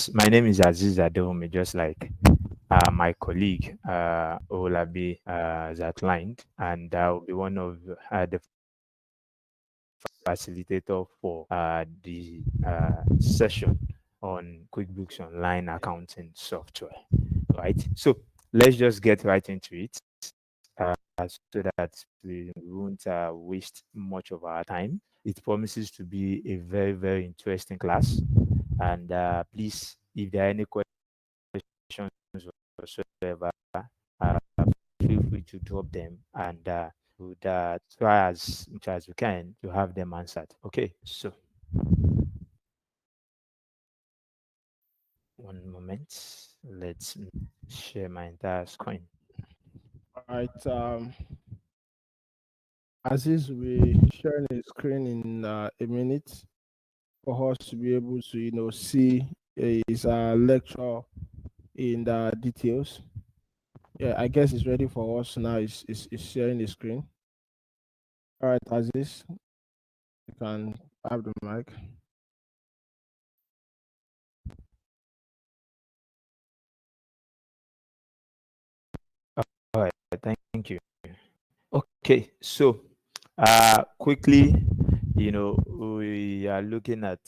my name is Aziz Adewumi, just like my colleague Olabi has outlined, and I will be one of the facilitator for the session on QuickBooks Online accounting software. Right. So let's just get right into it, so that we won't waste much of our time. It promises to be a very, very interesting class. And please, if there are any questions whatsoever, uh, feel free to drop them, and would try as much as we can to have them answered. Okay, so one moment. Let's share my entire screen. All right. Aziz will be sharing a screen in a minute for us to be able to, see his lecture in the details. Yeah, I guess it's ready for us now. It's sharing the screen. All right, Aziz, you can have the mic. All right, thank you. Okay, so quickly, we are looking at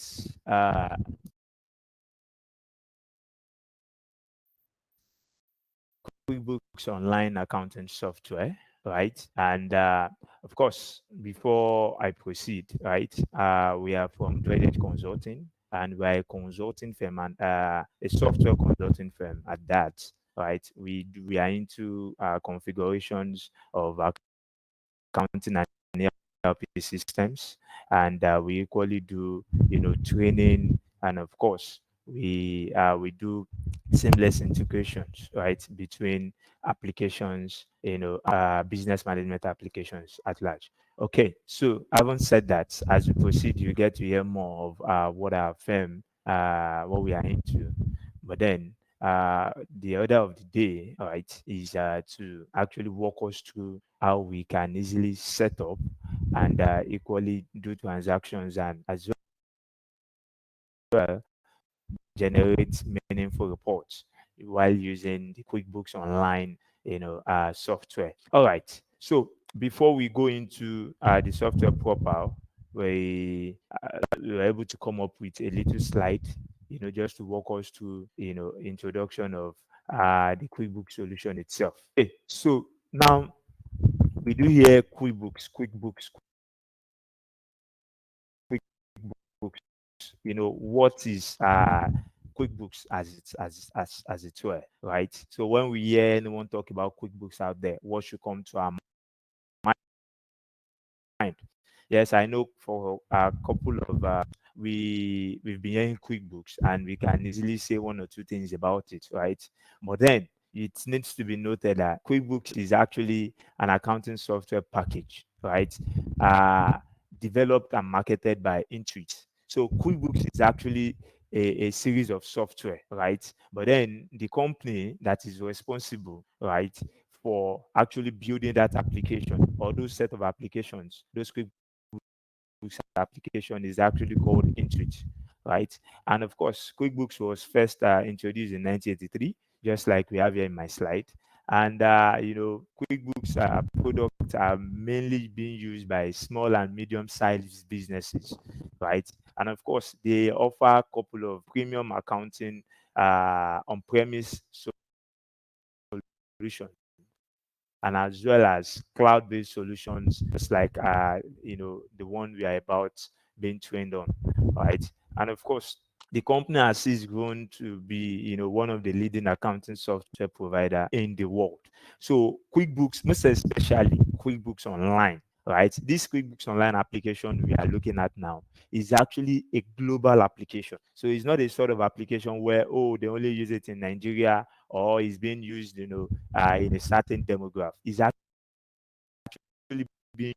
QuickBooks Online accounting software, right? And of course, before I proceed, right, we are from Droidedge Consulting, and we're a consulting firm, and a software consulting firm at that, right? We are into configurations of accounting and ERP systems, and we equally do, training, and of course, we do seamless integrations, right, between applications, business management applications at large. Okay, so having said that, as we proceed, you get to hear more of what our firm, what we are into. But then the order of the day, all right, is to actually walk us through how we can easily set up and equally do transactions, and as well generate meaningful reports while using the QuickBooks Online, software. All right. So before we go into the software proper, we were able to come up with a little slide, just to walk us through, introduction of the QuickBooks solution itself. Okay. So now we do hear QuickBooks, QuickBooks. What is QuickBooks as it were, right? So when we hear anyone talk about QuickBooks out there, what should come to our mind? Yes, I know for a couple of we've been hearing QuickBooks, and we can easily say one or two things about it, right? But then it needs to be noted that QuickBooks is actually an accounting software package, right? Uh, Developed and marketed by Intuit. So QuickBooks is actually a series of software, right? But then the company that is responsible, right, for actually building that application or those set of applications, those QuickBooks application, is actually called Intuit, right? And of course, QuickBooks was first introduced in 1983, just like we have here in my slide. And QuickBooks products are mainly being used by small and medium-sized businesses, right? And of course, they offer a couple of premium accounting on-premise solutions, and as well as cloud-based solutions, just like the one we are about being trained on, right? And of course, the company has since grown to be, one of the leading accounting software provider in the world. So QuickBooks, most especially QuickBooks Online, right? This QuickBooks Online application we are looking at now is actually a global application. So it's not a sort of application where, oh, they only use it in Nigeria, or is being used, in a certain demographic. Is actually being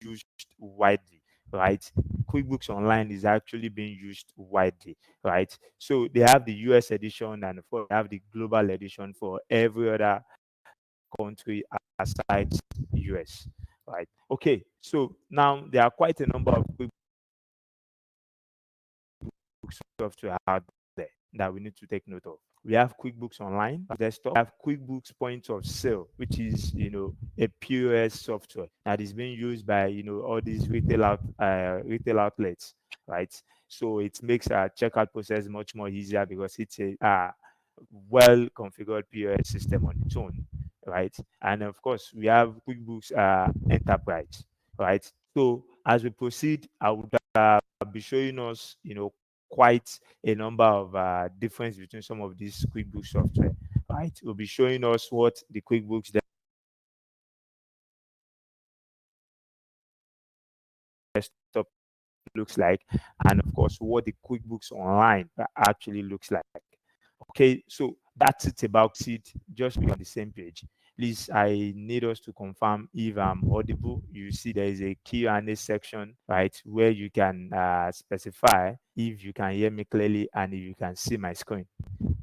used widely, right? QuickBooks Online is actually being used widely, right? So they have the US edition, and of course they have the global edition for every other country aside US, right? Okay, so now there are quite a number of QuickBooks software out there. that we need to take note of. We have QuickBooks Online Desktop. We have QuickBooks Point of Sale, which is a POS software that is being used by all these retail outlets, right? So it makes our checkout process much more easier because it's a well configured POS system on its own, right? And of course, we have QuickBooks Enterprise, right? So as we proceed, I would be showing us, quite a number of difference between some of these QuickBooks software, right? We'll be showing us what the QuickBooks Desktop looks like, and of course, what the QuickBooks Online actually looks like. Okay, so that's it about it. Just be on the same page. Please, I need us to confirm if I'm audible. You see there is a Q&A section, right, where you can specify if you can hear me clearly and if you can see my screen.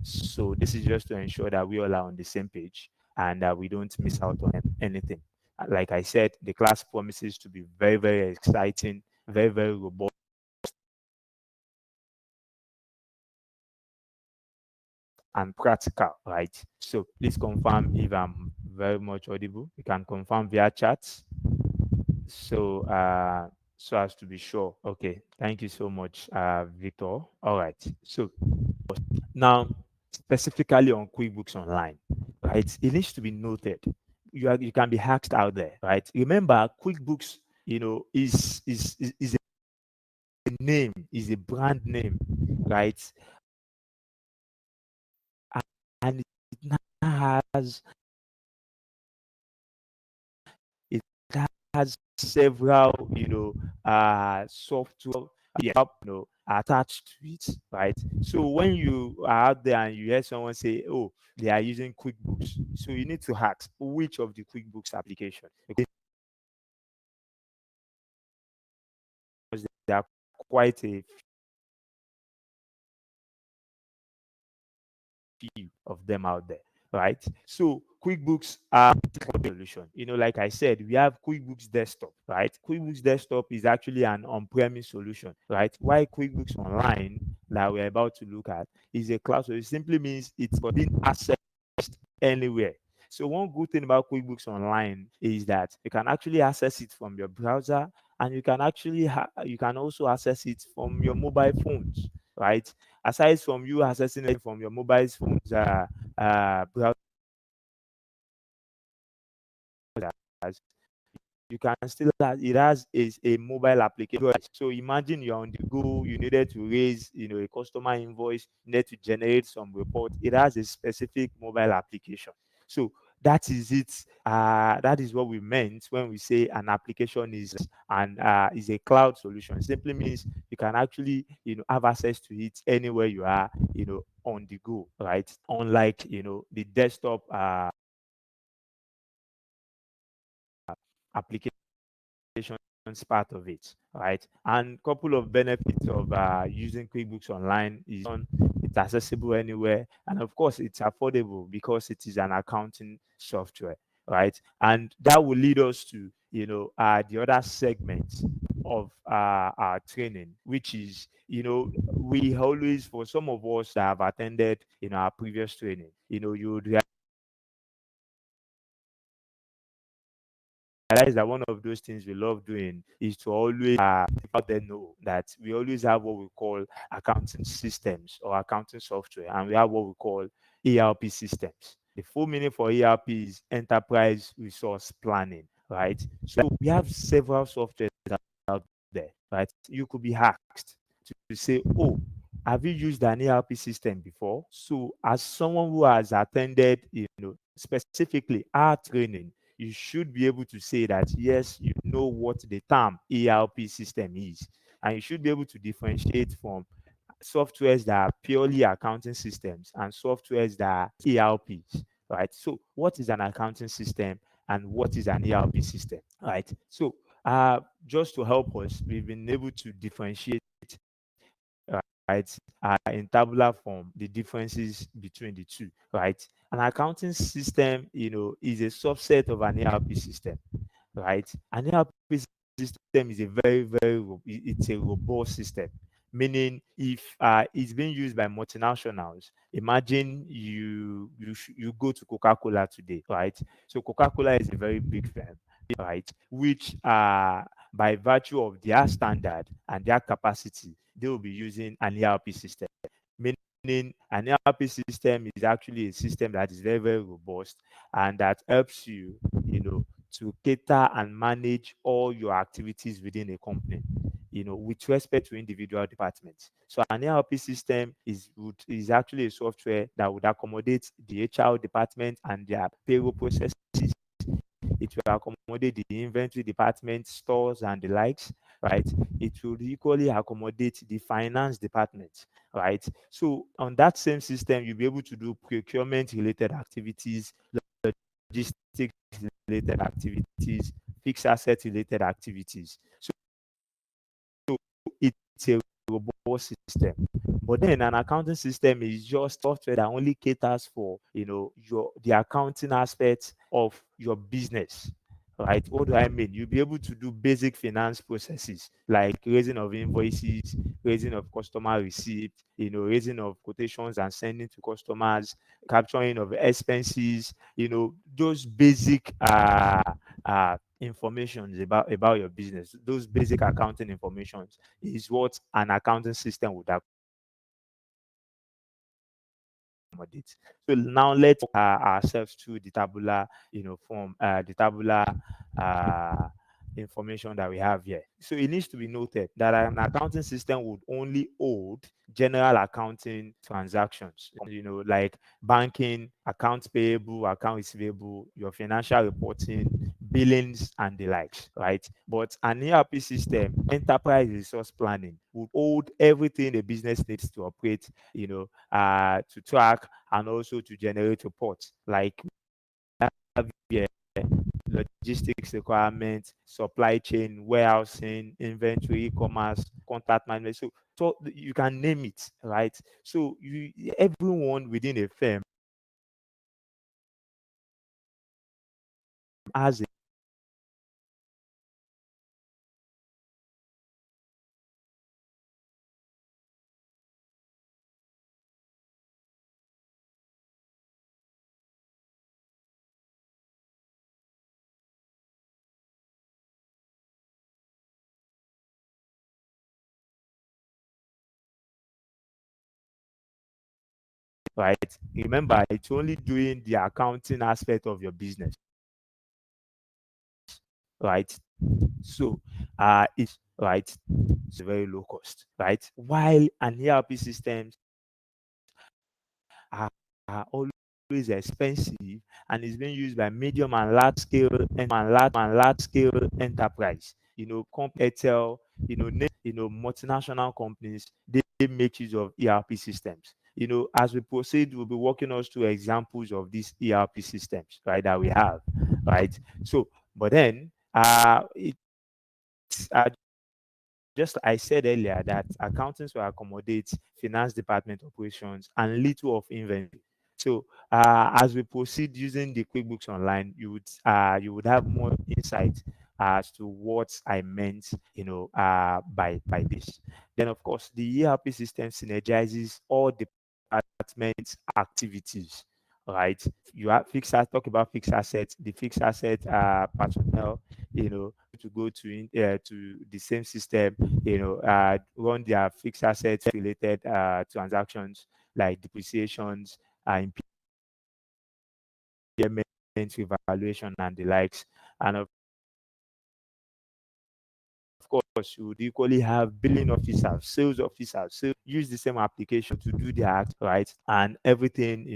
So this is just to ensure that we all are on the same page and that we don't miss out on anything. Like I said, the class promises to be very, very exciting, very, very robust and practical, right? So please confirm if I'm very much audible. You can confirm via chat. So so as to be sure. Okay, thank you so much, Victor. All right. So now specifically on QuickBooks Online, right? It needs to be noted. You can be hacked out there, right? Remember, QuickBooks, is a name, is a brand name, right? And it now it has several, software, attached to it, right? So when you are out there and you hear someone say, "Oh, they are using QuickBooks," so you need to ask which of the QuickBooks application, because there are quite a few of them out there, right? So QuickBooks solution. Like I said, we have QuickBooks Desktop, right? QuickBooks Desktop is actually an on-premise solution, right? Why QuickBooks Online that we're about to look at is a cloud. So it simply means it's being accessed anywhere. So one good thing about QuickBooks Online is that you can actually access it from your browser, and you can actually you can also access it from your mobile phones, right? Aside from you accessing it from your mobile phones browser, you can still it has is a mobile application. So imagine you're on the go, you needed to raise a customer invoice, you need to generate some report. It has a specific mobile application. So that is it. That is what we meant when we say an application is a cloud solution. It simply means you can actually have access to it anywhere you are, on the go, right? Unlike the desktop application part of it, right? And couple of benefits of using QuickBooks Online is it's accessible anywhere, and of course it's affordable because it is an accounting software, right? And that will lead us to the other segment of our training, which is we always, for some of us that have attended our previous training, you would realize that one of those things we love doing is to always let them know that we always have what we call accounting systems or accounting software, and we have what we call ERP systems. The full meaning for ERP is enterprise resource planning, right? So we have several softwares out there, right? You could be asked to say, "Oh, have you used an ERP system before?" So as someone who has attended, specifically our training, you should be able to say that yes, you know what the term ERP system is, and you should be able to differentiate from softwares that are purely accounting systems and softwares that are ERPs, right? So, what is an accounting system and what is an ERP system, right? So, just to help us, we've been able to differentiate, right, in tabular form, the differences between the two, right? An accounting system, is a subset of an ERP system, right? An ERP system is a very, very, it's a robust system, meaning if it's being used by multinationals, imagine you go to Coca-Cola today, right? So Coca-Cola is a very big firm, right? Which by virtue of their standard and their capacity, they will be using an ERP system. Meaning an ERP system is actually a system that is very, very robust and that helps you, to cater and manage all your activities within a company, with respect to individual departments. So an ERP system is actually a software that would accommodate the HR department and their payroll processes. It will accommodate the inventory department, stores, and the likes, right? It will equally accommodate the finance department, right? So on that same system, you'll be able to do procurement related activities, logistics related activities, fixed asset related activities. So it's a robust system. But then an accounting system is just software that only caters for, the accounting aspects of your business. Right? What do I mean? You'll be able to do basic finance processes like raising of invoices, raising of customer receipts, raising of quotations and sending to customers, capturing of expenses, those basic informations about your business, those basic accounting informations is what an accounting system would accommodate. So now let's ourselves to the tabular, form, the tabular information that we have here. So it needs to be noted that an accounting system would only hold general accounting transactions, like banking, accounts payable, accounts receivable, your financial reporting, billings, and the likes, right? But an ERP system, enterprise resource planning, would hold everything a business needs to operate, to track and also to generate reports like yeah, logistics requirements, supply chain, warehousing, inventory, e-commerce, contact management. So you can name it, right? So everyone within a firm has a right. Remember, it's only doing the accounting aspect of your business, right? So it's right. It's very low cost, right? While an ERP system are, are always expensive and is being used by medium and large scale enterprise. Competitor, multinational companies, they make use of ERP systems. As we proceed, we'll be walking us through examples of these ERP systems, right, that we have, right? So, but then it's just I said earlier that accountants will accommodate finance department operations and little of inventory. So as we proceed using the QuickBooks Online, you would have more insight as to what I meant, by this. Then of course the ERP system synergizes all department activities. Right, you have talk about fixed assets, the fixed asset personnel, to go to the same system, run their fixed assets related transactions like depreciations, impairment, evaluation, and the likes. And of course, you would equally have billing officers, sales officers, so use the same application to do their act, right? And everything,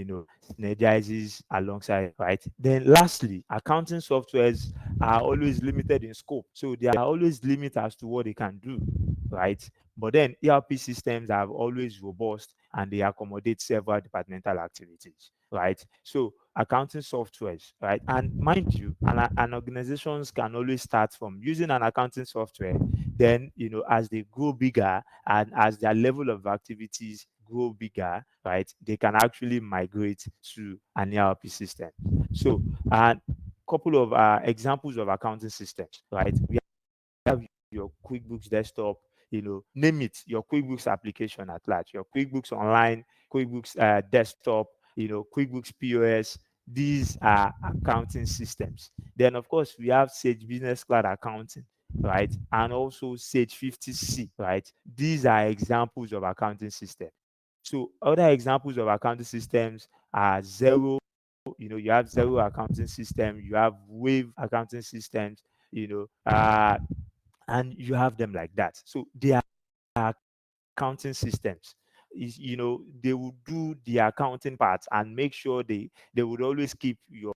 synergizes alongside, right? Then lastly, accounting softwares are always limited in scope. So they are always limited as to what they can do, right? But then ERP systems are always robust and they accommodate several departmental activities, right? So accounting softwares, right? And mind you, an organizations can always start from using an accounting software. Then, as they grow bigger and as their level of activities grow bigger, right, they can actually migrate to an ERP system. So, a couple of examples of accounting systems, right? We have your QuickBooks Desktop, name it, your QuickBooks application at large, your QuickBooks Online, QuickBooks Desktop, QuickBooks POS. These are accounting systems. Then, of course, we have Sage Business Cloud Accounting, right? And also Sage 50C, right? These are examples of accounting systems. So other examples of accounting systems are Zero. You have Zero accounting system, you have Wave accounting systems, and you have them like that. So they are accounting systems. They will do the accounting part and make sure they would always keep your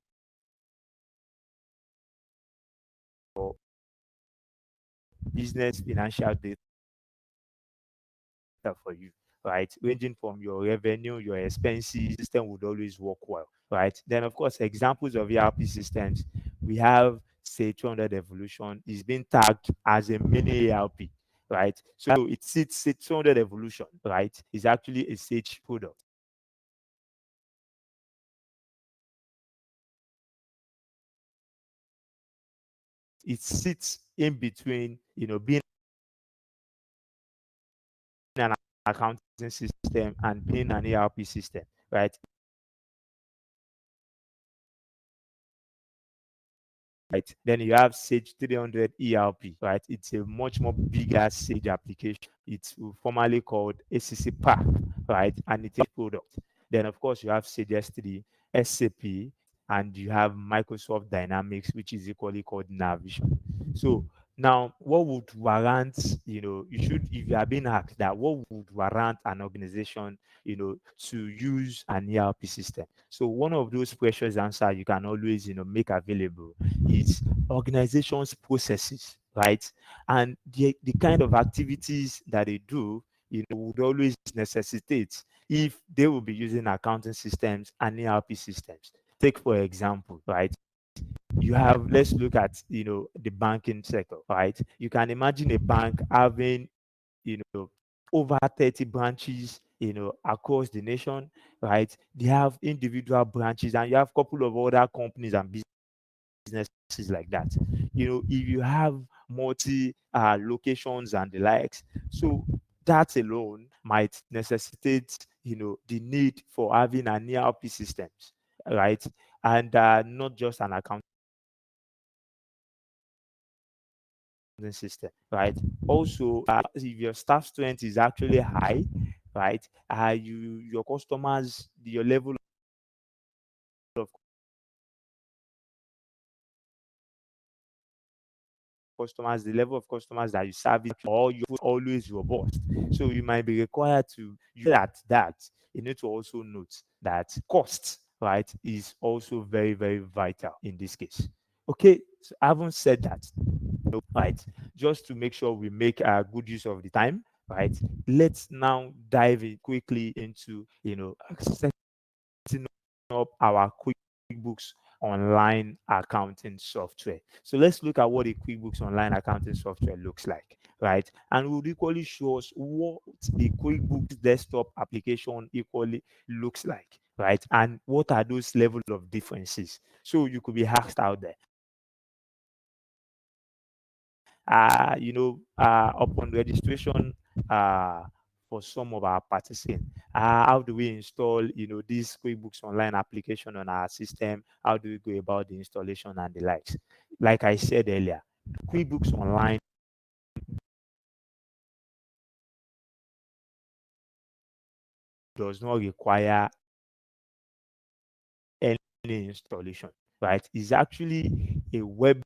business financial data for you, right? Ranging from your revenue, your expenses, system would always work well, right? Then, of course, examples of ERP systems, we have Sage 200 Evolution is being tagged as a mini ERP, right? So it sits Sage 200 Evolution, right? Is actually a Sage product. It sits in between, being an accounting system and being an ERP system, right? Right. Then you have Sage 300 ERP, right? It's a much more bigger Sage application. It's formerly called ACC Pack, right? And it's a product. Then, of course, you have Sage S3, SAP, and you have Microsoft Dynamics, which is equally called Navision. So now, what would warrant, you should, if you are being asked that, what would warrant an organization, to use an ERP system? So one of those precious answers you can always, make available is organizations' processes, right? And the kind of activities that they do, would always necessitate if they will be using accounting systems and ERP systems. Take, for example, right? You have, let's look at, the banking sector, right? You can imagine a bank having, over 30 branches, across the nation, right? They have individual branches, and you have a couple of other companies and businesses like that. If you have multi locations and the likes, so that alone might necessitate, the need for having an ERP systems, right? And not just an accounting system, right? Also, if your staff strength is actually high, right? Your customers, your level of customers, the level of customers that you serve, or you're always robust. So you might be required to use at that. You need to also note that cost, right, is also very, very vital in this case. Okay, so having said that, right, just to make sure we make a good use of the time, right, let's now dive in quickly into, setting up our QuickBooks Online accounting software. So let's look at what a QuickBooks Online accounting software looks like, right? And we'll equally show us what the QuickBooks Desktop application equally looks like, right? And what are those levels of differences? So you could be asked out there. Upon registration, uh, for some of our participants, how do we install, this QuickBooks Online application on our system? How do we go about the installation and the likes? Like I said earlier, QuickBooks Online does not require any installation, right? It's actually a web-based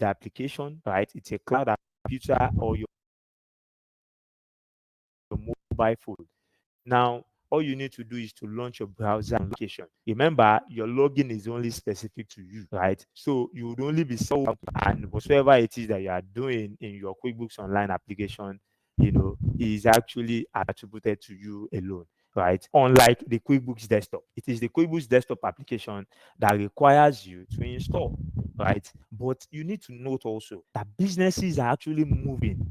application, right? It's a cloud computer or your mobile phone. Now, all you need to do is to launch your browser application. Remember, your login is only specific to you, right? So you would only be so, and whatsoever it is that you are doing in your QuickBooks Online application, is actually attributed to you alone, right? Unlike the QuickBooks Desktop, it is the QuickBooks Desktop application that requires you to install, right? But you need to note also that businesses are actually moving,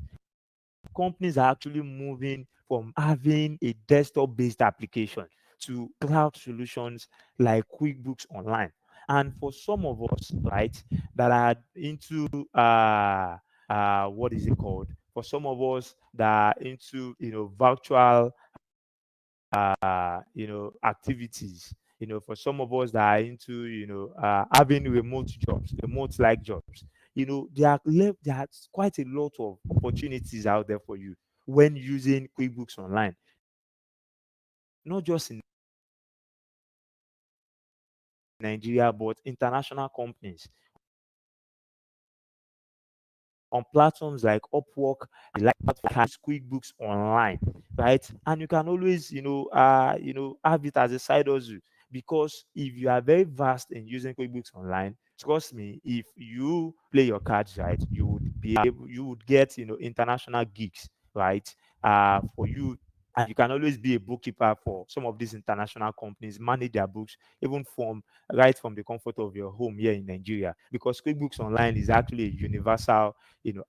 companies are actually moving from having a desktop based application to cloud solutions like QuickBooks Online. And for some of us, right, that are into what is it called? For some of us that are into virtual activities, for some of us that are into having remote jobs, remote like jobs, there are quite a lot of opportunities out there for you when using QuickBooks Online, not just in Nigeria but international companies on platforms like Upwork, the like platform has QuickBooks Online, right? And you can always, have it as a side hustle, because if you are very vast in using QuickBooks Online, trust me, if you play your cards right, you would get, international gigs, right? For you. And you can always be a bookkeeper for some of these international companies, manage their books, even from right from the comfort of your home here in Nigeria, because QuickBooks Online is actually a universal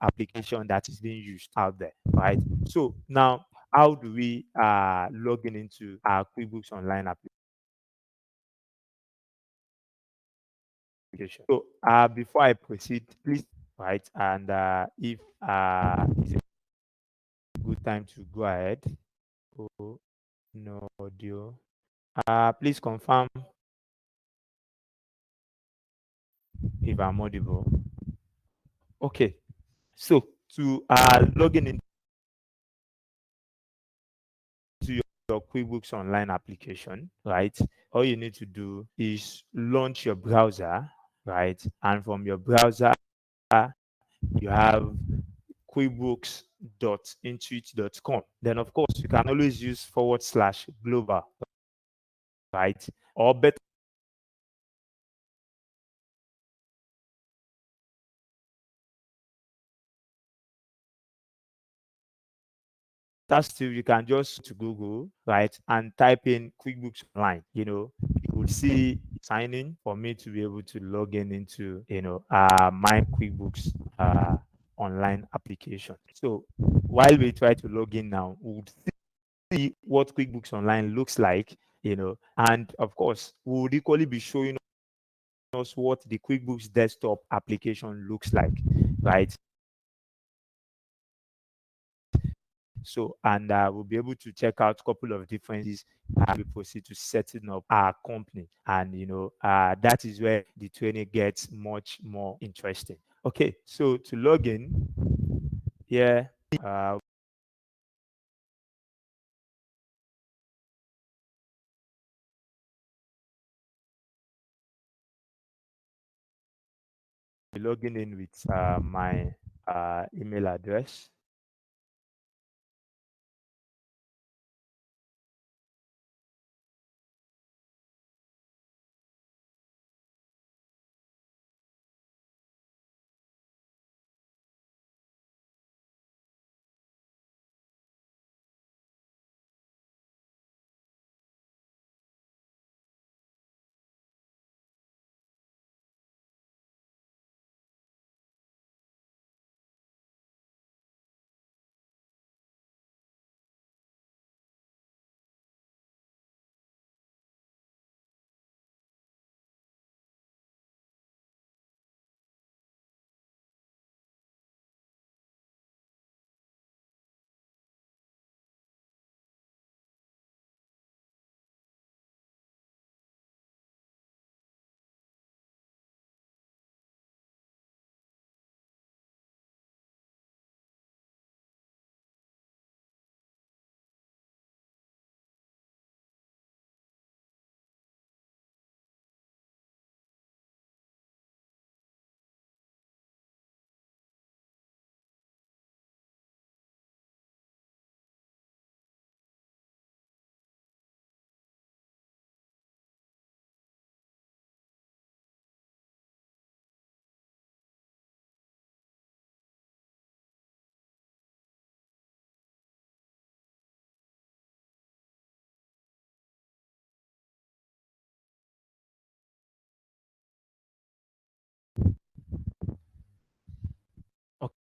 application that is being used out there, right? So now, how do we log in into our QuickBooks Online application? So before I proceed, please, right, and if it's a good time to go ahead. Oh, no audio. Please confirm if I'm audible. Okay, so to log in into your QuickBooks Online application, right? All you need to do is launch your browser, right? And from your browser, you have quickbooks.intuit.com. Then, of course, you can always use /global, right? Or better still, you can just to Google, right, and type in QuickBooks Online. You will see sign in for me to be able to log in into, my QuickBooks online application. So while we try to log in now, we'll see what QuickBooks Online looks like, and of course, we would equally be showing us what the QuickBooks Desktop application looks like, right? So, and we'll be able to check out a couple of differences as we proceed to setting up our company. And, that is where the training gets much more interesting. Okay, so to log in, yeah, uh, logging in with my email address.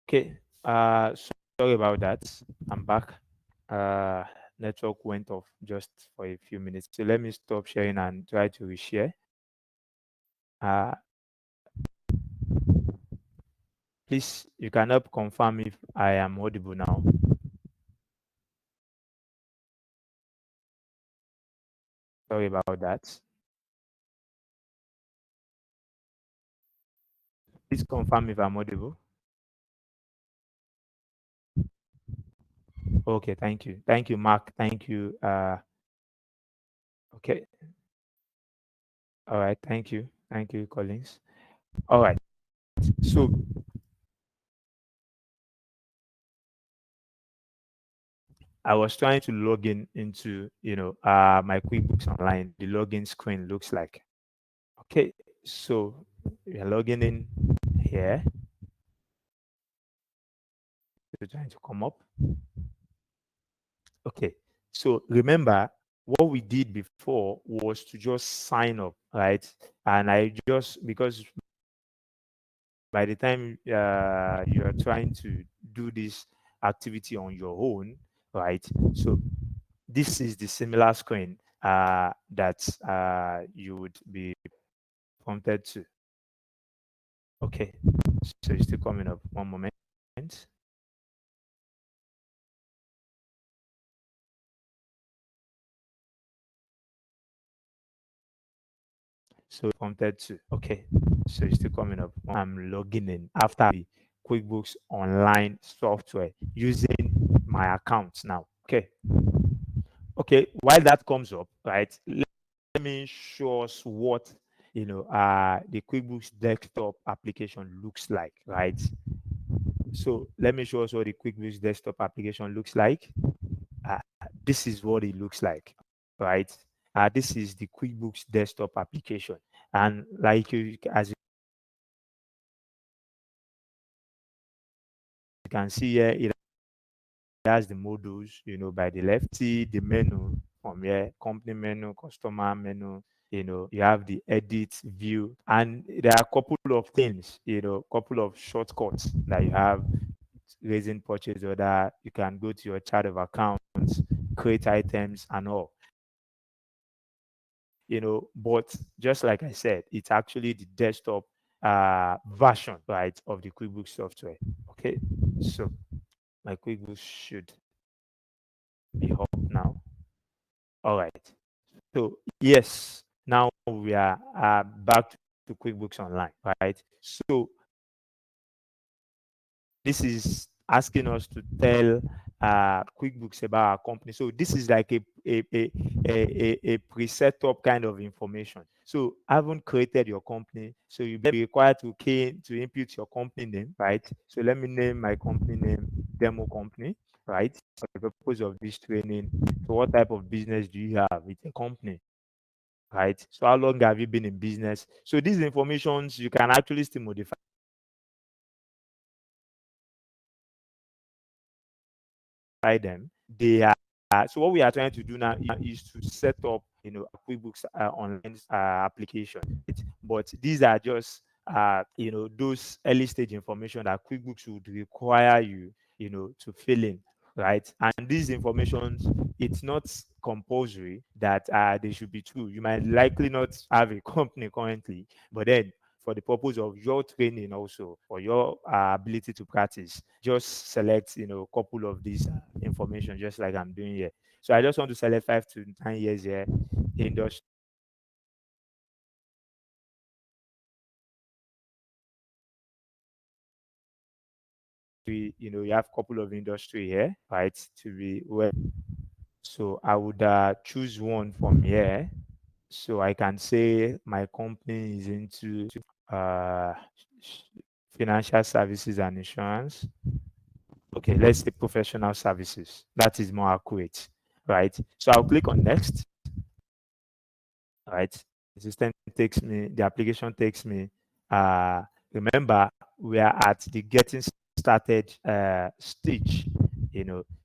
Okay, sorry about that. I'm back. Uh, Network went off just for a few minutes. So let me stop sharing and try to reshare. Please, you can help confirm if I am audible now. Sorry about that. Please confirm if I'm audible. Okay, thank you. Thank you, Mark. Thank you. Okay. All right. Thank you. Thank you, Collins. All right. So I was trying to log in into, my QuickBooks Online. The login screen looks like. Okay. So we are logging in here. We're trying to come up. Okay. So remember, what we did before was to just sign up, right? And I just, because by the time you are trying to do this activity on your own, right? So this is the similar screen that you would be prompted to. Okay, so it's still coming up. One moment. So prompted to. Okay, so it's still coming up. I'm logging in after the QuickBooks Online software using my account now. Okay. Okay, while that comes up, right? Let me show us what the QuickBooks Desktop application looks like, right? So let me show us what the QuickBooks Desktop application looks like. Uh, this is what it looks like, right? This is the QuickBooks Desktop application, and like as you can see here, it has the modules, by the left. See the menu from here: company menu, customer menu. You have the edit view, and there are a couple of things, couple of shortcuts that you have: raising purchase order. You can go to your chart of accounts, create items, and all. But just like I said, it's actually the desktop version, right, of the QuickBooks software. Okay, so my QuickBooks should be up now. All right. So yes, now we are back to QuickBooks Online, right? So this is asking us to tell QuickBooks about our company. So this is like a pre-set up kind of information. So I haven't created your company, so you'll be required to input your company name, right? So let me name my company name Demo Company, right? For the purpose of this training. So what type of business do you have? It's a company, right? So how long have you been in business? So these informations you can actually still modify them. They are so what we are trying to do now is to set up, a QuickBooks online application. But these are just those early stage information that QuickBooks would require you, to fill in, right? And these informations, it's not compulsory that they should be true. You might likely not have a company currently, but then for the purpose of your training also, for your ability to practice, just select, a couple of these information, just like I'm doing here. So I just want to select 5 to 9 years here. Industry, you have a couple of industry here, right? To be well. So I would choose one from here. So I can say my company is into uh, financial services and insurance. Okay, let's say professional services. That is more accurate, right? So I'll click on next, right? The application takes me. Remember, we are at the getting started stage,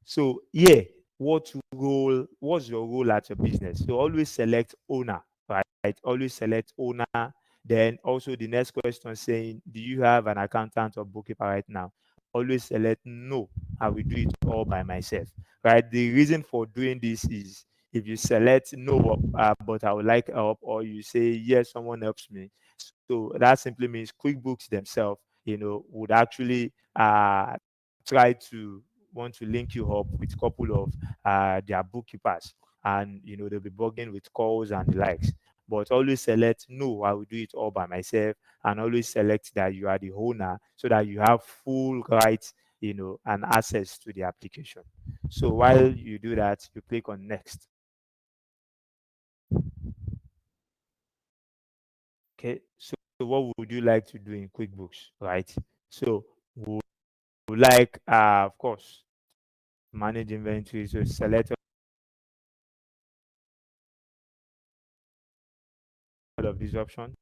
So yeah, what's your role at your business? So always select owner, right? Always select owner. Then also the next question saying, do you have an accountant or bookkeeper right now? Always select no. I will do it all by myself, right? The reason for doing this is if you select no, but I would like help, or you say yes, someone helps me. So that simply means QuickBooks themselves, would actually try to want to link you up with a couple of their bookkeepers, and they'll be bugging with calls and the likes. But always select no, I will do it all by myself, and always select that you are the owner so that you have full rights, and access to the application. So while you do that, you click on next. Okay, so what would you like to do in QuickBooks, right? So we would like, of course, manage inventory. So select all of these options,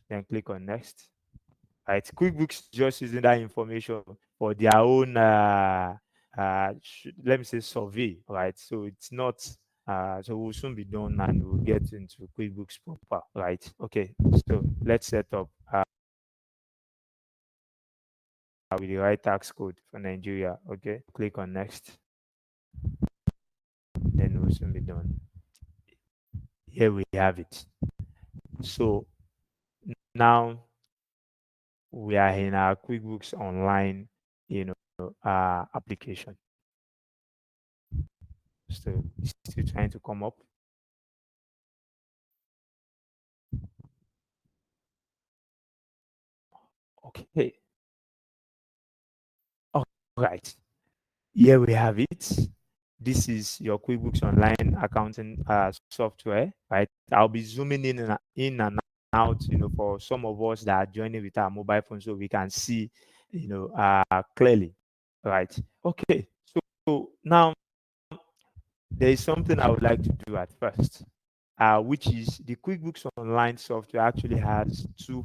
then click on next. Right, QuickBooks just using that information for their own, let me say, survey, right? So it's not. So we'll soon be done and we'll get into QuickBooks proper, right? Okay, so let's set up with the right tax code for Nigeria. Okay, click on next, then we'll soon be done. Here we have it. So now we are in our QuickBooks Online, application. So it's still trying to come up. Okay. All right. Here we have it. This is your QuickBooks Online accounting software, right? I'll be zooming in and out, for some of us that are joining with our mobile phone, so we can see, clearly, right? Okay. So now there is something I would like to do at first, which is the QuickBooks Online software actually has two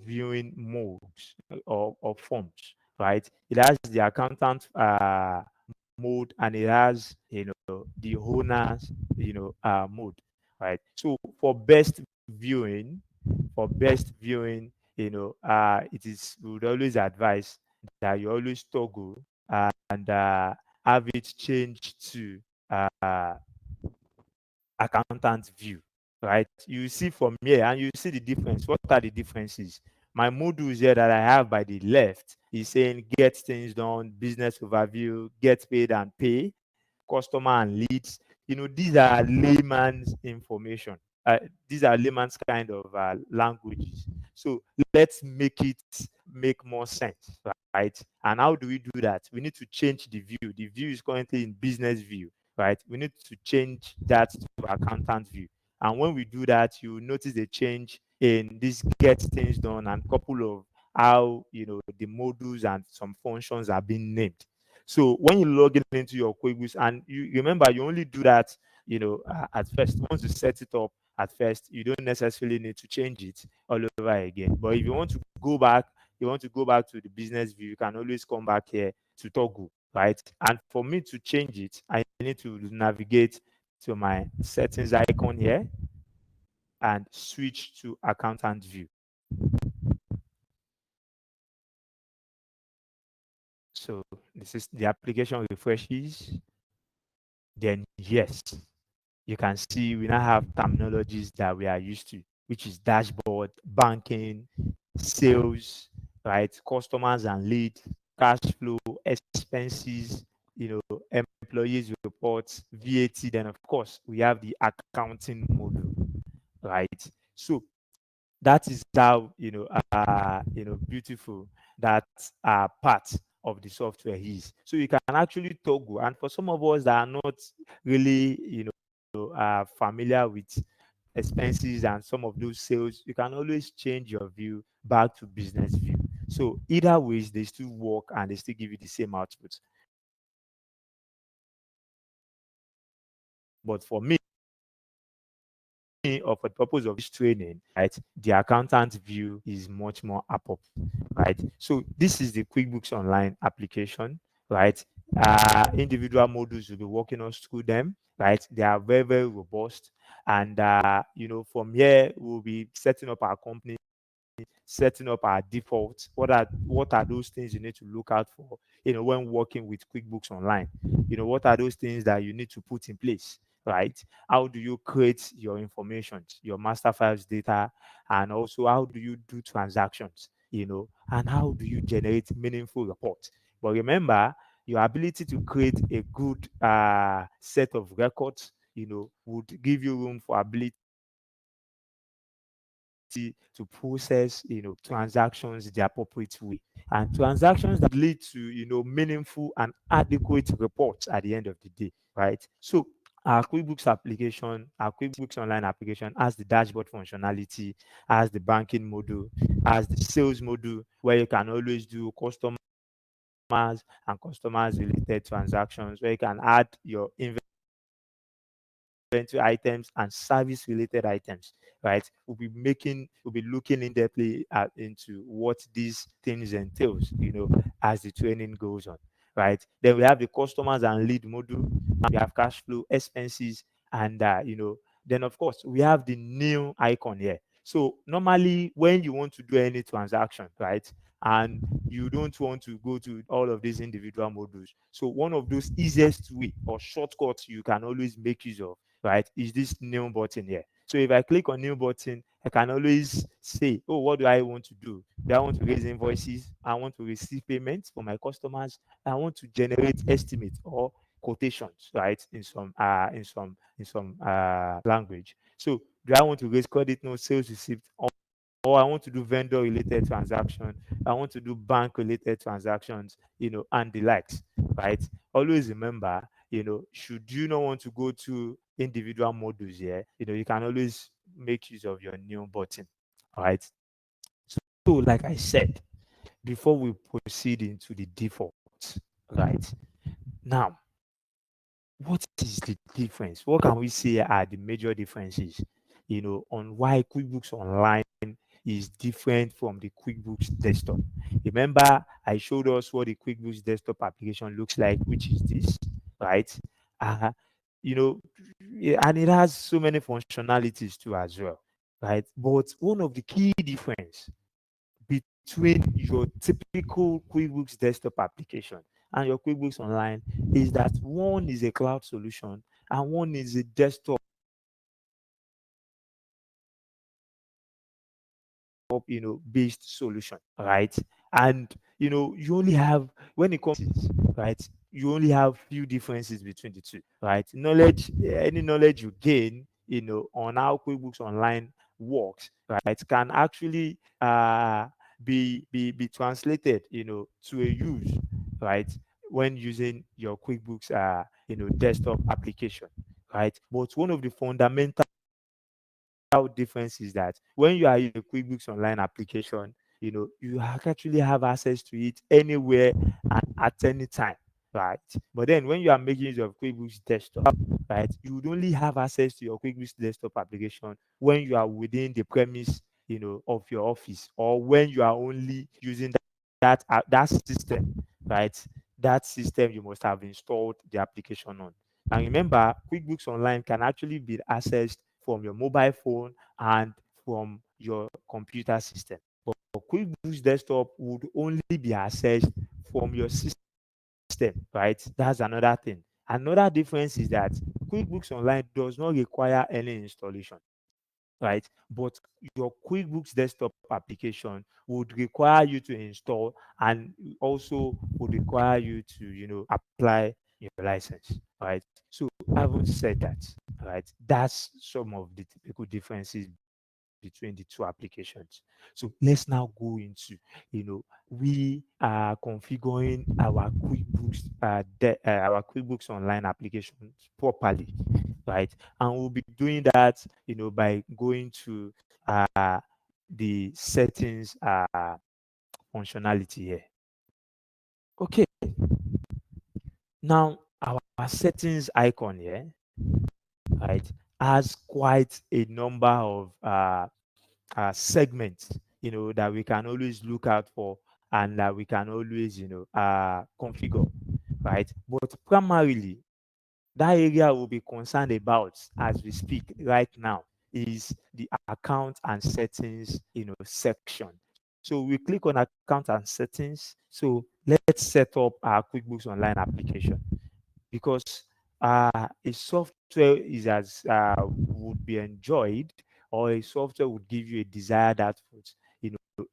viewing modes, or forms, right? It has the accountant mode, and it has the owners mode, right? So for best viewing, it is, we would always advise that you always toggle and have it changed to uh, accountant view, right? You see from here and you see the difference. What are the differences? My modules here that I have by the left is saying get things done, business overview, get paid and pay, customer and leads. These are layman's information. These are layman's kind of languages. So let's make it make more sense, right? And how do we do that? We need to change the view. The view is currently in business view, right? We need to change that to accountant view. And when we do that, you will notice a change in this get things done and couple of how the modules and some functions are being named. So when you log in into your QuickBooks, and you remember, you only do that, at first. Once you set it up at first, you don't necessarily need to change it all over again. But if you want to go back, to the business view, you can always come back here to toggle, right? And for me to change it, I need to navigate to my settings icon here and switch to accountant view. So this is the application refreshes. Then yes, you can see we now have terminologies that we are used to, which is dashboard, banking, sales, right? Customers and leads, cash flow, expenses, employees reports, VAT. Then of course we have the accounting module, right? So that is how beautiful that part of the software is. So you can actually toggle, and for some of us that are not really familiar with expenses and some of those sales, you can always change your view back to business view. So either ways, they still work and they still give you the same output. But for me, or for the purpose of this training, right, the accountant view is much more appropriate, right? So this is the QuickBooks Online application, right? Individual modules will be walking us through them, right? They are very, very robust. And, from here, we'll be setting up our company, setting up our defaults. What are those things you need to look out for, when working with QuickBooks Online? What are those things that you need to put in place? right? How do you create your information, your master files data, and also how do you do transactions, and how do you generate meaningful reports. But remember, your ability to create a good set of records, would give you room for ability to process, transactions the appropriate way, and transactions that lead to, meaningful and adequate reports at the end of the day, right? So our QuickBooks application, our QuickBooks Online application has the dashboard functionality, has the banking module, has the sales module where you can always do customers and customers related transactions, where you can add your inventory items and service related items, right? We'll be looking in depthly into what these things entails, as the training goes on, right? Then we have the customers and lead module, and we have cash flow, expenses, and then of course we have the new icon here. So normally when you want to do any transaction, right, and you don't want to go to all of these individual modules, so one of those easiest way or shortcuts you can always make use of, right, is this new button here. So if I click on new button, I can always say, oh, what do I want to do? Do I want to raise invoices? I want to receive payments from my customers. I want to generate estimates or quotations, right? In some language. So do I want to raise credit note, sales receipt, or I want to do vendor related transaction, I want to do bank related transactions, and the likes, right? Always remember, should you not want to go to individual modules here, you can always make use of your new button, all right? So like I said, before we proceed into the default, right? Now, what is the difference? What can we say are the major differences, on why QuickBooks Online is different from the QuickBooks Desktop? Remember, I showed us what the QuickBooks Desktop application looks like, which is this, right? Uh, you know, and it has so many functionalities too as well, right? But one of the key difference between your typical QuickBooks Desktop application and your QuickBooks Online is that one is a cloud solution and one is a desktop, based solution, right? And you only have, when it comes to this, right, you only have few differences between the two, right? Any knowledge you gain, on how QuickBooks Online works, right, can actually be translated, to a use, right, when using your QuickBooks desktop application, right? But one of the fundamental difference is that when you are in a QuickBooks Online application, you actually have access to it anywhere and at any time, right? But then when you are making use of QuickBooks Desktop, right, you would only have access to your QuickBooks Desktop application when you are within the premise, of your office, or when you are only using that system, right? That system you must have installed the application on. And remember, QuickBooks Online can actually be accessed from your mobile phone and from your computer system. But QuickBooks Desktop would only be accessed from your system, right? That's another thing. Another difference is that QuickBooks Online does not require any installation, right? But your QuickBooks Desktop application would require you to install, and also would require you to, apply your license, right? So having said that, right, that's some of the typical differences between the two applications. So let's now go into, we are configuring our QuickBooks Online applications properly, right? And we'll be doing that, by going to the settings functionality here. Okay, now our settings icon here, right, has quite a number of segments, that we can always look out for, and that we can always, configure, right? But primarily, that area we'll be concerned about as we speak right now is the account and settings, section. So we click on account and settings. So let's set up our QuickBooks Online application, because a software is as would be enjoyed, or a software would give you a desired output,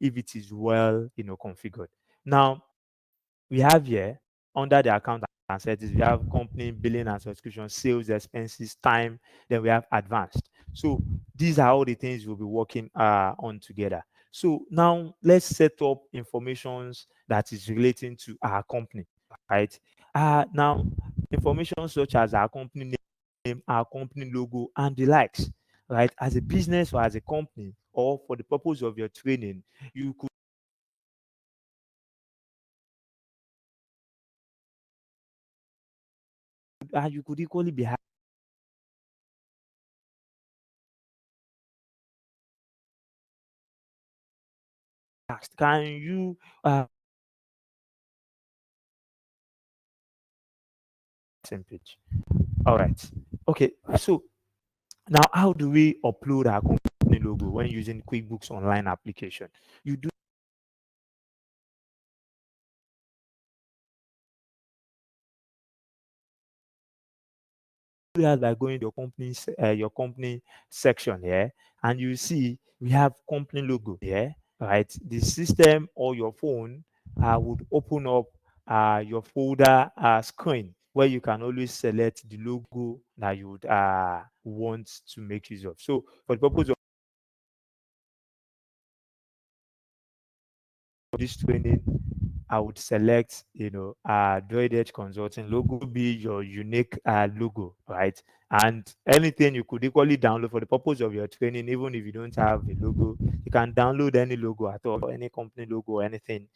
if it is well, configured. Now, we have here under the account and settings, we have company billing and subscription, sales expenses, time, then we have advanced. So these are all the things we'll be working on together. So now let's set up informations that is relating to our company, right? Now, information such as our company name, our company logo, and the likes, right? As a business or as a company, or for the purpose of your training, you could you could equally be asked, can you same page? All right. Okay. So now, how do we upload our company logo when using QuickBooks Online application? You do that by going to your company section here, and you see we have company logo here, right? The system or your phone would open up your folder screen where you can always select the logo that you would want to make use of. So, for the purpose of this training, I would select, Droidedge Consulting logo be your unique logo, right? And anything you could equally download for the purpose of your training, even if you don't have a logo, you can download any logo at all, any company logo or anything,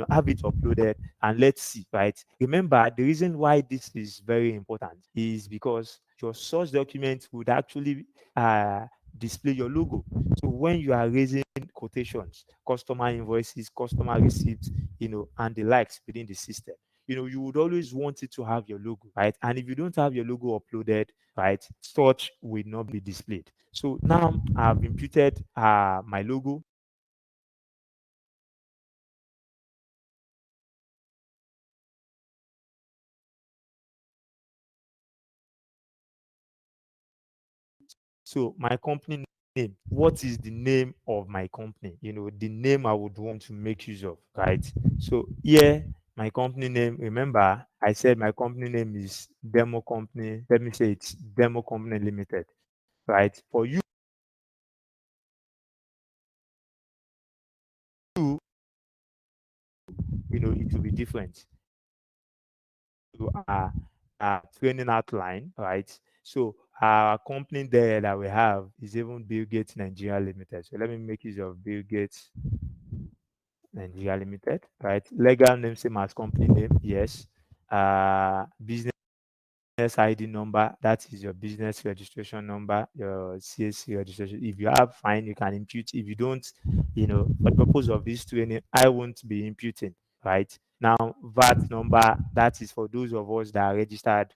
have it uploaded and let's see, right? Remember, the reason why this is very important is because your source document would actually display your logo. So when you are raising quotations, customer invoices, customer receipts, and the likes within the system, you would always want it to have your logo, right? And if you don't have your logo uploaded, right, such will not be displayed. So now I've imputed my logo. So my company name, what is the name of my company? The name I would want to make use of, right? So here, my company name, remember, I said my company name is Demo Company. Let me say it's Demo Company Limited, right? For you, it will be different. To our training outline, right? So our company there that we have is even Bill Gates Nigeria Limited. So let me make use of Bill Gates Nigeria Limited, right? Legal name same as company name, yes. Business ID number, that is your business registration number, your CAC registration. If you have, fine, you can impute. If you don't, for the purpose of this training, I won't be imputing, right? Now, VAT number, that is for those of us that are registered,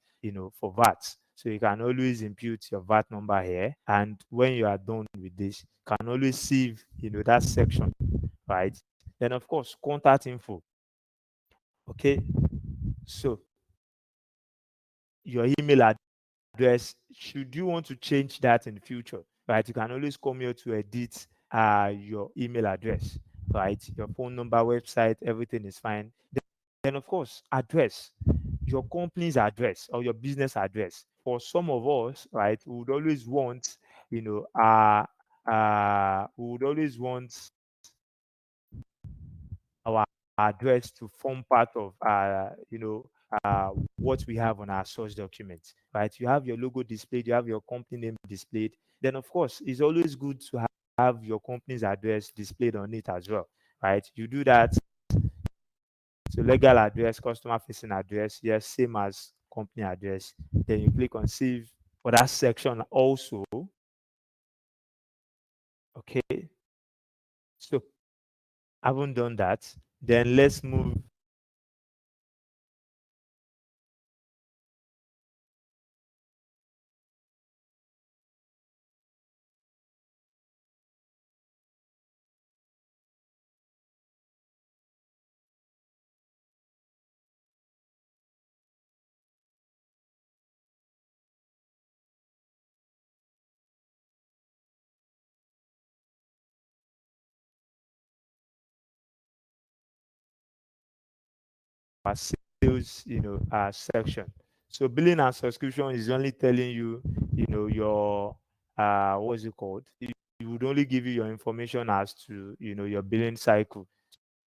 for VAT. So you can always impute your VAT number here. And when you are done with this, you can always save, that section, right? Then, of course, contact info. Okay. So your email address, should you want to change that in the future, right, you can always come here to edit your email address, right? Your phone number, website, everything is fine. Then of course, address, your company's address or your business address. For some of us, right, we would always want, we would always want our address to form part of what we have on our source document, right? You have your logo displayed, you have your company name displayed. Then of course, it's always good to have your company's address displayed on it as well, right? You do that. So legal address, customer facing address, yes, same as company address. Then you click on save for that section also. Okay, so I haven't done that. Then let's move. sales, section. So billing and subscription is only telling you, your what's it called? It would only give you your information as to, your billing cycle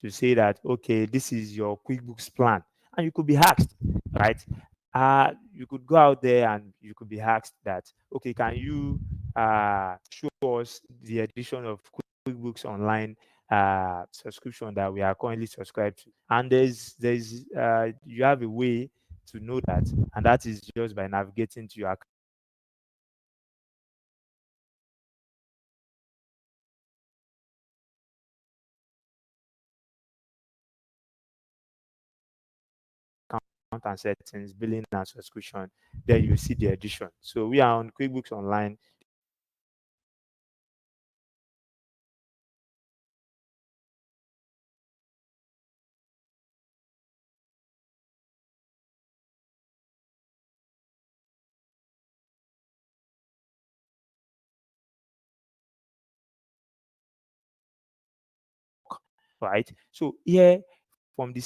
to say that, okay, this is your QuickBooks plan, and you could be asked, right? You could go out there and you could be asked that, okay, can you show us the edition of QuickBooks Online subscription that we are currently subscribed to? And there's you have a way to know that, and that is just by navigating to your account and settings, billing and subscription. Then you see the edition. So we are on QuickBooks Online. Right? So here from the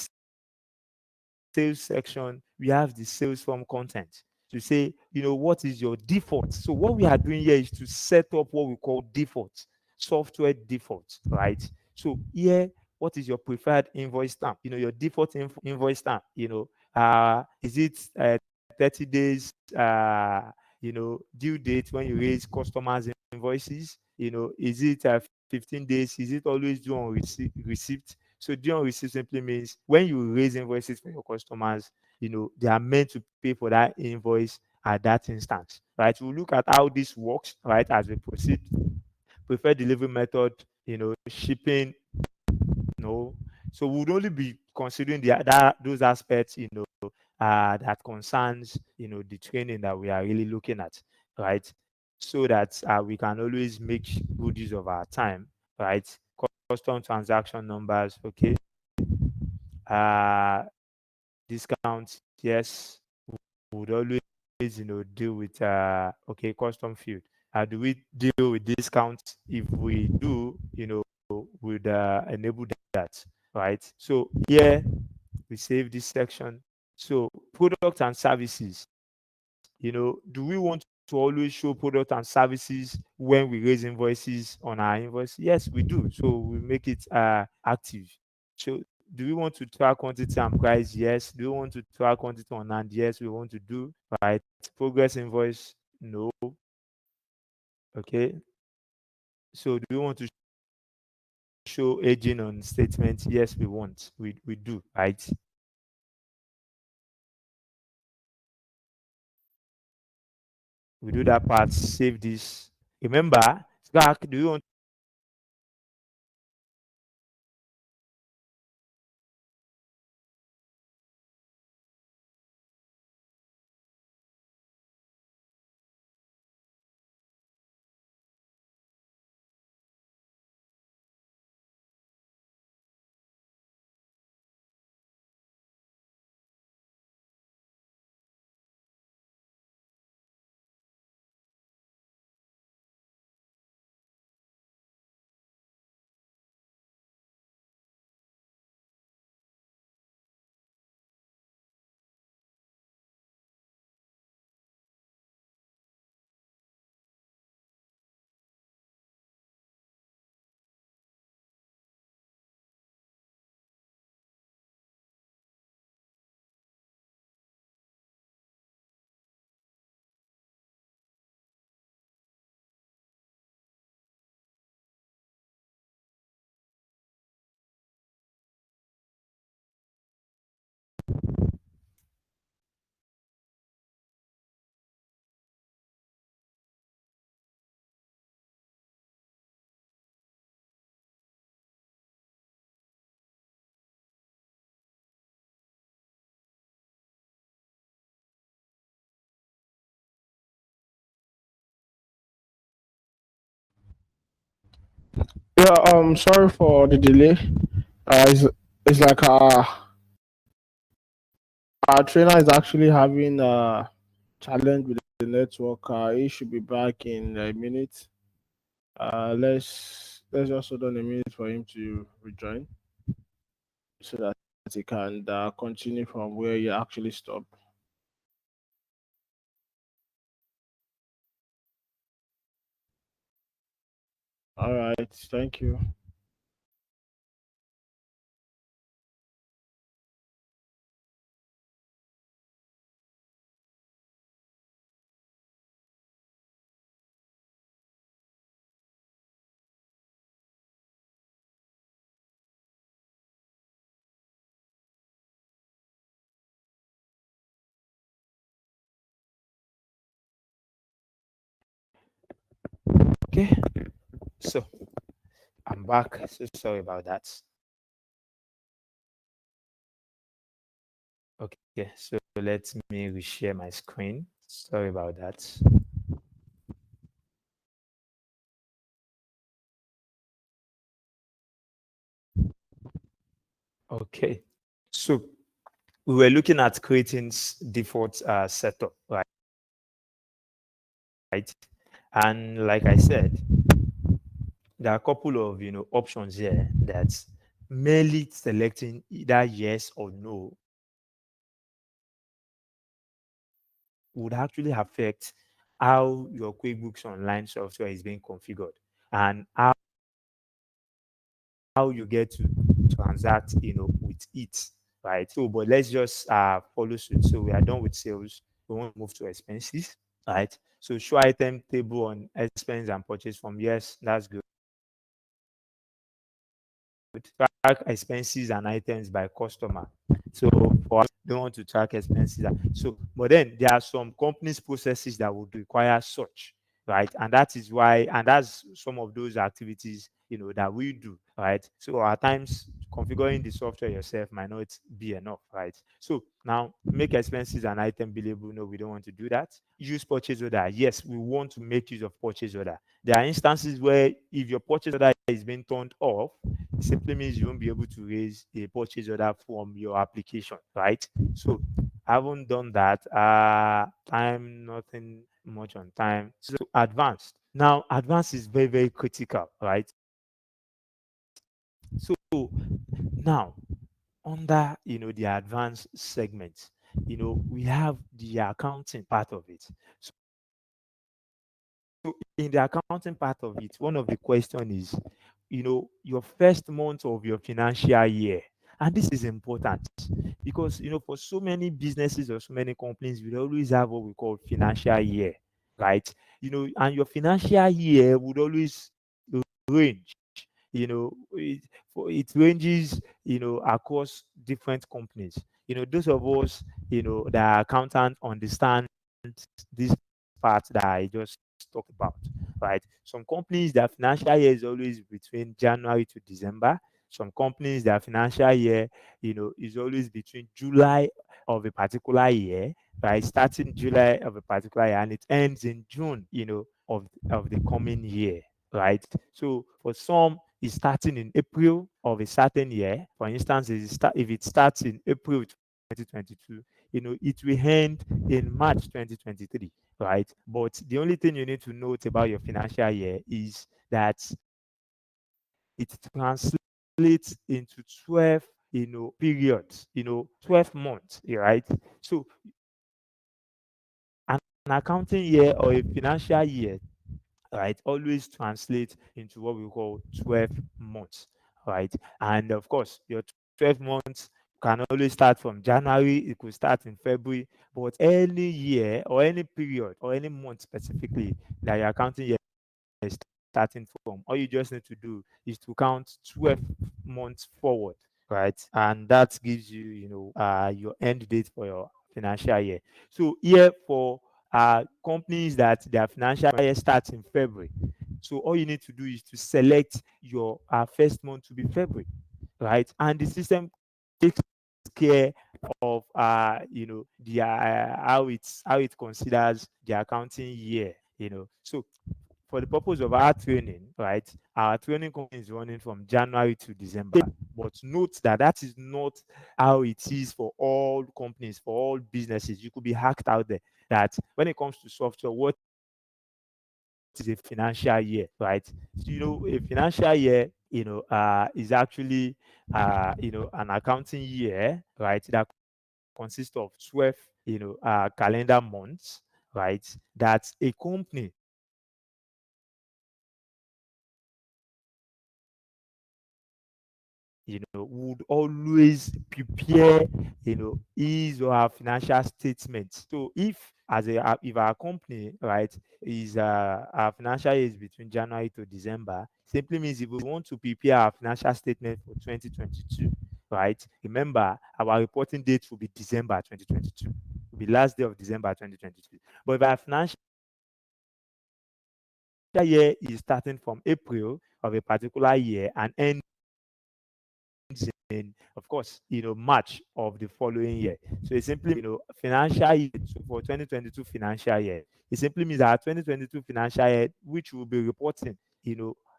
sales section, we have the sales form content to say, what is your default. So what we are doing here is to set up what we call default, software default, right? So here, what is your preferred invoice stamp? Your default invoice stamp, is it 30 days, due date when you raise customers invoices? Is it 15 days? Is it always due on receipt? So due on receipt simply means when you raise invoices for your customers, they are meant to pay for that invoice at that instance, right? We'll look at how this works, right, as we proceed. Preferred delivery method, shipping, so we would only be considering those aspects, that concerns, the training that we are really looking at, right? So that we can always make good use of our time, right? Custom transaction numbers, okay. Uh, Discounts, yes, we would always, deal with okay, custom field. Do we deal with discounts? If we do, would enable that, right? So here we save this section. So product and services, do we want to always show product and services when we raise invoices on our invoice? Yes, we do. So we make it active. So do we want to track quantity and price? Yes. Do we want to track quantity on hand? Yes, we want to do, right? Progress invoice? No. Okay. So do we want to show aging on statements? Yes, we want. We do, right? We do that part, save this. Remember, Slack, do you want Yeah, sorry for the delay. It's like our trainer is actually having a challenge with the network. He should be back in a minute. Let's just hold on a minute for him to rejoin so that you can continue from where you actually stopped. All right, thank you. Okay, so I'm back. So sorry about that. Okay, so let me reshare my screen. Sorry about that. Okay, so we were looking at creating default setup, right? And like I said, there are a couple of options here that merely selecting either yes or no would actually affect how your QuickBooks Online software is being configured and how you get to transact, with it, right? So, but let's just follow suit. So we are done with sales. We want to move to expenses, right? So show item table on expense and purchase from. Yes, that's good. Track expenses and items by customer. So for us, don't want to track expenses. So, but then there are some companies processes that would require such, right? And that is why, and that's some of those activities, that we do, right? So at times configuring the software yourself might not be enough, right? So now make expenses and item billable. No, we don't want to do that. Use purchase order. Yes, we want to make use of purchase order. There are instances where if your purchase order is being turned off, it simply means you won't be able to raise a purchase order from your application, right? So I haven't done that. Time, nothing much on time. So advanced. Now, advanced is very, very critical, right? So now under the advanced segment, we have the accounting part of it. So in the accounting part of it, one of the question is, your first month of your financial year. And this is important because, for so many businesses or so many companies, we always have what we call financial year, right? And your financial year would always range, it ranges, across different companies. Those of us, that are accountant understand this part that I just talked about, right? Some companies, their financial year is always between January to December. Some companies, their financial year, is always between July of a particular year, right? Starting July of a particular year and it ends in June, of the coming year, right? So for some, it's starting in April of a certain year. For instance, if it starts in April 2022, it will end in March 2023, right? But the only thing you need to note about your financial year is that it translates into 12, periods, 12 months, right? So an accounting year or a financial year, right, always translate into what we call 12 months, right? And of course, your 12 months can always start from January, it could start in February, but any year or any period or any month specifically that your accounting year is starting from, all you just need to do is to count 12 months forward, right? And that gives you, your end date for your financial year. So here for companies that their financial year starts in February. So all you need to do is to select your first month to be February, right? And the system takes care of the how it considers the accounting year. So for the purpose of our training, right, our training company is running from January to December. But note that that is not how it is for all companies, for all businesses. You could be hacked out there. That when it comes to software, what is a financial year, right? So, a financial year is actually, an accounting year, right? That consists of 12, calendar months, right? That a company, would always prepare, his or her financial statements. So if our company, right, is our financial year is between January to December, simply means if we want to prepare our financial statement for 2022, right? Remember, our reporting date will be December 2022. Will be last day of December 2022. But if our financial year is starting from April of a particular year and ends in, of course, March of the following year. So it simply, financial year for 2022 financial year. It simply means that 2022 financial year, which will be reporting,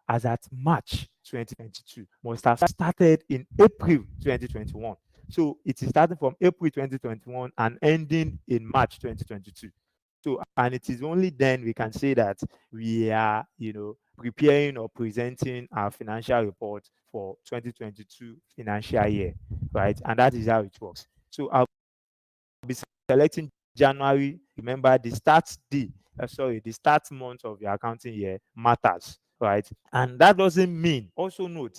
as at March 2022, must have started in April 2021. So it is starting from April 2021 and ending in March 2022. So, and it is only then we can say that we are, preparing or presenting our financial report for 2022 financial year, right? And that is how it works. So I'll be selecting January. Remember, the start month of your accounting year matters, right? And that doesn't mean, also note,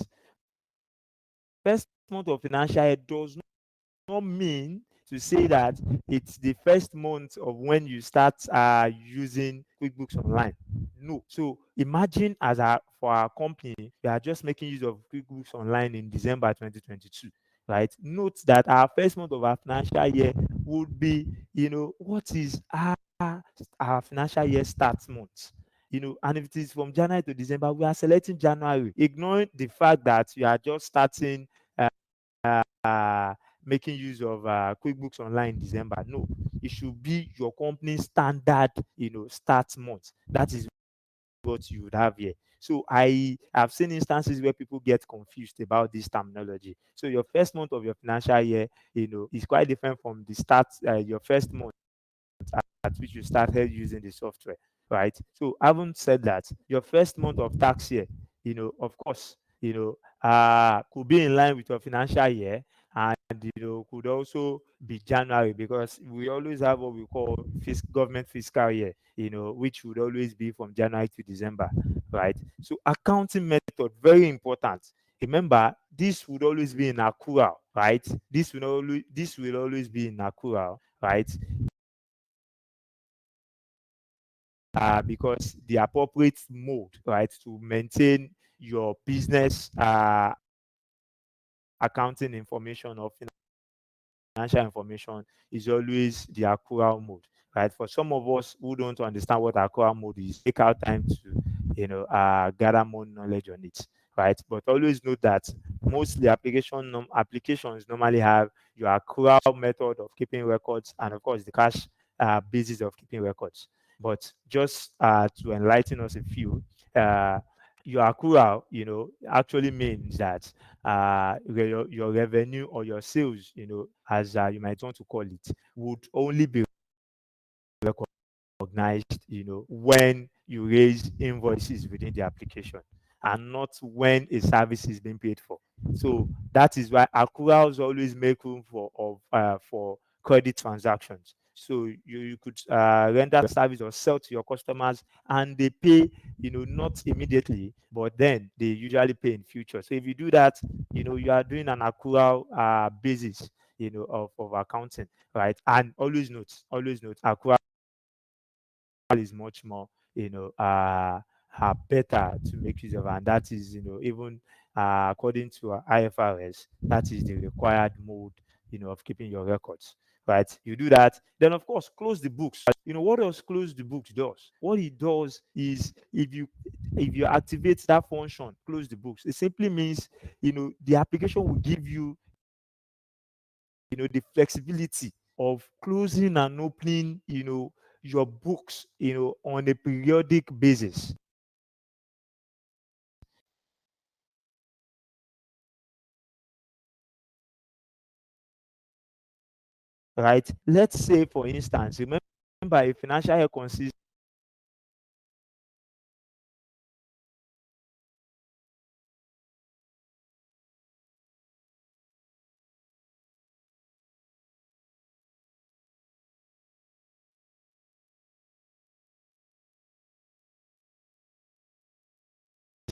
first month of financial year does not mean to say that it's the first month of when you start using QuickBooks Online. No. So imagine for our company, we are just making use of QuickBooks Online in December 2022, right? Note that our first month of our financial year would be, what is our financial year start month? And if it is from January to December, we are selecting January, ignoring the fact that you are just starting uh, making use of QuickBooks Online in December. No, it should be your company's standard, start month. That is what you would have here. So I have seen instances where people get confused about this terminology. So your first month of your financial year, is quite different from the start, your first month at which you started using the software, right? So having said that, your first month of tax year, of course, could be in line with your financial year, and could also be January, because we always have what we call government fiscal year, which would always be from January to December, right? So accounting method, very important. Remember, this would always be in accrual, right? This will always be in accrual, right? Because the appropriate mode, right, to maintain your business accounting information or financial information is always the accrual mode, right? For some of us who don't understand what accrual mode is, take out time to, gather more knowledge on it, right? But always note that mostly applications normally have your accrual method of keeping records and, of course, the cash basis of keeping records. But just to enlighten us a few, your accrual, actually means that your revenue or your sales, as you might want to call it, would only be recognized, when you raise invoices within the application and not when a service is being paid for. So that is why accruals always make room for credit transactions. So you could render a service or sell to your customers and they pay, not immediately, but then they usually pay in future. So if you do that, you are doing an accrual basis, of accounting, right? And always note, accrual is much more, better to make use of, and that is, even according to IFRS, that is the required mode, of keeping your records. Right, you do that, then of course close the books. What else close the books does? What it does is, if you activate that function, close the books, it simply means, the application will give you, the flexibility of closing and opening, your books, on a periodic basis, right? Let's say, for instance, remember, a financial year consists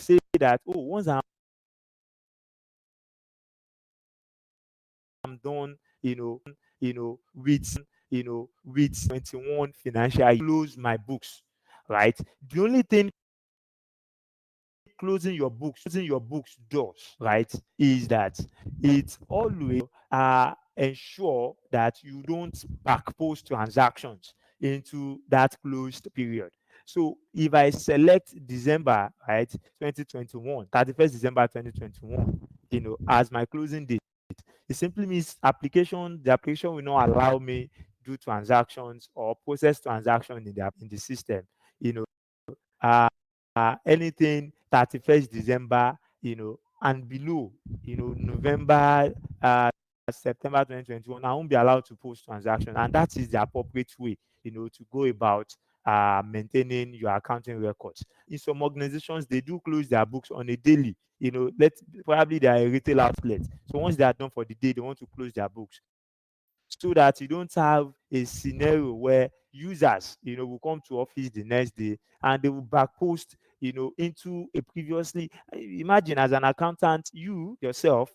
say that, oh, once I'm done, with 21 financial year, close my books, right? The only thing closing your books does, right, is that it always ensure that you don't backpost transactions into that closed period. So if I select December, right, 2021, 31st December 2021, as my closing date, it simply means the application will not allow me do transactions or process transactions in the system, you know, uh, anything 31st December, and below, November, September 2021, I won't be allowed to post transaction. And that is the appropriate way, to go about maintaining your accounting records. In some organizations, they do close their books on a daily, probably they are a retail outlet. So once they are done for the day, they want to close their books so that you don't have a scenario where users, will come to office the next day and they will backpost, into a previously. Imagine as an accountant, you yourself,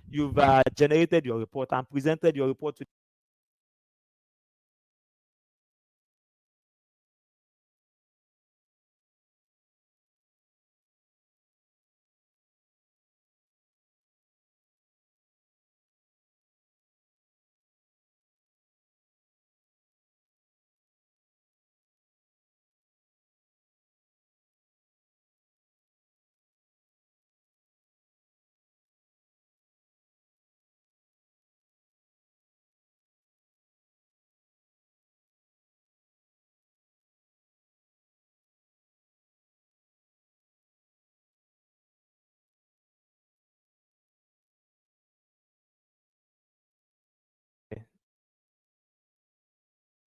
you've generated your report and presented your report to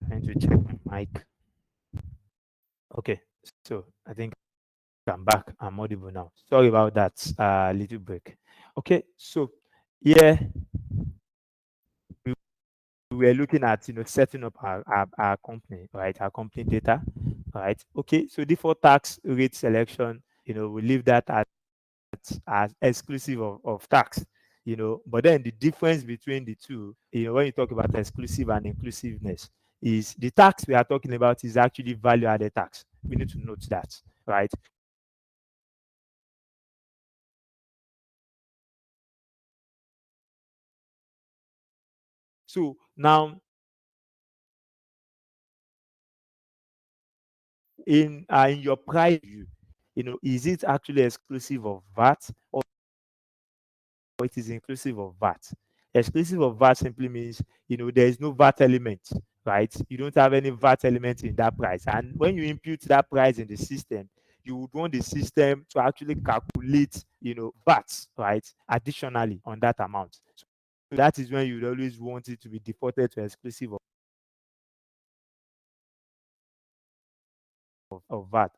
trying to check my mic. Okay, so I think I'm back. I'm audible now. Sorry about that little break. Okay, so yeah, we were looking at setting up our company, right? Our company data, right? Okay, so default tax rate selection, we leave that as exclusive of tax, but then the difference between the two, when you talk about exclusive and inclusiveness, is the tax we are talking about is actually value added tax. We need to note that, right? So now in your price view, is it actually exclusive of VAT, or it is inclusive of VAT? Exclusive of VAT simply means, there is no VAT element, right? You don't have any VAT element in that price. And when you impute that price in the system, you would want the system to actually calculate, VAT, right, additionally on that amount. So that is when you would always want it to be defaulted to exclusive of VAT.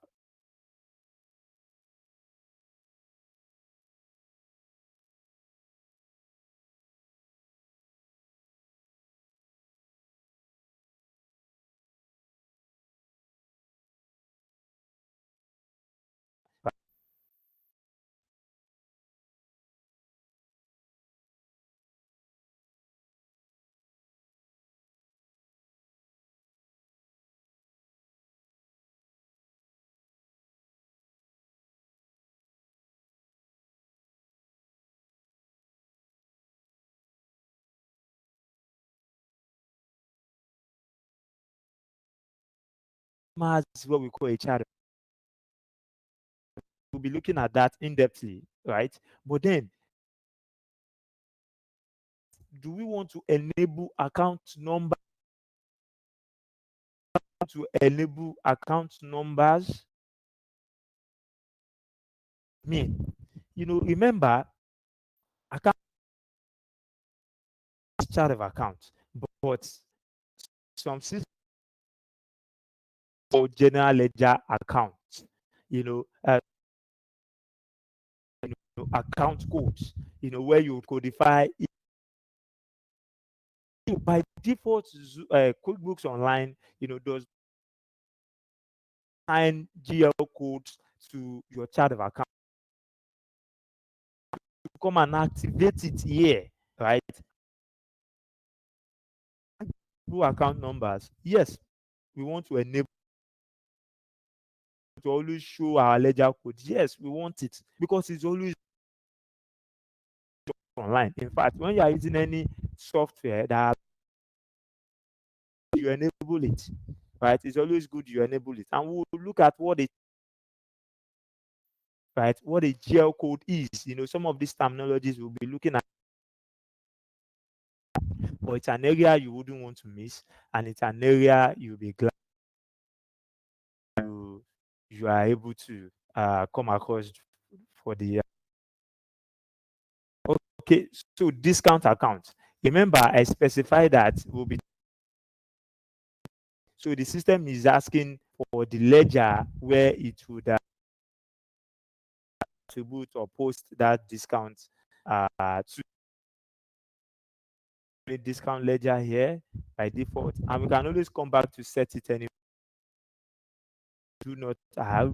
Is what we call a charter. We'll be looking at that in depthly, right? But then, do we want to enable account number numbers? Mean, remember, account chart of account, but some systems for general ledger accounts, you know, uh, account codes, where you codify by default. QuickBooks Online, does assign GL codes to your chart of account. come and activate it here, right? Through account numbers. Yes, we want to enable to always show our ledger code. Yes, we want it because it's always online. In fact, when you are using any software that you enable it, right? It's always good you enable it. And we'll look at what it right, what a GL code is. Some of these terminologies we'll be looking at, but it's an area you wouldn't want to miss, and it's an area you'll be glad you are able to come across for the okay. So discount account. Remember, I specified that will be so the system is asking for the ledger where it would attribute or post that discount to the discount ledger here by default, and we can always come back to set it anyway. Do not have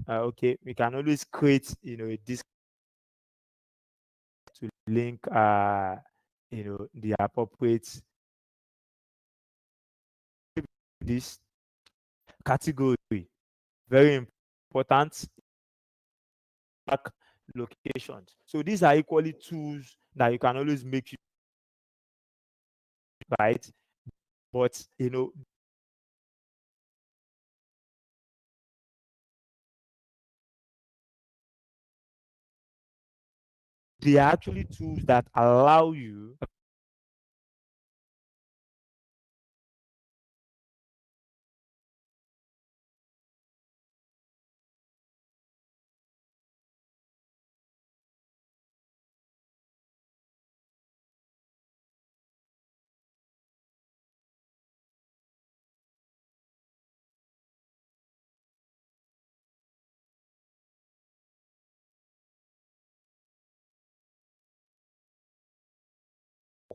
okay, we can always create a discount to link the appropriate this category. Very important locations. So these are equally tools that you can always make use, right? But they are actually tools that allow you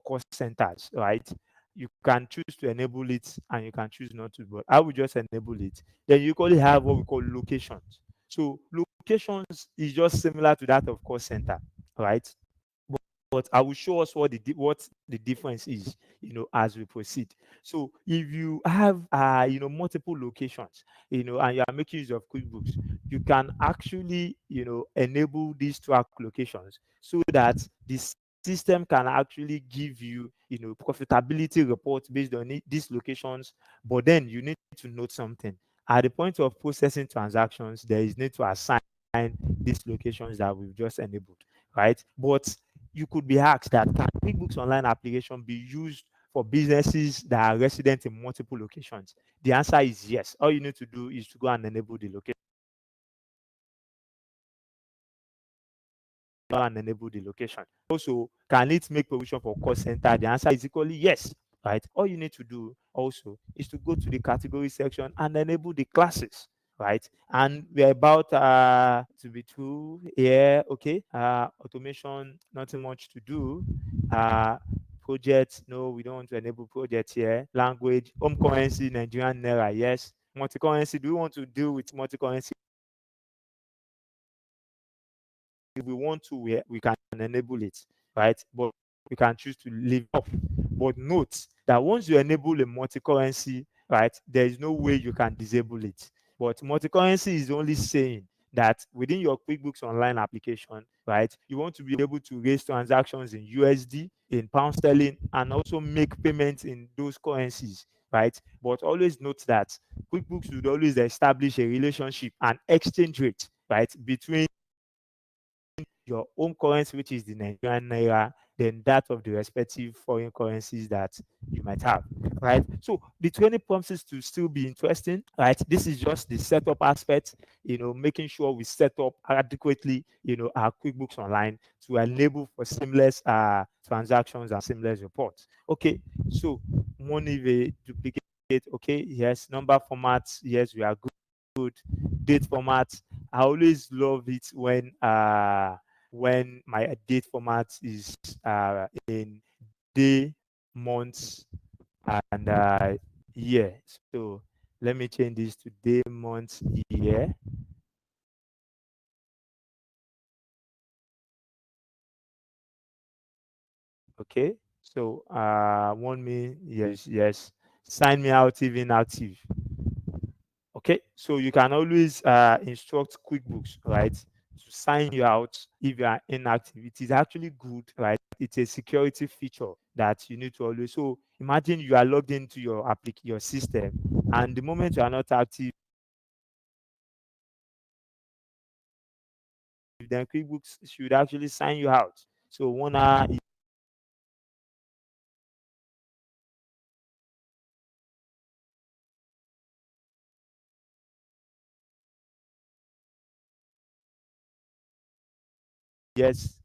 cost centers, right? You can choose to enable it and you can choose not to, but I will just enable it. Then you equally have what we call locations. So locations is just similar to that of cost center, right? But I will show us what the difference is, as we proceed. So if you have multiple locations, and you are making use of QuickBooks, you can actually enable these track locations so that the system can actually give you profitability reports based on these locations. But then you need to note something. At the point of processing transactions, there is need to assign these locations that we've just enabled, right? But you could be asked that can QuickBooks Online application be used for businesses that are resident in multiple locations? The answer is yes. All you need to do is to go and enable the location and enable the location. Also, can it make provision for cost center? The answer is equally yes. Right. All you need to do also is to go to the category section and enable the classes. Right. And we're about to be through here. Okay. Automation, nothing much to do. Projects, no, we don't want to enable projects here. Language, home currency, Nigerian Naira, yes. Multi-currency, do we want to deal with multi-currency? If we want to, we can enable it, right? But we can choose to leave off. But note that once you enable a multi-currency, right, there is no way you can disable it. But multi-currency is only saying that within your QuickBooks Online application, right, you want to be able to raise transactions in USD, in pound sterling, and also make payments in those currencies, right? But always note that QuickBooks would always establish a relationship and exchange rate, right, between your home currency, which is the Nigerian naira, then that of the respective foreign currencies that you might have, right? So the training promises to still be interesting, right? This is just the setup aspect, making sure we set up adequately, our QuickBooks Online to enable for seamless transactions and seamless reports. Okay, so money duplicate, okay, yes, number formats, yes, we are good. Date formats, I always love it when my date format is in day, months, and year. So let me change this to day, months, year. Okay, so want me, yes, sign me out if inactive. Okay, so you can always instruct QuickBooks, right, to sign you out if you are inactive. It is actually good, right? It's a security feature that you need to always. So imagine you are logged into your system, and the moment you are not active, then QuickBooks should actually sign you out. So 1 hour, yes,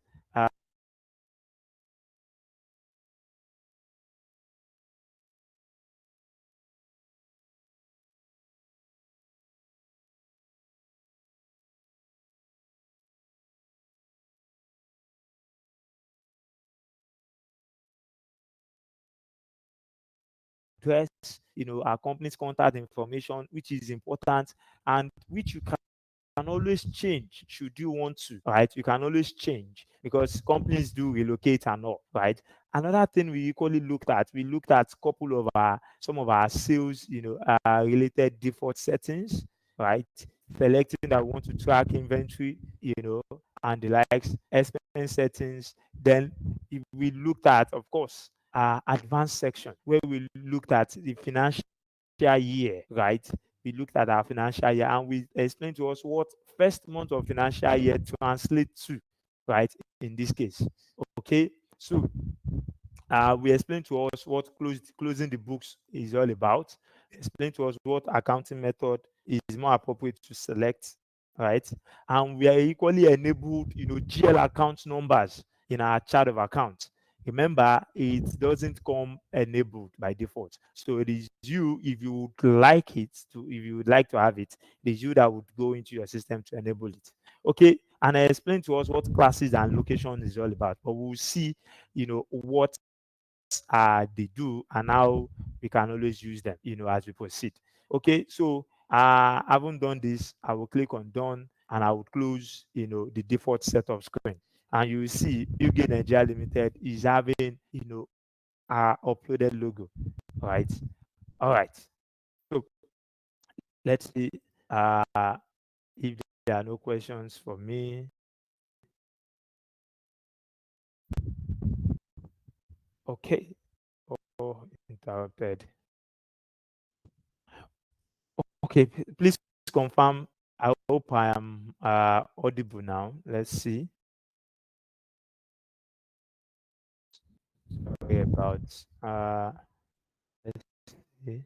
address, our company's contact information, which is important and which you can always change should you want to, right? You can always change because companies do relocate and all, right? Another thing we looked at couple of our some of our sales, related default settings, right? Selecting that we want to track inventory, and the likes, expense settings. Then if we looked at, of course, our advanced section where we looked at the financial year, right? We looked at our financial year and we explained to us what first month of financial year translate to, right? In this case. Okay. So we explained to us what closing the books is all about. Explain to us what accounting method is more appropriate to select, right? And we are equally enabled, GL account numbers in our chart of accounts. Remember, it doesn't come enabled by default. So it is you, if you would like if you would like to have it, it is you that would go into your system to enable it. Okay. And I explained to us what classes and location is all about. But we'll see, what they do and how we can always use them, as we proceed. Okay, so I haven't done this. I will click on done and I will close, the default setup screen. And you will see Bilgate Nigeria Limited is having, our uploaded logo. Right. All right. So let's see if there are no questions for me. Okay. Oh, interrupted. Okay, please confirm. I hope I am audible now. Let's see. Sorry about let's see.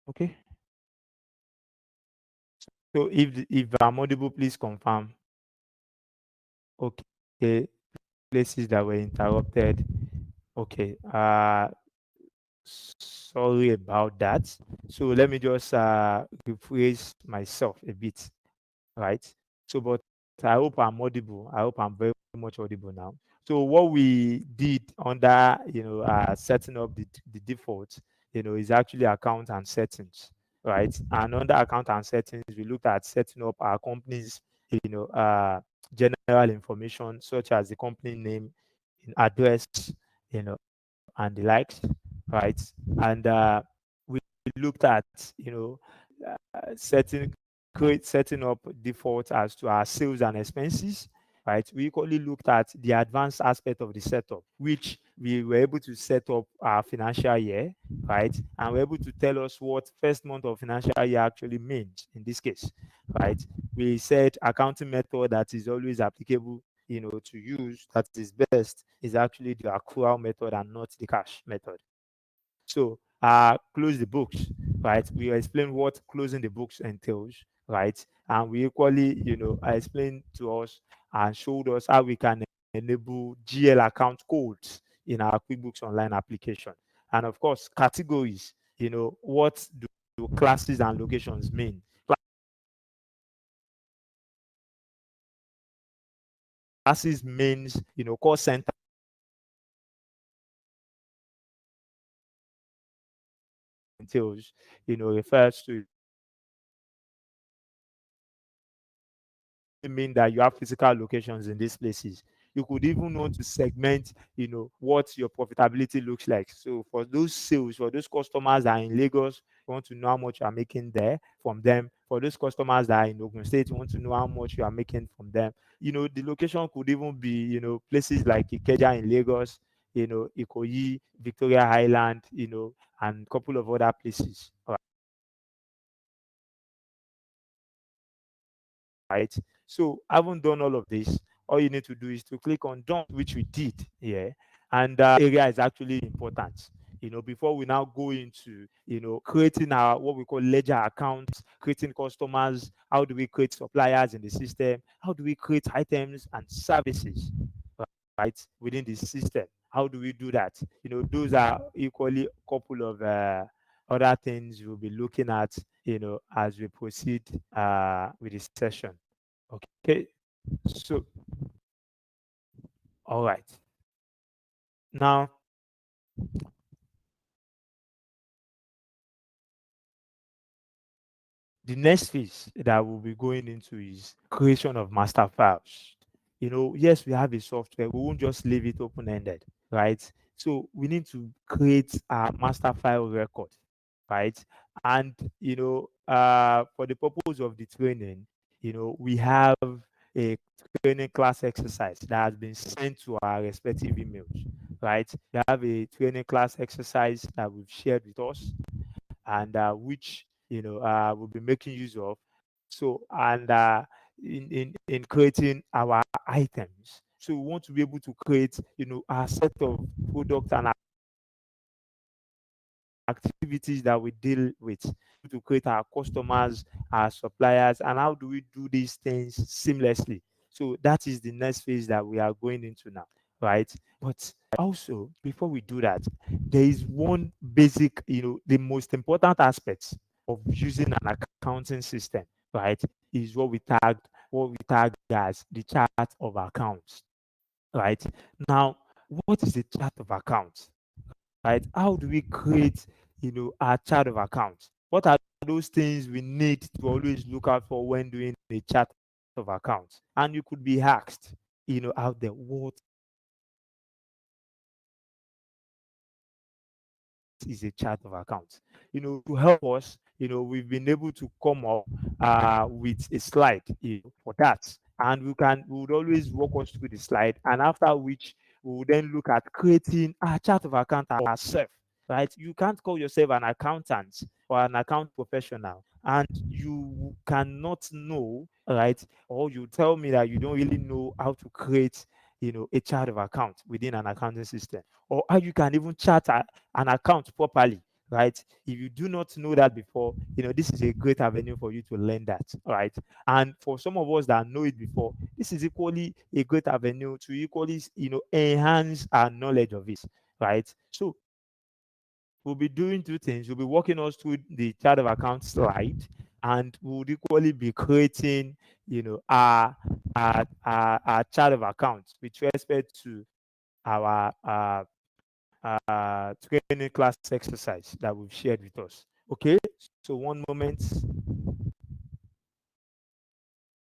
Okay. So if I'm audible, please confirm. Okay. Places that were interrupted. Okay. Sorry about that. So let me just rephrase myself a bit, right? So, but I hope I'm audible. I hope I'm very much audible now. So, what we did under, setting up the default, is actually account and settings, right? And under account and settings, we looked at setting up our company's, general information such as the company name, address, you know, and the likes, right? And we looked at, setting setting up default as to our sales and expenses, right? We equally looked at the advanced aspect of the setup, which we were able to set up our financial year, right? And we're able to tell us what first month of financial year actually means in this case, right? We said accounting method that is always applicable, to use that is best is actually the accrual method and not the cash method. So, close the books, right? We explain what closing the books entails, right? And we equally, I explained to us and showed us how we can enable GL account codes in our QuickBooks Online application. And of course, categories, what do classes and locations mean? Classes means, call center entails, refers to mean that you have physical locations in these places. You could even want to segment, what your profitability looks like. So for those sales, for those customers that are in Lagos, you want to know how much you are making there from them. For those customers that are in Ogun State, you want to know how much you are making from them. The location could even be, places like Ikeja in Lagos, Ikoyi, Victoria Highland, and a couple of other places. Right? So having done all of this, all you need to do is to click on done, which we did here. And area is actually important. Before we now go into, creating our what we call ledger accounts, creating customers, how do we create suppliers in the system? How do we create items and services, right, within the system? How do we do that? Those are equally a couple of other things we'll be looking at, as we proceed with this session. Okay, so all right. Now, the next phase that we'll be going into is creation of master files. Yes, we have a software, we won't just leave it open-ended, right? So we need to create a master file record, right? And for the purpose of the training, we have a training class exercise that has been sent to our respective emails, right? We have a training class exercise that we've shared with us, and which we'll be making use of. So, and in creating our items, so we want to be able to create a set of products and activities that we deal with, to create our customers, our suppliers, and how do we do these things seamlessly. So that is the next phase that we are going into now, right? But also, before we do that, there is one basic, the most important aspect of using an accounting system, right, is what we tag as the chart of accounts, right? Now, what is the chart of accounts? Right? How do we create, our chart of accounts? What are those things we need to always look out for when doing a chart of accounts? And you could be asked, out there, what is a chart of accounts? To help us, we've been able to come up with a slide, for that. And we would always walk us through the slide, and after which we will then look at creating a chart of account ourselves. Right? You can't call yourself an accountant or an account professional, and you cannot know, right? Or you tell me that you don't really know how to create, a chart of account within an accounting system, or how you can even chart an account properly, right? If you do not know that before, this is a great avenue for you to learn that, right? And for some of us that know it before, this is equally a great avenue to equally, enhance our knowledge of it, right? So we'll be doing two things. We'll be walking us through the chart of account slide, and we'll equally be creating, our chart of accounts with respect to our training class exercise that we've shared with us. Okay, so one moment.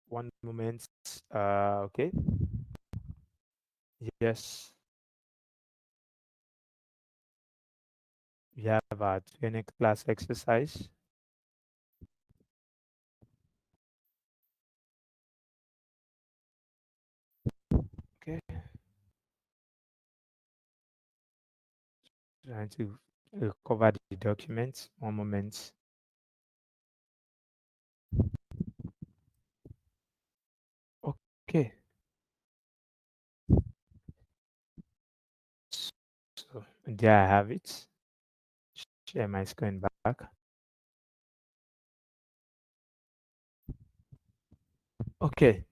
One moment. Okay. Yes, we have our training class exercise. Okay. Trying to cover the document. One moment. Okay. So there I have it. Share my screen back. Okay.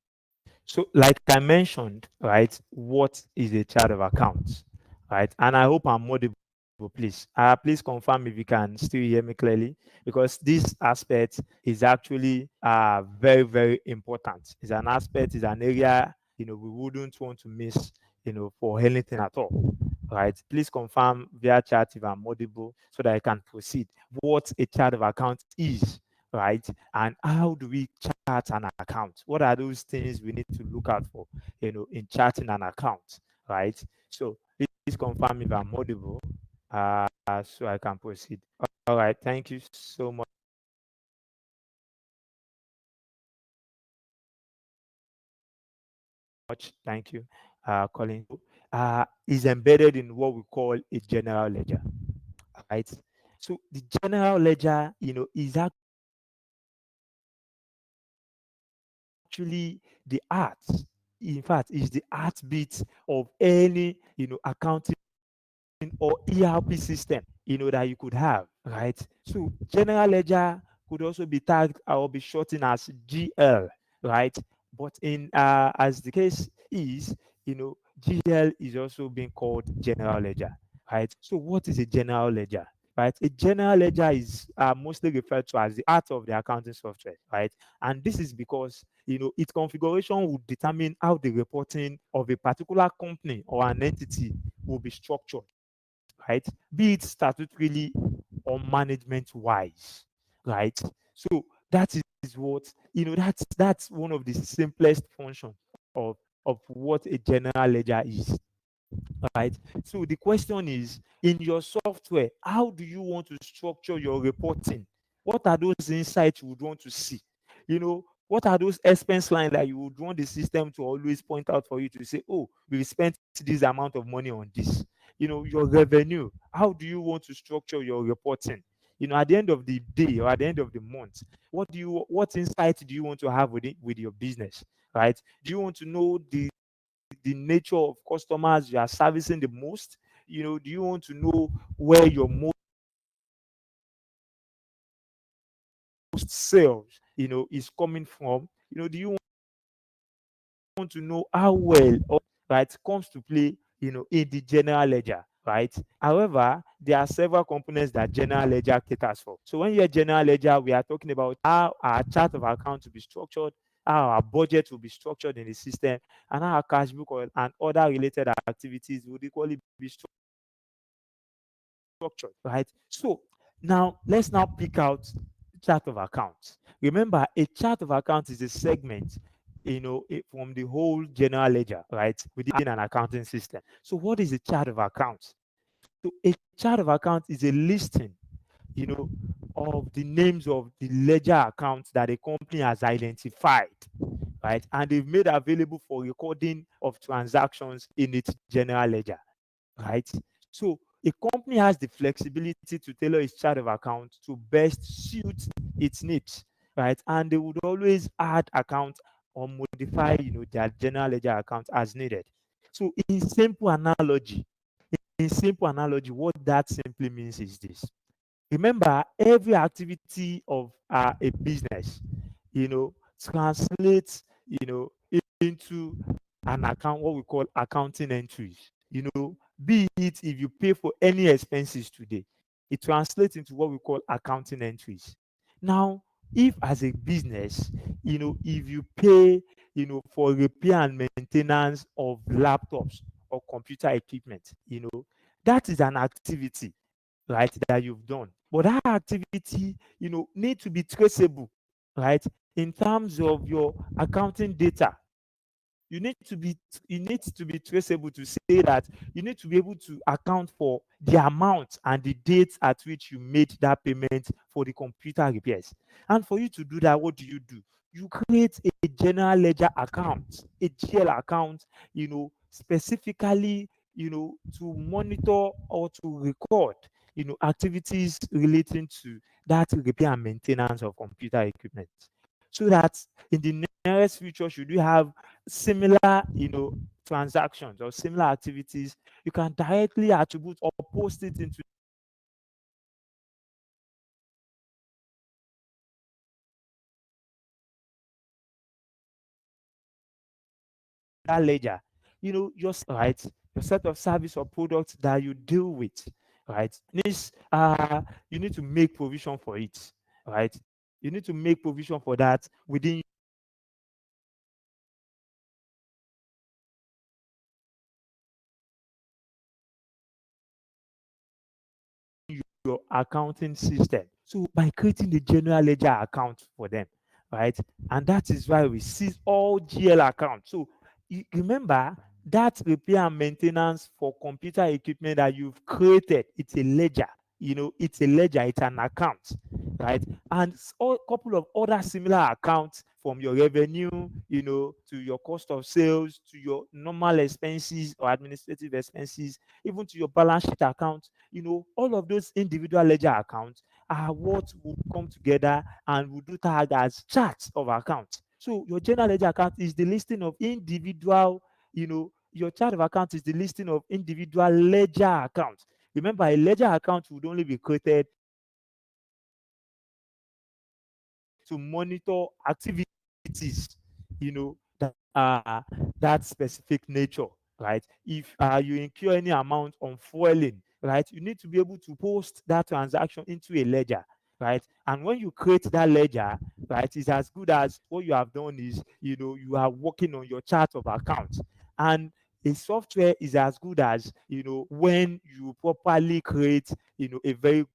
So, like I mentioned, right, what is a chart of accounts, right? And I hope I'm audible, please. Please confirm if you can still hear me clearly, because this aspect is actually very, very important. It's an aspect, it's an area, we wouldn't want to miss, for anything at all, right? Please confirm via chat if I'm audible so that I can proceed. What a chart of account is, right? And how do we chart an account? What are those things we need to look out for, in charting an account, right? So please confirm if I'm audible, so I can proceed. All right, thank you so much. Thank you, Colin. Is embedded in what we call a general ledger, right? So the general ledger, is actually the art. In fact, is the heartbeat of any, accounting or ERP system, that you could have, right? So general ledger could also be tagged or be shortened as GL, right? But in as the case is, GL is also being called general ledger, right? So what is a general ledger? Right, a general ledger is mostly referred to as the art of the accounting software, right? And this is because its configuration would determine how the reporting of a particular company or an entity will be structured, right? Be it statutorily or management wise, right? So that is what, that's one of the simplest functions of what a general ledger is, right? So the question is, in your software, how do you want to structure your reporting? What are those insights you would want to see? What are those expense lines that you would want the system to always point out for you to say, oh, we spent this amount of money on this? Your revenue, how do you want to structure your reporting? At the end of the day or at the end of the month, what insight do you want to have with your business, right? Do you want to know the nature of customers you are servicing the most? Do you want to know where your most sales, is coming from? Do you want to know how well, right, comes to play, in the general ledger, right? However, there are several components that general ledger caters for. So when you're general ledger, we are talking about how our chart of account to be structured, how our budget will be structured in the system, and how our cash book and other related activities would equally be structured, right? So now let's now pick out chart of accounts. Remember, a chart of accounts is a segment, from the whole general ledger, right, within an accounting system. So what is a chart of accounts? So a chart of accounts is a listing, you know, of the names of the ledger accounts that a company has identified, right, and they've made available for recording of transactions in its general ledger, right? So a company has the flexibility to tailor its chart of account to best suit its needs, right? And they would always add account or modify, their general ledger account as needed. So in simple analogy, what that simply means is this. Remember, every activity of a business, translates, into an account, what we call accounting entries. Be it if you pay for any expenses today, it translates into what we call accounting entries. Now, if as a business, if you pay, for repair and maintenance of laptops or computer equipment, that is an activity, right, that you've done. But that activity, need to be traceable, right, in terms of your accounting data. You need to be traceable to say that you need to be able to account for the amount and the date at which you made that payment for the computer repairs. And for you to do that, what do? You create a general ledger account, a GL account, specifically, to monitor or to record, activities relating to that repair and maintenance of computer equipment. So that in the nearest future, should you have similar, transactions or similar activities, you can directly attribute or post it into that ledger. Right, your set of service or products that you deal with, right? You need to make provision for it, right? You need to make provision for that within your accounting system. So by creating the general ledger account for them, right? And that is why we seize all GL accounts. So you remember that repair and maintenance for computer equipment that you've created, it's a ledger. It's a ledger, it's an account, right? And a couple of other similar accounts, from your revenue, to your cost of sales, to your normal expenses or administrative expenses, even to your balance sheet account. All of those individual ledger accounts are what will come together and will do tag as charts of accounts. So your general ledger account is the listing of individual, your chart of account is the listing of individual ledger accounts. Remember, a ledger account would only be created to monitor activities, that specific nature, right? If you incur any amount on fueling, right, you need to be able to post that transaction into a ledger, right? And when you create that ledger, right, it's as good as what you have done is, you are working on your chart of accounts. And a software is as good as, when you properly create, a very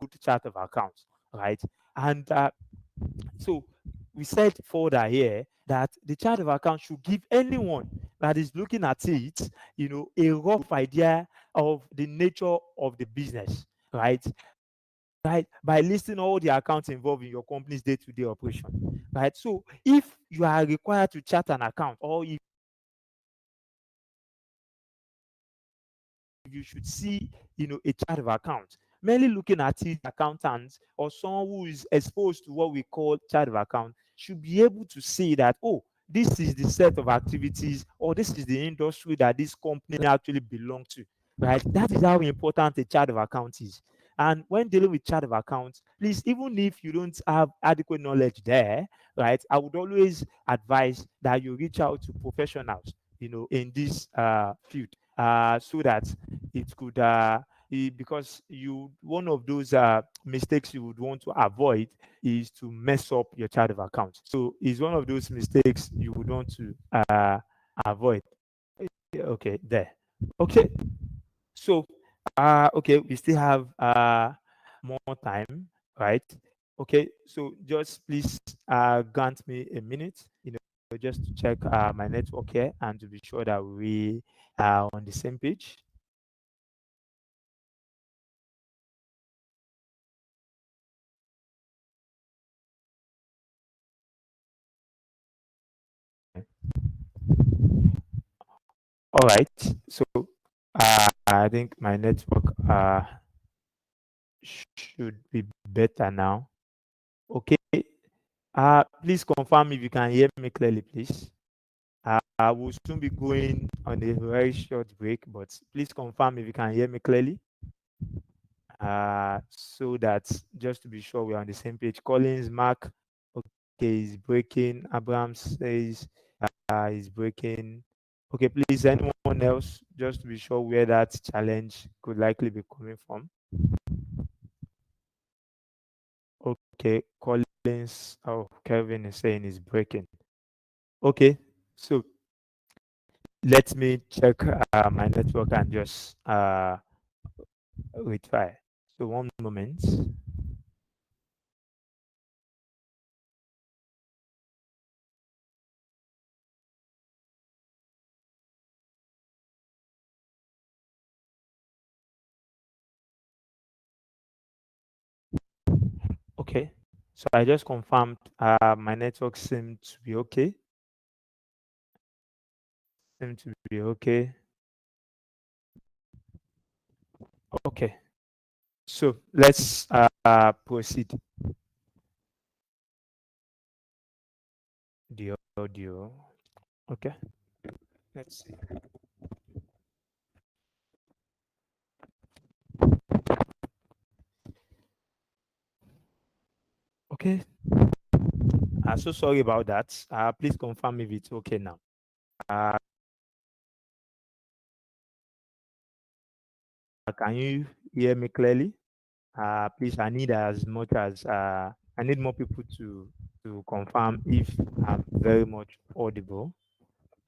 good chart of accounts, right? And so we said further here that the chart of account should give anyone that is looking at it, a rough idea of the nature of the business, right? Right, by listing all the accounts involved in your company's day-to-day operation, right? So if you are required to chart an account, or if you should see, a chart of accounts, mainly looking at it, accountants or someone who is exposed to what we call chart of account should be able to see that, oh, this is the set of activities, or this is the industry that this company actually belongs to, right? That is how important a chart of account is. And when dealing with chart of accounts, please, even if you don't have adequate knowledge there, right, I would always advise that you reach out to professionals, in this field, so that it could because you one of those mistakes you would want to avoid is to mess up your chart of account. So it's one of those mistakes you would want to avoid. Okay, there. Okay, so okay, we still have more time, right? Okay, so just please grant me a minute, just to check my network here and to be sure that we are on the same page. All right. So I think my network should be better now. Okay. Please confirm if you can hear me clearly, please. I will soon be going on a very short break, but please confirm if you can hear me clearly. So that just to be sure we're on the same page. Collins, Mark, okay, is breaking. Abraham says is breaking. Okay, please, anyone else, just to be sure where that challenge could likely be coming from. Okay, Collins, oh, Kevin is saying it's breaking. Okay, so let me check my network and just retry. So one moment. Okay, so I just confirmed my network seemed to be okay. Seemed to be okay. Okay, so let's proceed. The audio. Okay, let's see. Okay, so sorry about that. Please confirm if it's okay now. Uh, can you hear me clearly? Please, I need as much as I need more people to confirm if I'm very much audible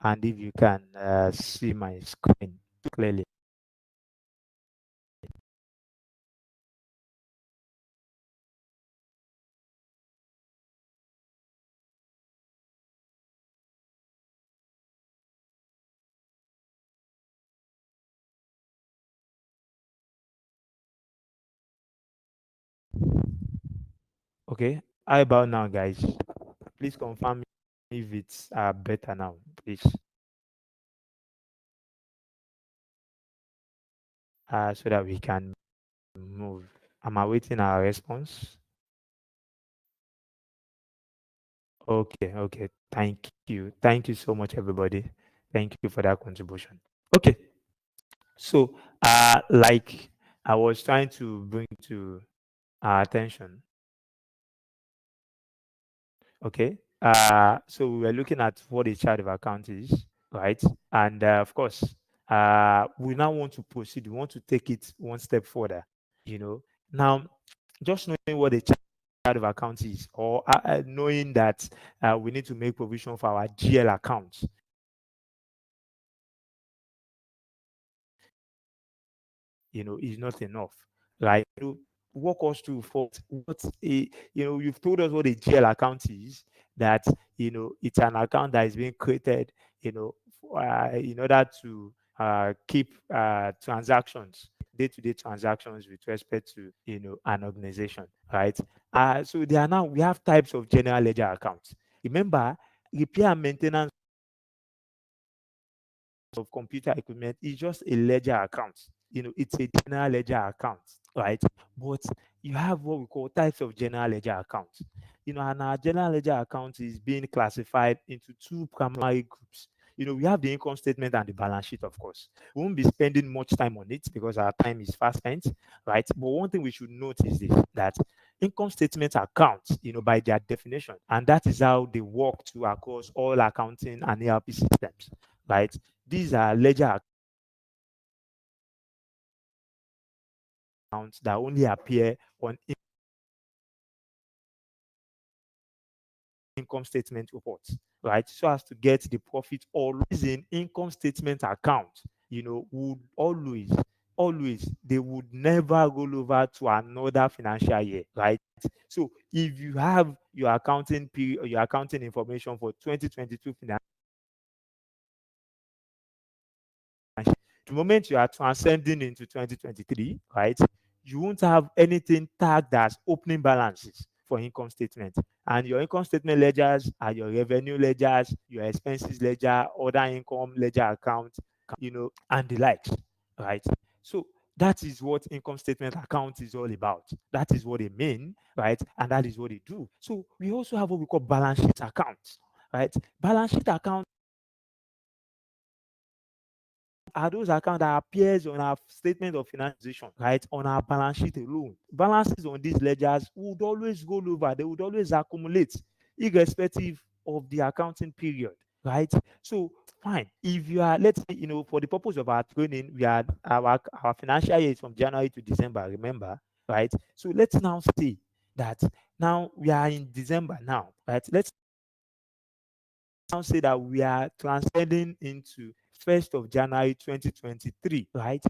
and if you can see my screen clearly. Okay. How about now, guys? Please confirm if it's better now, please. So that we can move. I'm awaiting our response. Okay, okay. Thank you. Thank you so much, everybody. Thank you for that contribution. Okay. So, like I was trying to bring to our attention, okay. So we were looking at what a chart of account is, right? And of course, we now want to proceed. We want to take it one step further. You know, now just knowing what a chart of account is, or knowing that we need to make provision for our GL accounts, is not enough. Like, walk us through for what a, you've told us what a GL account is, that, it's an account that is being created, in order to keep transactions, day-to-day transactions with respect to, an organization, right? So we have types of general ledger accounts. Remember, repair and maintenance of computer equipment is just a ledger account. It's a general ledger account, right? But you have what we call types of general ledger accounts. And our general ledger account is being classified into two primary groups. We have the income statement and the balance sheet, of course. We won't be spending much time on it because our time is fast spent, right? But one thing we should note is this, that income statement accounts, by their definition, and that is how they work to across all accounting and ERP systems, right? These are ledger accounts that only appear on income statement reports, right? So as to get the profit always in income statement account, would always, they would never roll over to another financial year, right? So if you have your accounting period, your accounting information for 2022 financial, the moment you are transcending into 2023, right, you won't have anything tagged as opening balances for income statement. And your income statement ledgers are your revenue ledgers, your expenses ledger, other income ledger account, and the likes, right? So that is what income statement account is all about. That is what they mean, right? And that is what they do. So we also have what we call balance sheet accounts, right? Balance sheet account are those accounts that appears on our statement of financial position, right? On our balance sheet alone. Balances on these ledgers would always roll over, they would always accumulate, irrespective of the accounting period, right? So fine. If you are, let's say, for the purpose of our training, we are our financial year is from January to December, remember, right? So let's now say that now we are in December now, right? Let's now say that we are transcending into 1st of January 2023, right?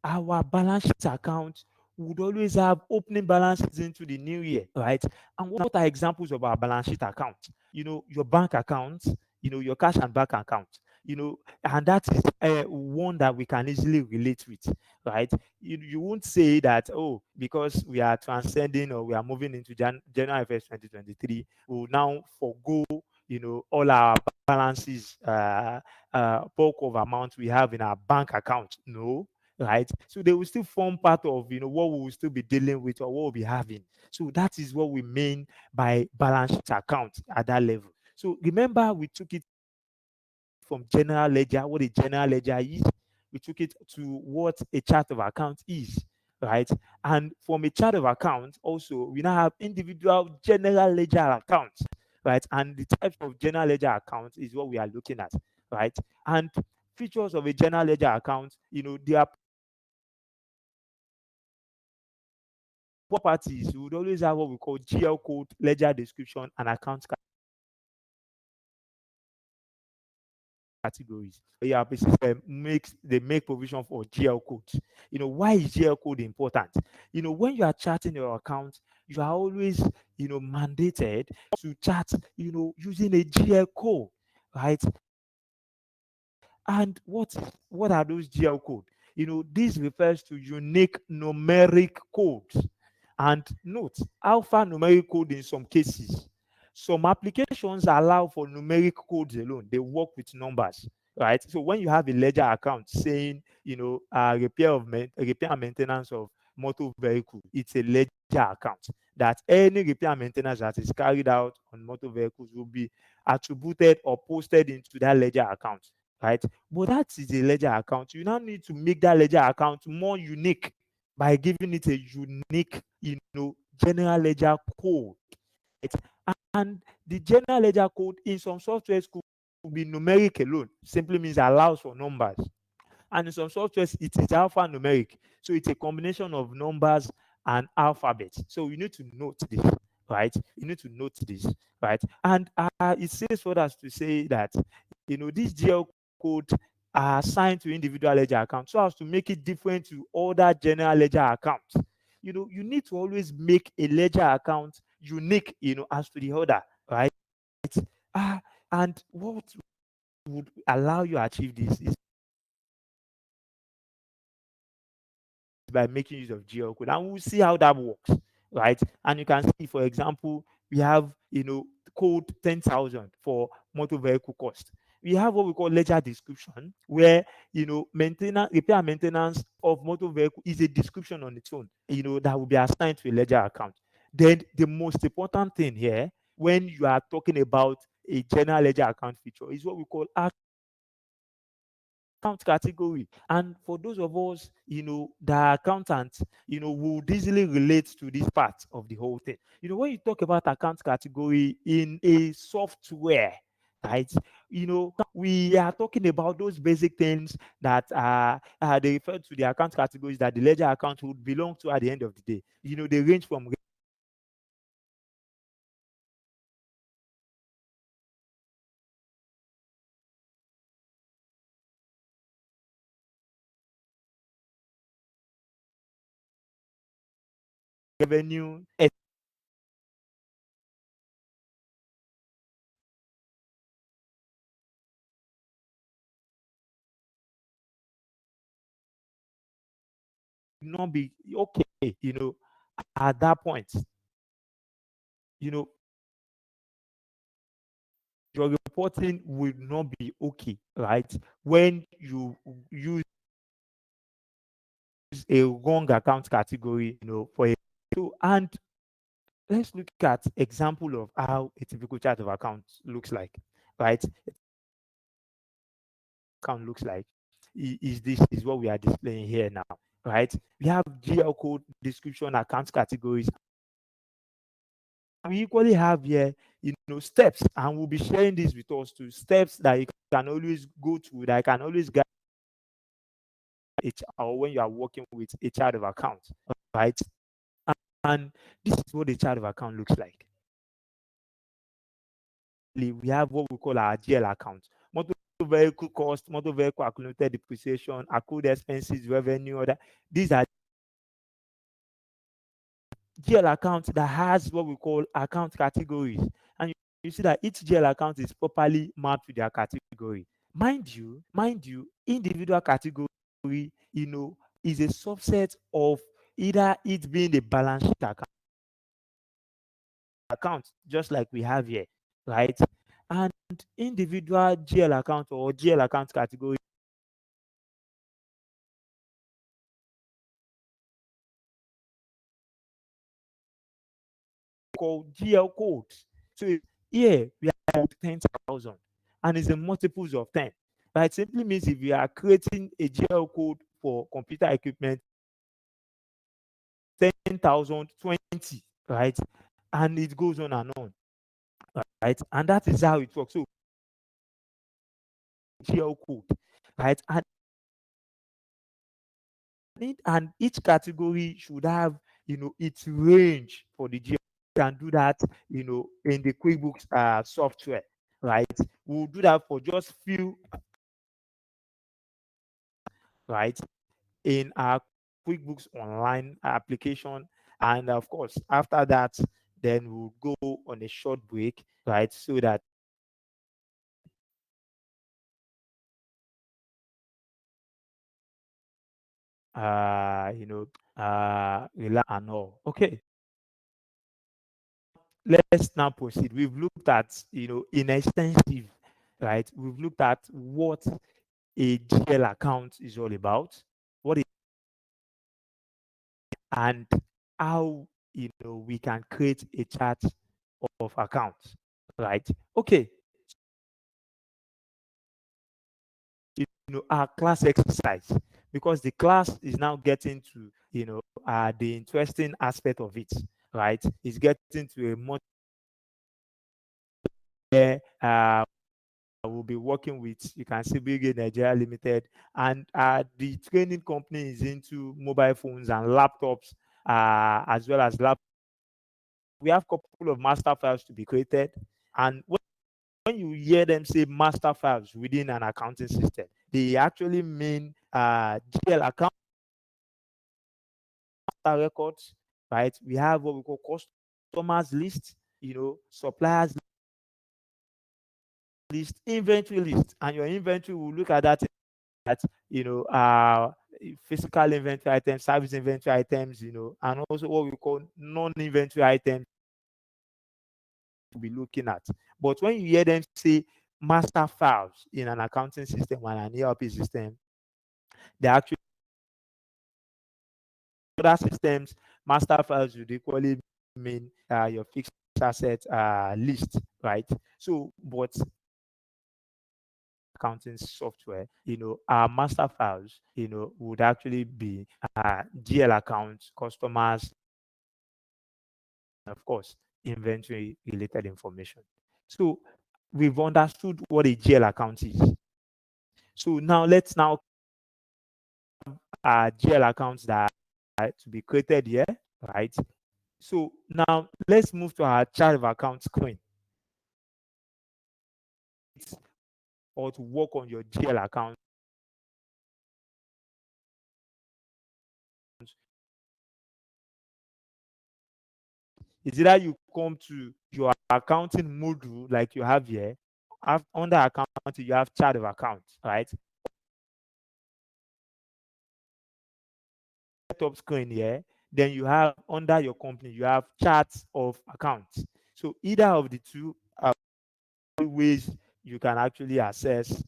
Our balance sheet account would always have opening balances into the new year, right? And what are examples of our balance sheet account? Your bank account, your cash and bank account, and that is one that we can easily relate with, right? You won't say that, oh, because we are transcending or we are moving into January 1st, 2023, we'll now forego all our balances, bulk of amount we have in our bank account. No, right? So they will still form part of what we will still be dealing with or what we'll be having. So that is what we mean by balance sheet account at that level. So remember, we took it from general ledger, what a general ledger is. We took it to what a chart of account is, right? And from a chart of account, also, we now have individual general ledger accounts, right? And the type of general ledger account is what we are looking at, right? And features of a general ledger account, they are properties. We would always have what we call GL code, ledger description, and account categories. ERP system make provision for GL codes. Why is GL code important? When you are charting your account, you are always mandated to chart using a GL code, right? And what are those GL code? This refers to unique numeric codes, And note, alphanumeric code in some cases. Some applications allow for numeric codes alone. They work with numbers, right? So when you have a ledger account saying, repair and maintenance of motor vehicle, it's a ledger account that any repair and maintenance that is carried out on motor vehicles will be attributed or posted into that ledger account, right? But that is a ledger account. You now need to make that ledger account more unique by giving it a unique, general ledger code. Right? And the general ledger code in some softwares could be numeric alone, simply means allows for numbers. And in some softwares, it is alphanumeric. So it's a combination of numbers and alphabets. So you need to note this, right? You need to note this, right? And it says for us to say that, this GL code are assigned to individual ledger accounts so as to make it different to other general ledger accounts. You need to always make a ledger account unique, as to the other, right? Ah, and what would allow you to achieve this is by making use of GL code, and we'll see how that works, right? And you can see, for example, we have code 10,000 for motor vehicle cost. We have what we call ledger description, where maintenance, repair and maintenance of motor vehicle is a description on its own, that will be assigned to a ledger account. Then the most important thing here, when you are talking about a general ledger account feature, is what we call account category. And for those of us, the accountants, would easily relate to this part of the whole thing. When you talk about account category in a software, right? We are talking about those basic things that they refer to the account categories that the ledger account would belong to at the end of the day. They range from revenue, not be okay, at that point, you know, your reporting will not be okay, right? When you use a wrong account category, for a so. And let's look at example of how a typical chart of accounts looks like, right? Account looks like is this is what we are displaying here now, right? We have GL code, description, account categories. We equally have here, steps, and we'll be sharing this with us too. Steps that you can always go to, that can always guide or when you are working with a chart of account, right? And this is what the chart of account looks like. We have what we call our GL account: motor vehicle cost, motor vehicle accumulated depreciation, accrued expenses, revenue. These are GL account that has what we call account categories, and you see that each GL account is properly mapped to their category. Mind you, individual category, is a subset of either it being a balance sheet account, just like we have here, right? And individual GL account or GL account category called GL codes. So here we have 10,000, and it's in multiples of 10. Right? Simply means if you are creating a GL code for computer equipment, 10,000, 20, right? And it goes on and on, right? And that is how it works. So GL code, right? And each category should have, its range for the GL. You can do that, in the QuickBooks software, right? We'll do that for just few, right, in our QuickBooks Online application. And of course, after that, then we'll go on a short break, right, so that rely and all. Okay, let's now proceed. We've looked at, in extensive, right? We've looked at what a GL account is all about, what it, and how, we can create a chart of accounts, right? Okay, our class exercise, because the class is now getting to, the interesting aspect of it, right? It's getting to a much where we'll be working with, you can see Big Nigeria Limited, and the training company is into mobile phones and laptops, as well as laptops. We have a couple of master files to be created, and when you hear them say master files within an accounting system, they actually mean GL account records, right? We have what we call customers list, suppliers list, inventory list, and your inventory will look at that, physical inventory items, service inventory items, and also what we call non-inventory items to be looking at. But when you hear them say master files in an accounting system and an ERP system, they actually other systems, master files would equally mean your fixed asset list, right? So, but accounting software, our master files, would actually be GL accounts, customers, and of course, inventory related information. So we've understood what a GL account is. So now let's now GL accounts that are to be created here, right? So now let's move to our chart of account screen. Or to work on your GL account, is either you come to your accounting module like you have here. Under accounting, you have chart of accounts, right? Top screen here. Then you have under your company, you have charts of accounts. So either of the two are ways you can actually access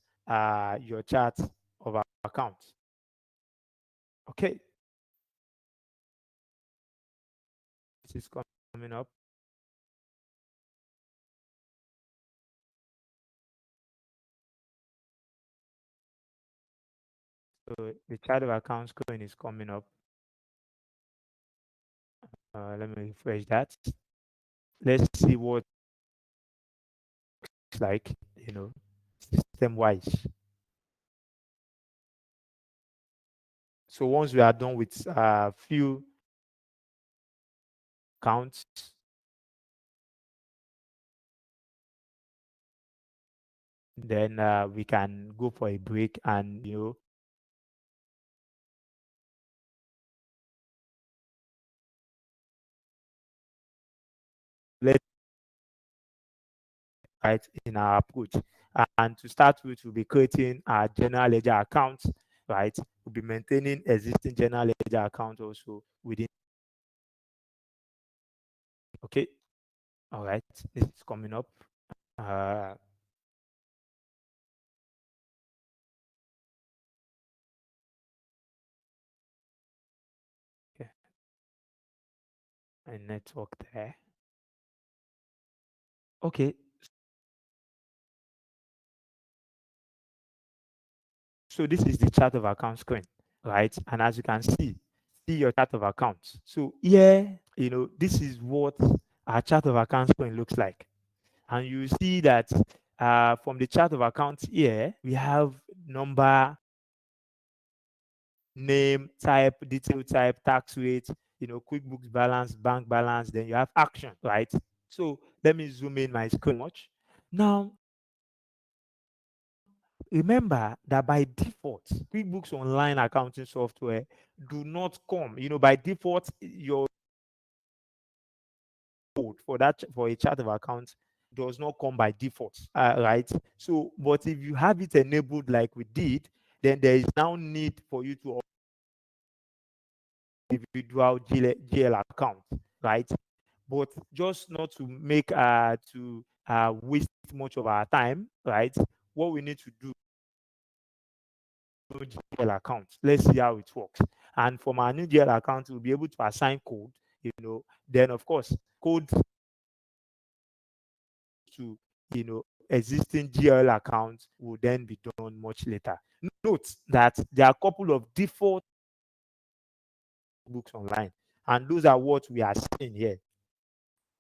your chart of accounts. Okay, this is coming up. So the chart of account screen is coming up. Let me refresh that. Let's see what it's like, system wise. So once we are done with a few counts, then we can go for a break and let right in our approach. And to start with, we'll be creating our general ledger accounts, right? We'll be maintaining existing general ledger account also within. Okay, all right, this is coming up. Uh, okay, a network there. Okay, so this is the chart of account screen, right? And as you can see your chart of accounts. So here, this is what our chart of account screen looks like. And you see that from the chart of accounts here, we have number, name, type, detail type, tax rate, QuickBooks balance, bank balance, then you have action, right? So let me zoom in my screen much. Now, remember that by default, QuickBooks Online accounting software do not come. By default, your code for a chart of accounts does not come by default, right? So, but if you have it enabled like we did, then there is now need for you to individual GL account, right? But just not to make to waste much of our time, right? What we need to do, new GL account. Let's see how it works. And from our new GL account, we'll be able to assign code. Then of course, code to existing GL accounts will then be done much later. Note that there are a couple of default books online, and those are what we are seeing here,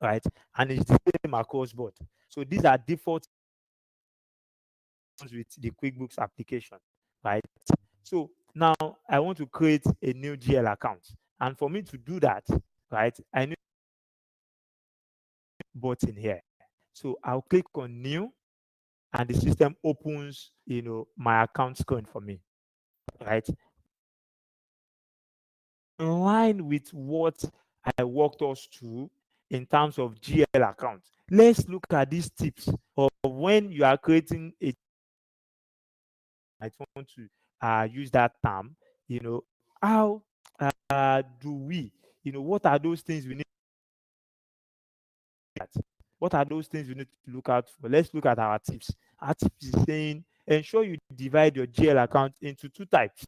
right? And it's the same across board. So these are default with the QuickBooks application, right? So now I want to create a new GL account, and for me to do that, right, I need a button here. So I'll click on new, and the system opens, my account screen for me, right? In line with what I walked us through in terms of GL accounts, let's look at these tips of when you are creating a. I want to use that term. How do we? What are those things we need? At? What are those things we need to look out for? Let's look at our tips. Our tips is saying ensure you divide your GL account into two types,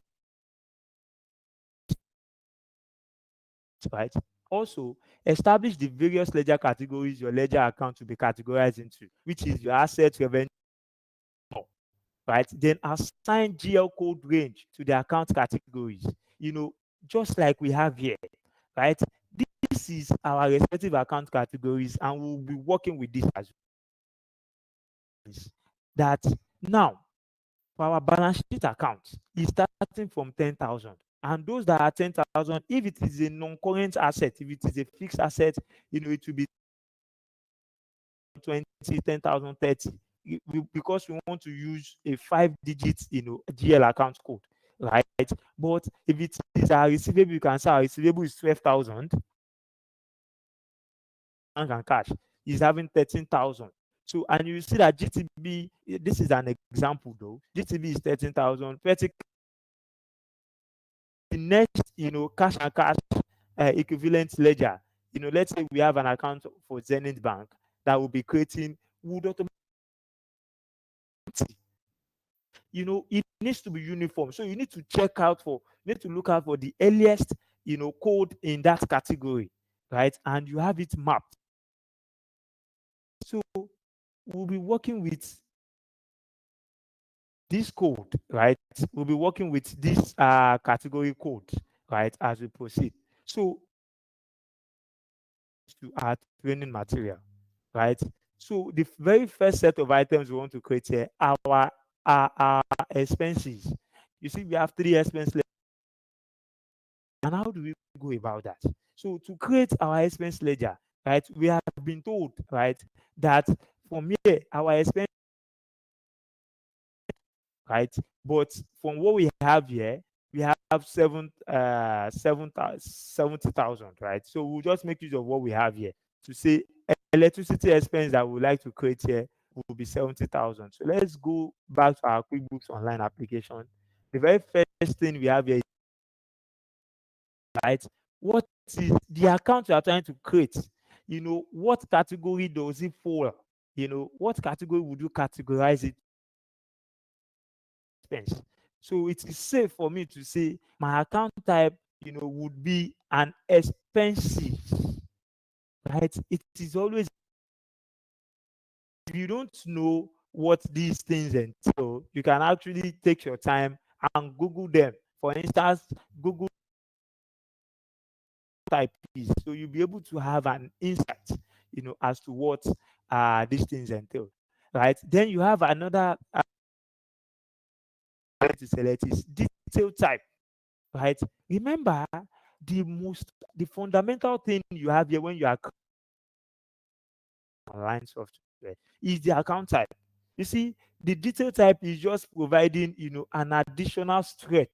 right? Also, establish the various ledger categories your ledger account will be categorized into, which is your asset, revenue, right? Then assign GL code range to the account categories, just like we have here, right? This is our respective account categories, and we'll be working with this as well. That now, for our balance sheet account is starting from 10,000. And those that are 10,000, if it is a non-current asset, if it is a fixed asset, it will be 20, 10,000, 30. Because we want to use a 5-digit, GL account code, right? But if it is our receivable, you can say our receivable is 12,000, and cash is having 13,000. So, and you see that GTB, this is an example though, GTB is 13,000. The next, cash and cash equivalent ledger, let's say we have an account for Zenith Bank that will be creating, would automatically, it needs to be uniform. So you need to look out for the earliest, code in that category, right? And you have it mapped. So we'll be working with this code, right? We'll be working with this category code, right, as we proceed. So to our training material, right? So the very first set of items we want to create here are our expenses. You see, we have 3 expenses. And how do we go about that? So to create our expense ledger, right, we have been told, right, that from here, our expense, right, but from what we have here, we have 70,000, right? So we'll just make use of what we have here to say electricity expense that we would like to create here will be 70,000. So let's go back to our QuickBooks Online application. The very first thing we have here is, right, what is the account you are trying to create? What category does it fall? What category would you categorize it expense? So it is safe for me to say my account type, would be an expenses, right? It is always, if you don't know what these things entail, you can actually take your time and Google them. For instance, Google type is, so you'll be able to have an insight, as to what these things entail, right? Then you have another to select is detail type, right? Remember, the fundamental thing you have here when you are online software is the account type. You see, the detail type is just providing, an additional strength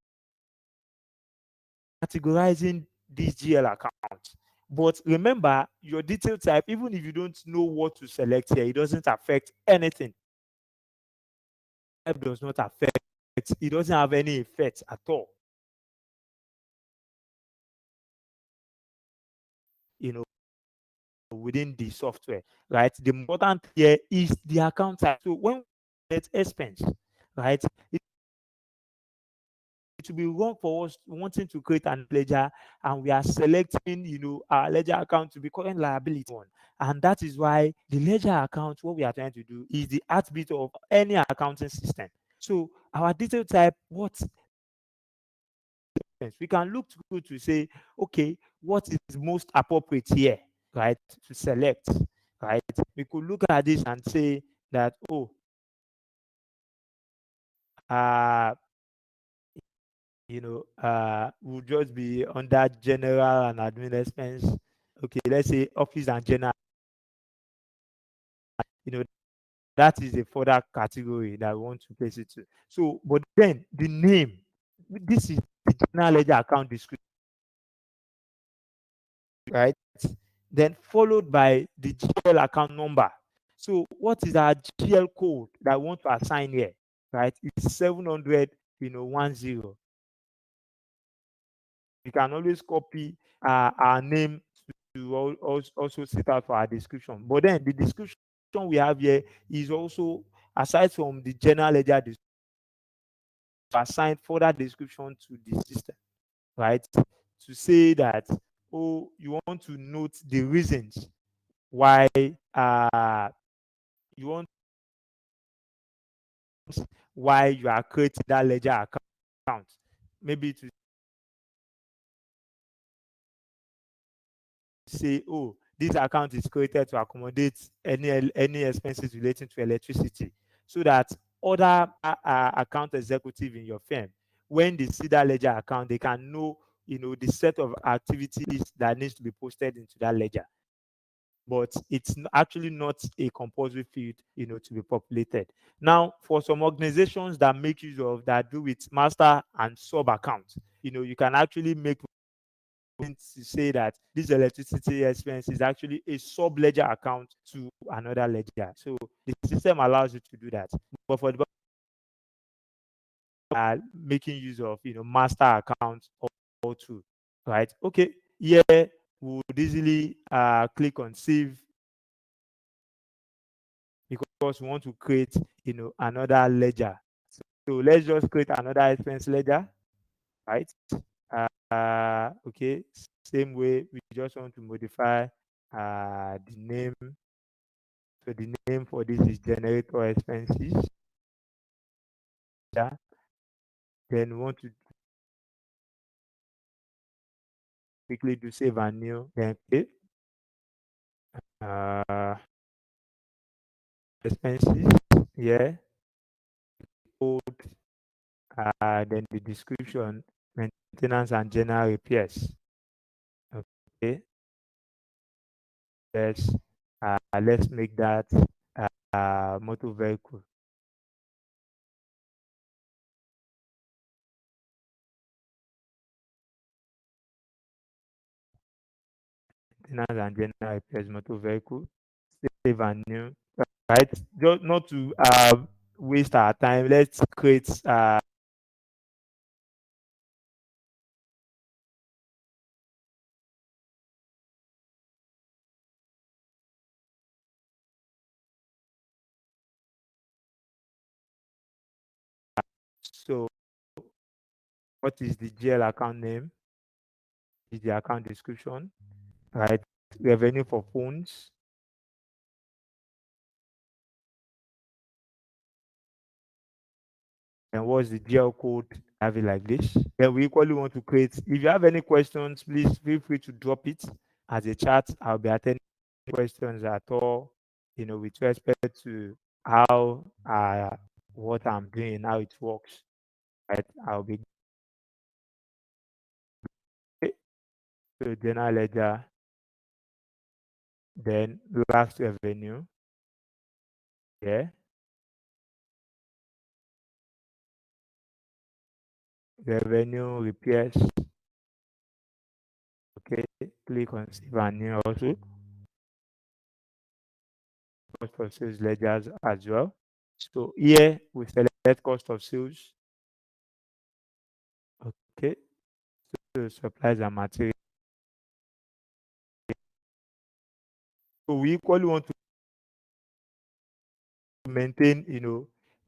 categorizing this GL account. But remember, your detail type, even if you don't know what to select here, it doesn't affect anything. Type does not affect, it doesn't have any effect at all. within the software, right? The important here is the account type. So when we get expense, right, it will be wrong for us wanting to create an ledger and we are selecting, our ledger account to be current liability one. And that is why the ledger account, what we are trying to do is the heartbeat of any accounting system. So our detail type, what we can look through to say, okay, what is most appropriate here, right? To select, right? We could look at this and say that, oh, uh, will just be under general and admin expense. Okay, let's say office and general, you know, that is a further category that we want to place it to. So, but then the name, this is the general ledger account description, right? Then followed by the GL account number. So, what is our GL code that we want to assign here, right? It's 700, 10. We can always copy our name to also set out for our description. But then the description we have here is also, aside from the general ledger description, assign further description to the system, right? To say that, oh, you want to note the reasons why you want why you are creating that ledger account. Maybe to say, oh, this account is created to accommodate any expenses relating to electricity, so that other account executive in your firm, when they see that ledger account, they can know, the set of activities that needs to be posted into that ledger. But it's actually not a compulsory field, to be populated. Now, for some organizations that make use of that, do with master and sub accounts, you can actually make to say that this electricity expense is actually a sub ledger account to another ledger. So the system allows you to do that. But for the making use of master accounts or two, right? Okay, here we would easily click on save because we want to create another ledger. So let's just create another expense ledger, right? Okay, same way we just want to modify the name. So the name for this is generator expenses. Yeah. Then we want to quickly do save and new. Then okay. Expenses. Yeah. Code. Then the description, maintenance and general repairs. Okay. Let's make that motor vehicle. Maintenance and general repairs motor vehicle. Save and new. Right. Just not to waste our time. Let's create so what is the GL account name? Is the account description, right? Revenue for phones. And what's the GL code? Have it like this. Then we equally want to create. If you have any questions, please feel free to drop it as a chat. I'll be attending questions at all, with respect to how what I'm doing, how it works. Right? I'll be so general ledger, then last revenue. Yeah. Revenue repairs. Okay, click on save and new also. Cost of sales ledgers as well. So here we select cost of sales. Okay, so supplies and materials. So we equally want to maintain,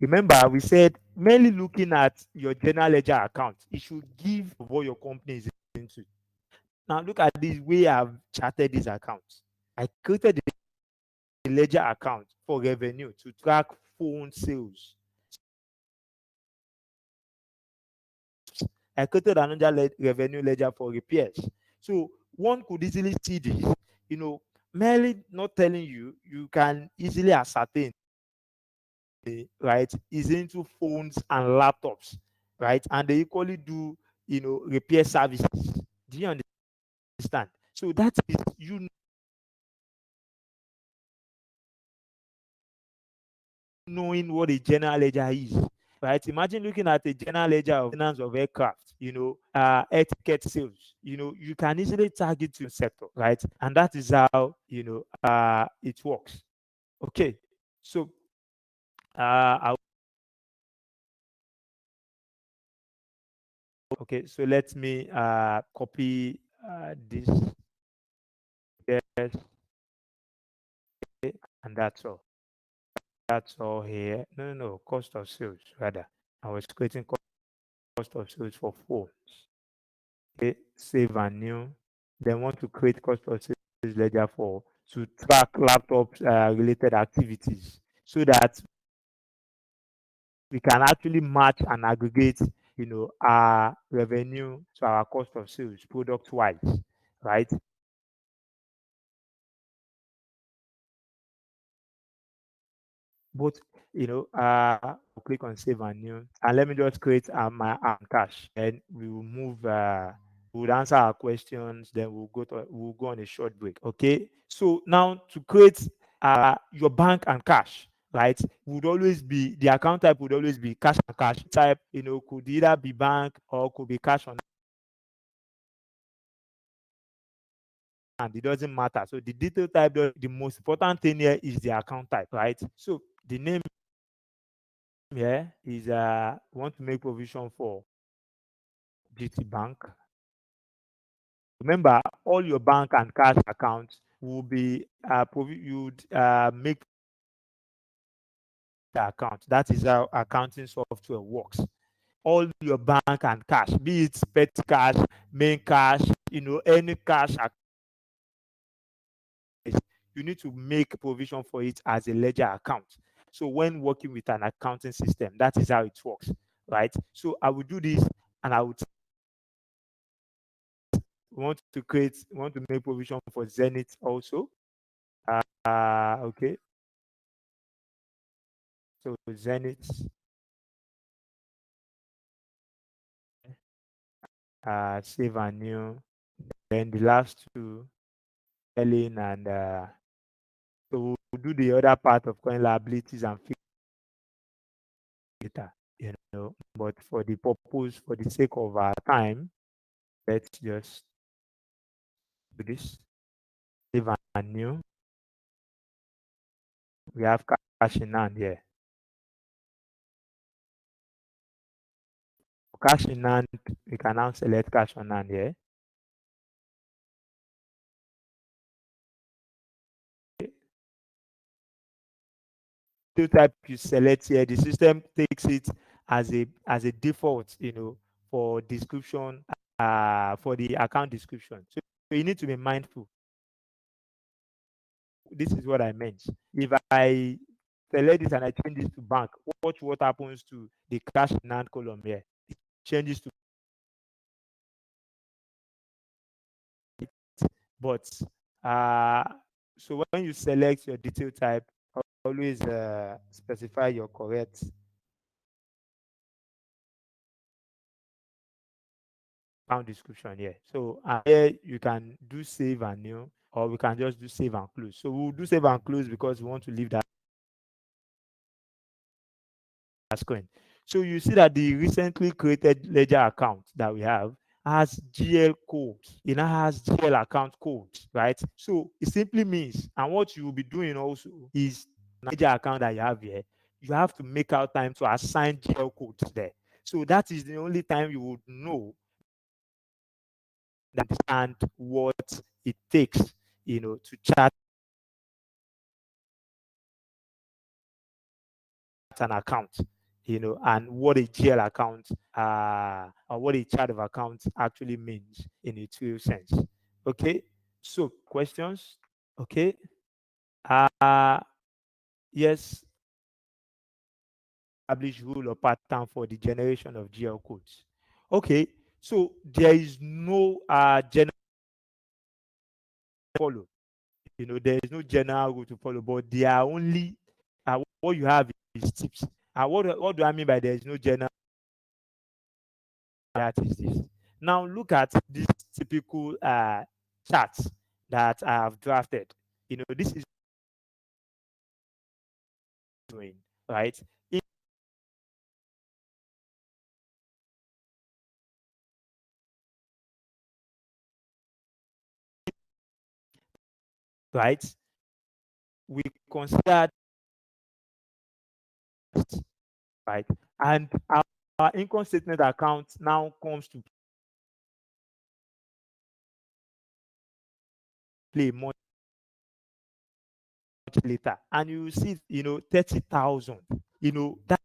remember we said mainly looking at your general ledger account, it should give what your company is into. Now look at this way I've charted these accounts. I created a ledger account for revenue to track phone sales. I created another revenue ledger for repairs. So one could easily see this, merely not telling you, you can easily ascertain, right, is into phones and laptops, right? And they equally do, repair services. Do you understand? So that is you knowing what a general ledger is, right? Imagine looking at a general ledger of finance of aircraft, air ticket sales. You can easily target to your sector, right? And that is how it works. Okay, so okay, so let me copy this, yes, and that's all. That's all here. No, no, no, cost of sales rather. I was creating cost of sales for phones. Okay, save and new. Then want to create cost of sales ledger for to track laptops related activities so that we can actually match and aggregate, our revenue to our cost of sales product wise, right? But click on save and new, and let me just create my cash, and we will move. We will answer our questions, then we'll go on a short break. Okay. So now to create your bank and cash, right? Would always be the account type would always be cash and cash type. Could either be bank or could be cash on hand. It doesn't matter. So the detail type, the most important thing here is the account type, right? So the name here is want to make provision for GT Bank. Remember, all your bank and cash accounts will be you'd make the account. That is how accounting software works. All your bank and cash, be it pet cash, main cash, any cash account, you need to make provision for it as a ledger account. So when working with an accounting system, that is how it works, right? So I will do this, and I would want to make provision for Zenith also. Okay, so Zenith, save and new. Then the last two, selling and so we'll do the other part of coin liabilities and fixed data, But for the sake of our time, let's just do this. Save and new. We have cash in hand here. For cash in hand, we can now select cash on hand here. Two type you select here, the system takes it as a default, for description, for the account description. So you need to be mindful. This is what I meant. If I select this and I change this to bank, watch what happens to the cash in hand column here. It changes to, but uh so when you select your detail type, always specify your correct account description here. So here you can do save and new, or we can just do save and close. So we'll do save and close because we want to leave that screen. So you see that the recently created ledger account that we have has GL code. It now has GL account code, right? So it simply means, and what you will be doing also is ledger account that you have here, you have to make out time to assign GL codes there. So that is the only time you would know that and what it takes, to chart an account, and what a GL account or what a chart of accounts actually means in a true sense. Okay, so questions. Okay, yes, established rule or pattern for the generation of GL codes. Okay, so there is no general follow. There is no general rule to follow, but there are only what you have is tips. What do I mean by there is no general? That is this. Now look at this typical charts that I have drafted. This is doing right. Right, we consider right, and our income statement account now comes to play much later, and you see, 30,000, that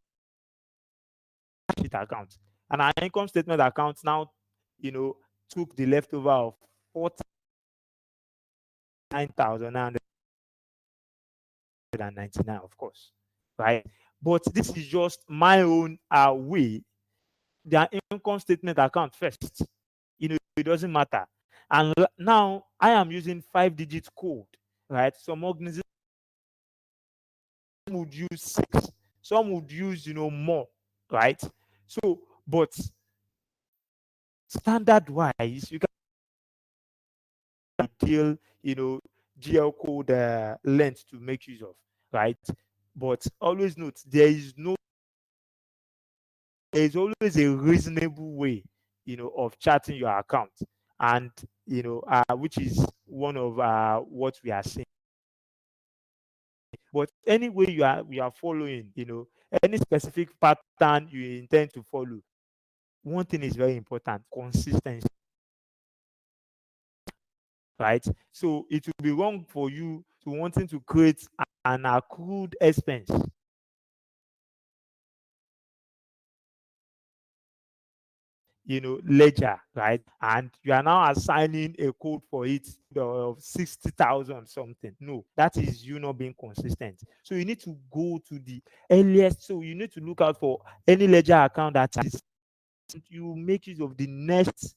sheet account, and our income statement account now, you know, took the leftover of 49,999, of course, right? But this is just my own way. Their income statement account first. It doesn't matter. And now I am using 5-digit code, right? Some organizations would use 6, some would use, more, right? So, but standard wise, you can deal, GL code length to make use of, right? But always note there is always a reasonable way, of charting your account, and which is one of what we are seeing. But anyway, you are following, any specific pattern you intend to follow. One thing is very important: consistency, right? So it will be wrong for you to wanting to create an accrued expense, ledger, right? And you are now assigning a code for it of 60,000 something. No, that is you not being consistent. So you need to go to the earliest. So you need to look out for any ledger account that is, you make use of the next,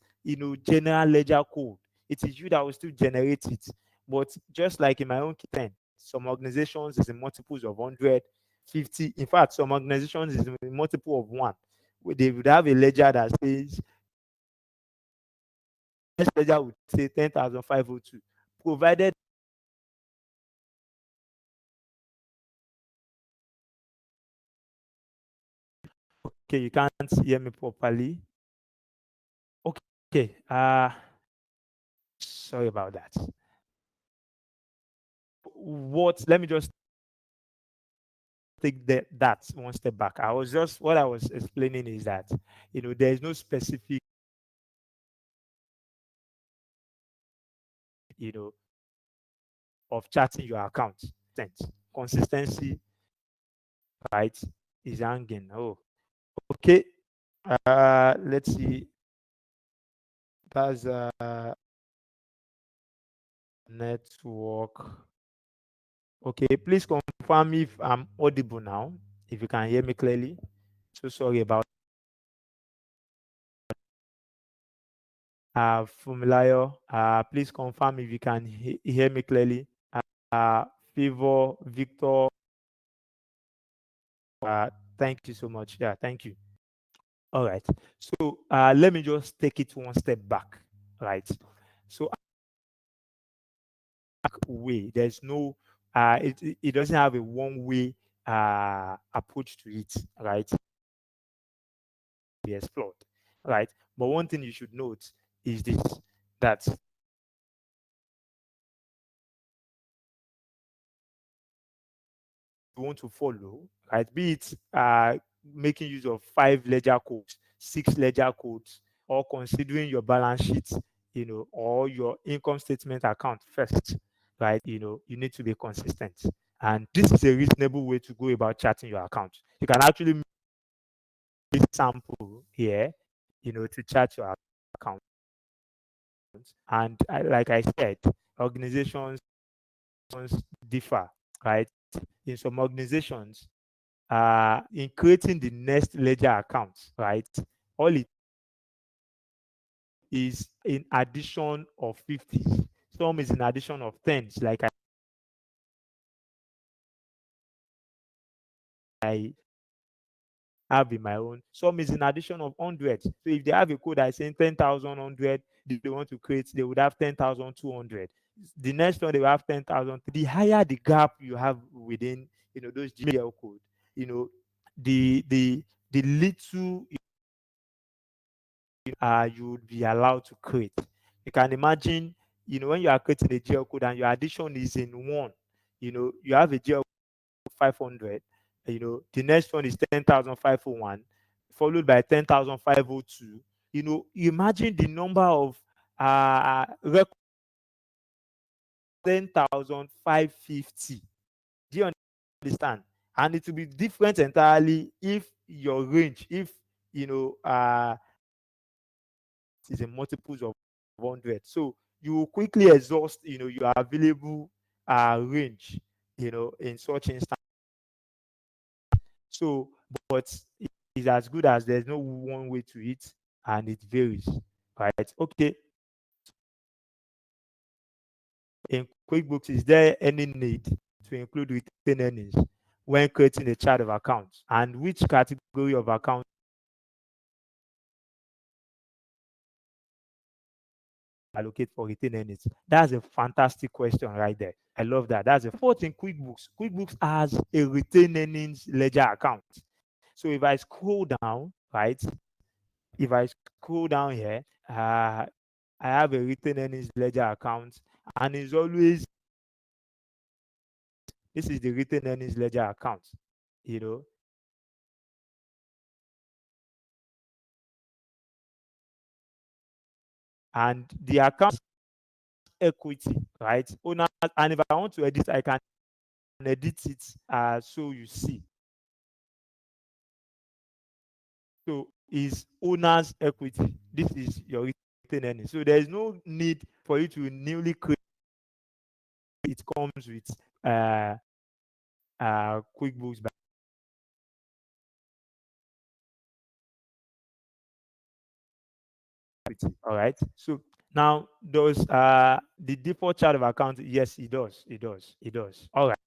general ledger code. It is you that will still generate it. But just like in my own case, some organizations is in multiples of 100, 50. In fact, some organizations is in multiple of one. They would have a ledger that says, next ledger would say 10,502, provided. Okay, you can't hear me properly. Okay, sorry about that. Let me just take that one step back. What I was explaining is that, there is no specific, you know, of charting your account. Consistency, right, is hanging. Oh, okay. Let's see. That's network. Okay, please confirm if I'm audible now, if you can hear me clearly. So sorry about Fumilayo. Please confirm if you can hear me clearly. Favor, Victor, thank you so much. Yeah, thank you. All right. So let me just take it one step back. Right. So way, there's no it doesn't have a one way approach to it, right? Be explored, right? But one thing you should note is this, that you want to follow, right? Be it making use of 5 ledger codes, 6 ledger codes, or considering your balance sheet, or your income statement account first, right? You need to be consistent, And this is a reasonable way to go about charting your account. You can actually make a sample here, to chart your account. And like I said, organizations differ, right? In some organizations, in creating the next ledger account, right? All it is in addition of 50s. Some is in addition of 10s, like I have in my own. Some is in addition of hundreds. So if they have a code that is saying 10,100, they want to create, they would have 10,200. The next one, they will have 10,000. The higher the gap you have within, those GL code, the little you would be allowed to create. You can imagine, when you are creating a GL code and your addition is in one, you have a GL 500, the next one is 10,501, followed by 10,502. Imagine the number of records, 10,550. Do you understand? And it will be different entirely if your range, if is in multiples of 100. So you will quickly exhaust, your available range, in such instance. So, but it's as good as there's no one way to it, and it varies, right? Okay. In QuickBooks, is there any need to include retained earnings when creating a chart of accounts? And which category of account allocate for retained earnings? That's a fantastic question right there. I love that. That's the fourth in QuickBooks. QuickBooks has a retained earnings ledger account. So if I scroll down, right? If I scroll down here, I have a retained earnings ledger account, and it's always, this is the retained earnings ledger account, you know, and the account equity, right? Owner, and if I want to edit, I can edit it, so you see. So is owner's equity. This is your retained earnings. So there is no need for you to newly create. It comes with QuickBooks. All right. So now, does the default chart of account? Yes, it does. It does. It does. All right.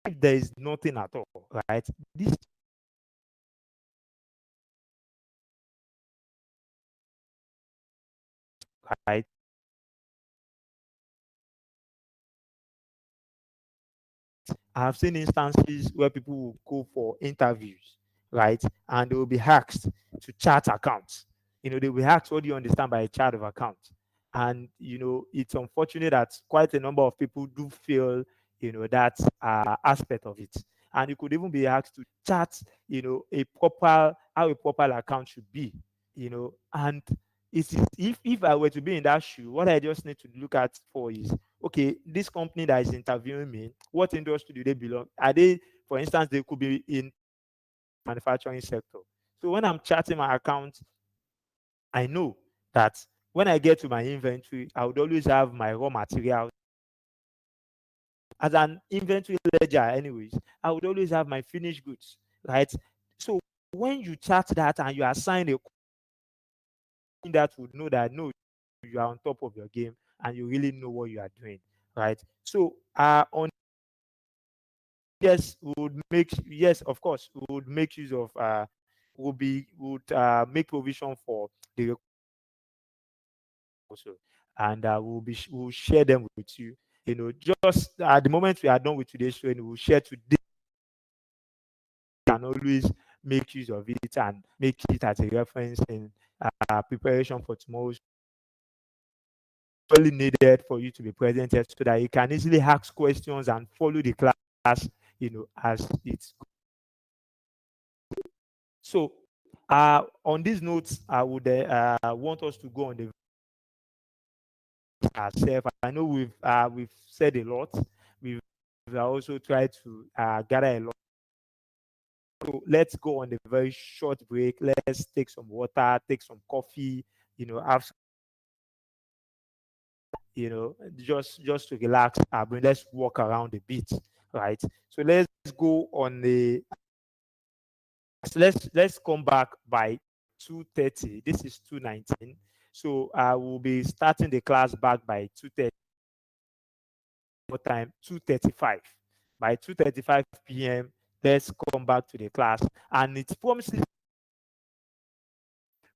If there is nothing at all, right? This, right? I have seen instances where people will go for interviews, right? And they will be asked to chart accounts. They will ask, what do you understand by a chart of account? And, it's unfortunate that quite a number of people do feel, that aspect of it. And you could even be asked to chart, how a proper account should be, and if I were to be in that shoe, what I just need to look at for is, okay, this company that is interviewing me, what industry do they belong? Are they, for instance, they could be in manufacturing sector. So when I'm charting my account, I know that when I get to my inventory, I would always have my raw material as an inventory ledger. Anyways, I would always have my finished goods, right? So when you chart that and you assign a that would know that, no, you are on top of your game and you really know what you are doing, right? So on, yes, we would make, yes, of course, we would make use of would make provision for the also, and we'll share them with you. Just at the moment we are done with today's training, we'll share today and always make use of it and make it as a reference in preparation for tomorrow's really needed for you to be present here so that you can easily ask questions and follow the class, as it's. So, on these notes, I would want us to go on the ourselves. I know we've said a lot. We've we are also trying to gather a lot. So let's go on a very short break. Let's take some water, take some coffee, have some, just to relax our brain. Let's walk around a bit, right? So let's go on the let's come back by 2:30. This is 2:19. So I will be starting the class back by 2:30 time, 2:35. By 2:35 p.m., let's come back to the class. And it promises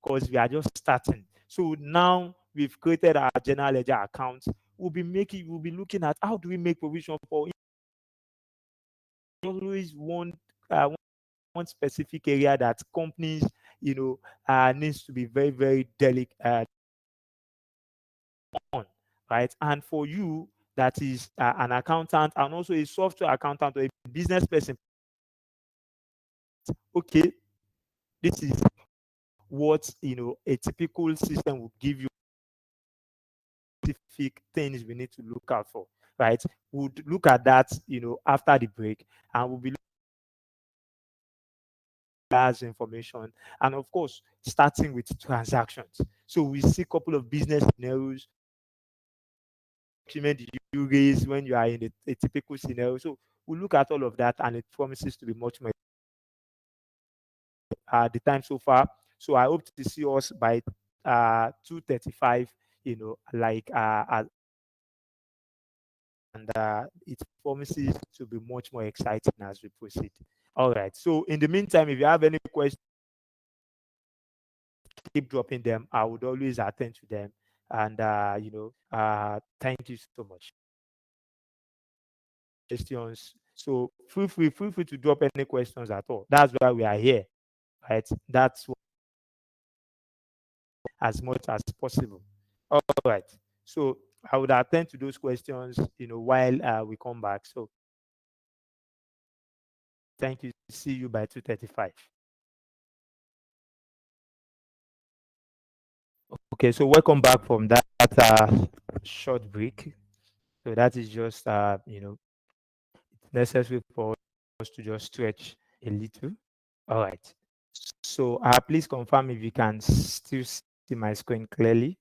because we are just starting. So now we've created our general ledger account. We'll be looking at how do we make provision for always one specific area that companies, needs to be very, very delicate on, right? And for you, that is an accountant and also a software accountant or a business person, okay, this is what a typical system will give you. Specific things we need to look out for, right? We'll look at that, after the break, and we'll be looking at information, and of course, starting with transactions. So we see a couple of business scenarios. Document you raise when you are in a typical scenario. So we'll look at all of that, and it promises to be much more the time so far. So I hope to see us by 2:35. Like and it promises to be much more exciting as we proceed. All right. So in the meantime, if you have any questions, keep dropping them. I would always attend to them. And thank you so much. Questions. So feel free to drop any questions at all. That's why we are here, right? That's as much as possible. All right. So I would attend to those questions, while we come back. So thank you. See you by 2:35. Okay, so welcome back from that short break. So that is just necessary for us to just stretch a little. All right. So please confirm if you can still see my screen clearly.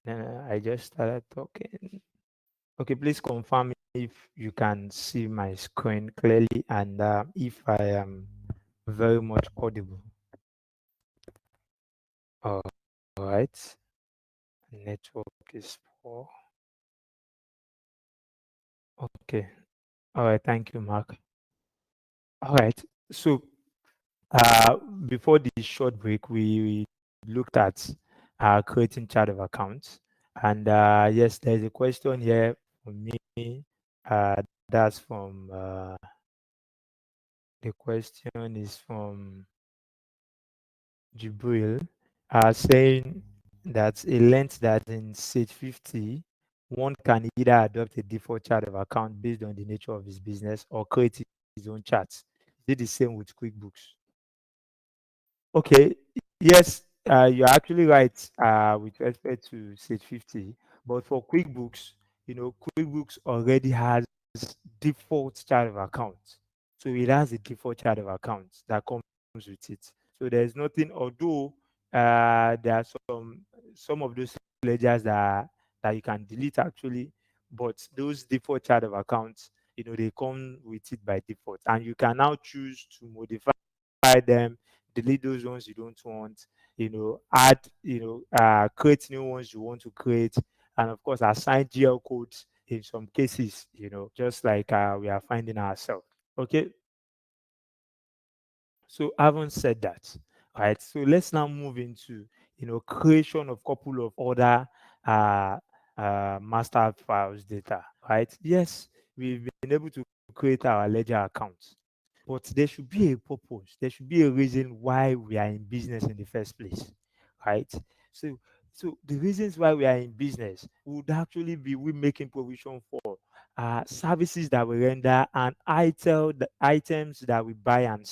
I just started talking. Okay, please confirm if you can see my screen clearly and if I am very much audible. All right. Network is poor. Okay. All right. Thank you, Mark. All right. So uh, before the short break, we looked at creating chart of accounts. And yes, there's a question here for me. That's from the question is from Jibril, saying that a length that in stage 50, one can either adopt a default chart of account based on the nature of his business or create his own charts. Is it the same with QuickBooks? Okay, yes, you're actually right with respect to stage 50, but for QuickBooks, QuickBooks already has default chart of accounts. So it has a default chart of accounts that comes with it. So there's nothing, although there are some of those ledgers that you can delete actually, but those default chart of accounts, they come with it by default, and you can now choose to modify them, delete those ones you don't want, add, create new ones you want to create, and of course assign GL codes in some cases, just like we are finding ourselves. Okay. So having said that, right? So let's now move into creation of couple of other uh, master files data, right? Yes, we've been able to create our ledger accounts, but there should be a purpose. There should be a reason why we are in business in the first place, right? So, so the reasons why we are in business would actually be we making provision for services that we render and items that we buy and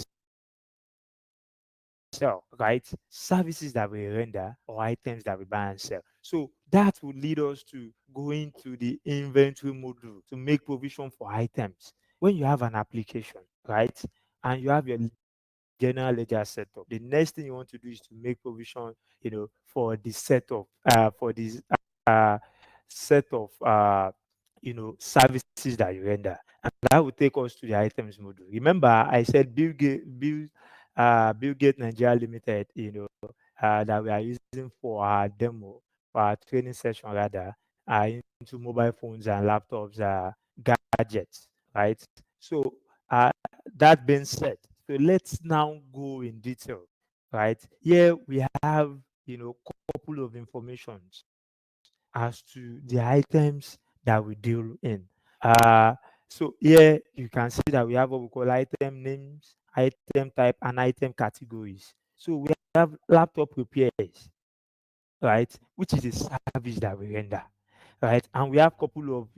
sell, right? Services that we render or items that we buy and sell. So That will lead us to go into the inventory module to make provision for items. When you have an application, right, and you have your general ledger setup, the next thing you want to do is to make provision, for the setup, for this uh, set of services that you render, and that will take us to the items module. Remember, I said Bill Gates Nigeria Limited, that we are using for our demo, for our training session rather, into mobile phones and laptops, gadgets, right? So, that being said, so let's now go in detail, right? Here we have, couple of informations as to the items that we deal in. Uh, so here you can see that we have what we call item names, item type, and item categories. So we have laptop repairs, right, which is a service that we render, right? And we have couple of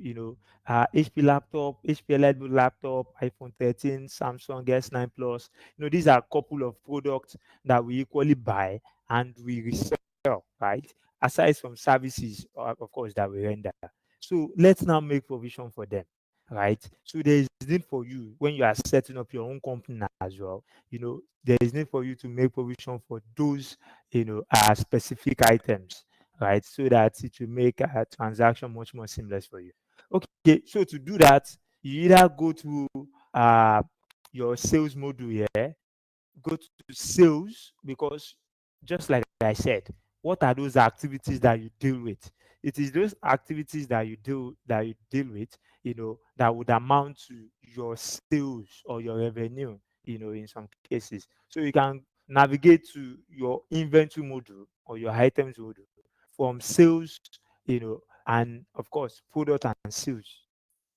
HP laptop, HP Elite laptop, iPhone 13, Samsung S9 Plus. These are a couple of products that we equally buy and we resell, right? Aside from services, of course, that we render. So let's now make provision for them, right? So there is need for you when you are setting up your own company as well. There is need for you to make provision for those specific items, right? So that it will make a transaction much more seamless for you. Okay, so to do that, you either go to uh, your sales module here, go to sales, because just like I said, what are those activities that you deal with? It is those activities that you deal with, that would amount to your sales or your revenue, in some cases. So you can navigate to your inventory module or your items module from sales, and of course product and sales,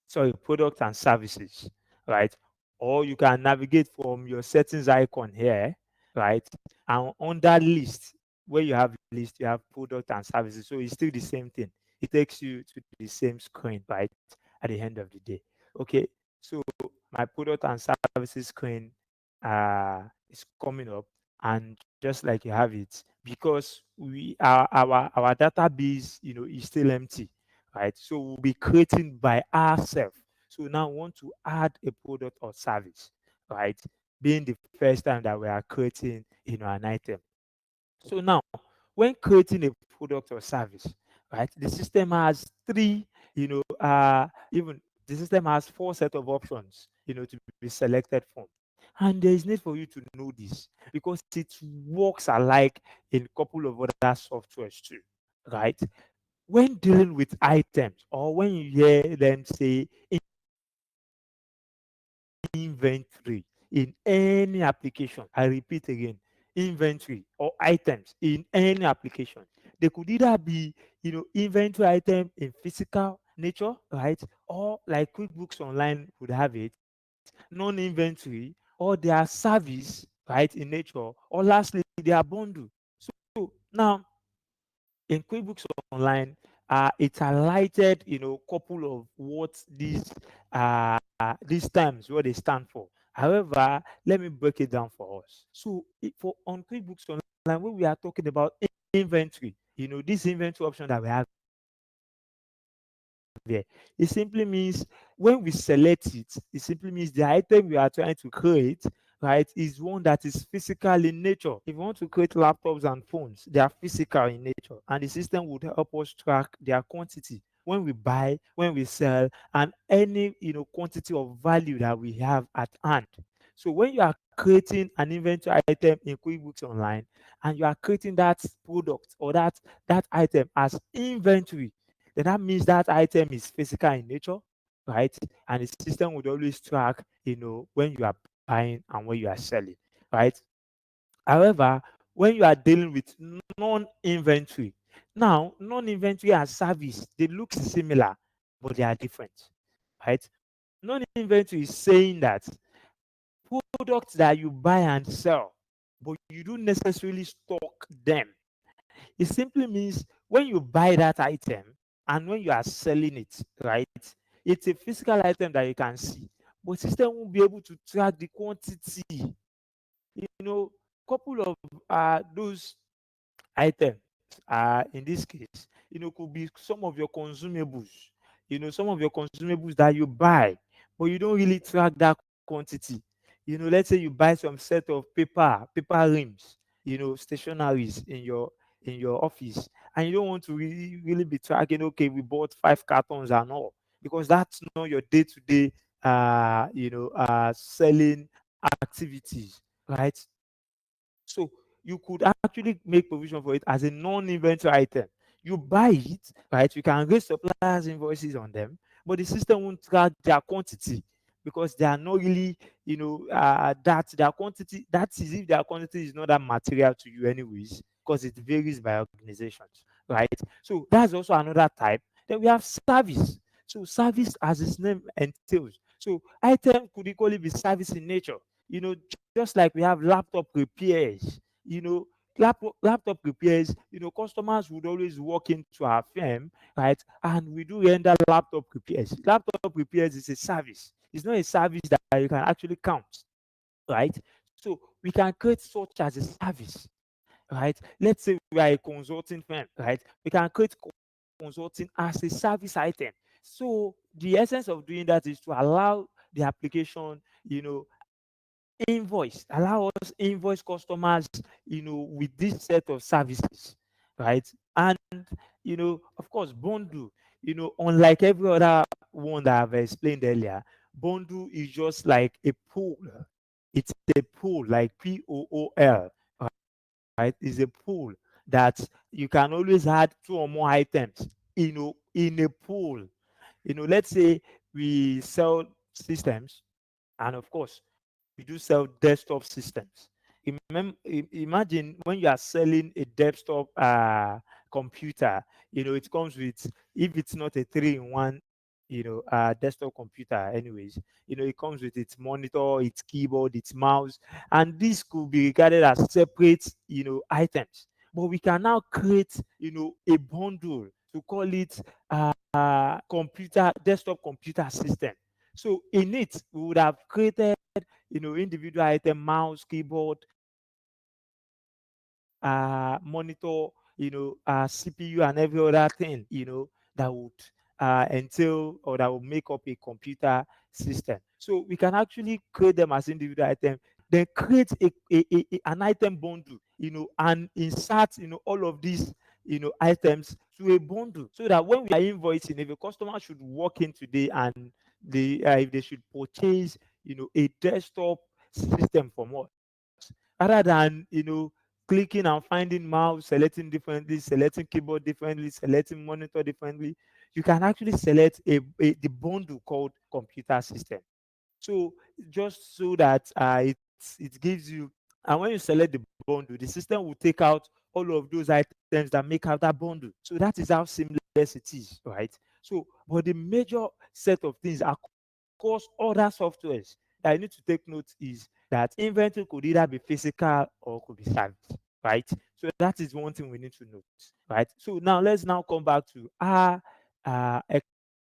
sorry, product and services, right? Or you can navigate from your settings icon here, right? And on that list, where you have list, you have product and services. So it's still the same thing. It takes you to the same screen, right? At the end of the day. Okay. So my product and services screen is coming up, and just like you have it, because our database, is still empty, right? So we'll be creating by ourselves. So now we want to add a product or service, right? Being the first time that we are creating, an item. So now, when creating a product or service, right, the system has three, even the system has four set of options, to be selected from. And there is need for you to know this because it works alike in a couple of other softwares too, right? When dealing with items, or when you hear them say inventory in any application, I repeat again, inventory or items in any application, they could either be, inventory item in physical nature, right? Or like QuickBooks Online would have it, non-inventory, or their service, right, in nature, or lastly, their bundle. So now in QuickBooks Online, it's highlighted, couple of what these terms, what they stand for. However, let me break it down for us. So, for on QuickBooks Online, when we are talking about inventory, this inventory option that we have there, it simply means when we select it, it simply means the item we are trying to create, right, is one that is physical in nature. If you want to create laptops and phones, they are physical in nature, and the system would help us track their quantity when we buy, when we sell, and any quantity of value that we have at hand. So when you are creating an inventory item in QuickBooks Online, and you are creating that product or that item as inventory, then that means that item is physical in nature, right? And the system would always track, when you are buying and when you are selling, right? However, when you are dealing with non-inventory, now non-inventory and service, they look similar, but they are different, right? Non-inventory is saying that products that you buy and sell, but you don't necessarily stock them. It simply means when you buy that item and when you are selling it, right? It's a physical item that you can see, but system won't be able to track the quantity. Couple of those items in this case, could be some of your consumables, some of your consumables that you buy, but you don't really track that quantity. Let's say you buy some set of paper rims, stationaries in your office, and you don't want to really be tracking, okay, we bought 5 cartons and all, because that's not your day-to-day selling activities, right? So you could actually make provision for it as a non-inventory item. You buy it, right? You can raise suppliers invoices on them, but the system won't track their quantity, because they are not really, that their quantity, that is if their quantity is not that material to you anyways, because it varies by organizations, right? So that's also another type. Then we have service. So service, as its name entails. So item could equally be service in nature. Just like we have laptop repairs, laptop repairs, customers would always walk into our firm, right? And we do render laptop repairs. Laptop repairs is a service. It's not a service that you can actually count, right? So we can create such as a service, right? Let's say we are a consulting firm, right? We can create consulting as a service item. So the essence of doing that is to allow the application, allow us invoice customers, with this set of services, right? And of course, bundle, unlike every other one that I've explained earlier, bundle is just like a pool. It's a pool, like POOL, right? Is a pool that you can always add 2 or more items, in a pool. Let's say we sell systems, and of course, we do sell desktop systems. Imagine when you are selling a desktop computer, it comes with, if it's not a 3-in-1, desktop computer, anyways, it comes with its monitor, its keyboard, its mouse, and this could be regarded as separate, items. But we can now create, a bundle to call it desktop computer system. So in it, we would have created, individual item, mouse, keyboard, monitor, CPU, and every other thing, that would entail, or that would make up a computer system. So we can actually create them as individual items, then create an item bundle, and insert, all of these, items to a bundle, so that when we are invoicing, if a customer should walk in today and if they should purchase, a desktop system from us, rather than, clicking and finding mouse, selecting differently, selecting keyboard differently, selecting monitor differently, you can actually select the bundle called computer system. So just so that it gives you, and when you select the bundle, the system will take out all of those items that make out that bundle. So that is how seamless it is, right? So, but the major set of things across other softwares that you need to take note is that inventory could either be physical or could be service, right? So that is one thing we need to note, right? So now let's now come back to our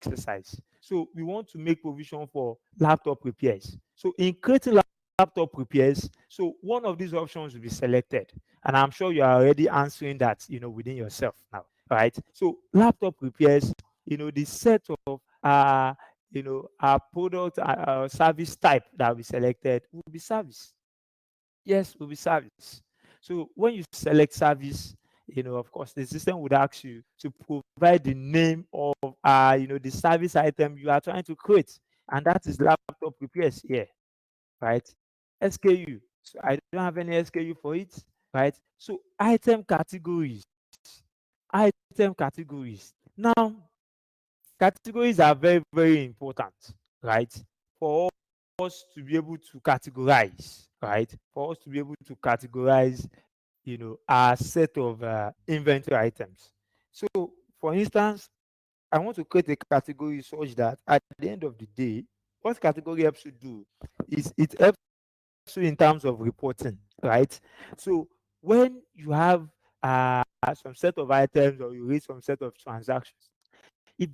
exercise. So we want to make provision for laptop repairs. So in creating laptop repairs, so one of these options will be selected, and I'm sure you are already answering that, within yourself now, right? So laptop repairs, the set of product service type that we selected will be service. Yes, will be service. So when you select service, of course, the system would ask you to provide the name of the service item you are trying to create, and that is laptop repairs here, right? SKU. So I don't have any SKU for it, right? So item categories. Item categories. Now, categories are very, very important, right? For us to be able to categorize, right? For us to be able to categorize, our set of inventory items. So, for instance, I want to create a category such that at the end of the day, what category helps you do is it helps you in terms of reporting, right? So, when you have some set of items, or you read some set of transactions, if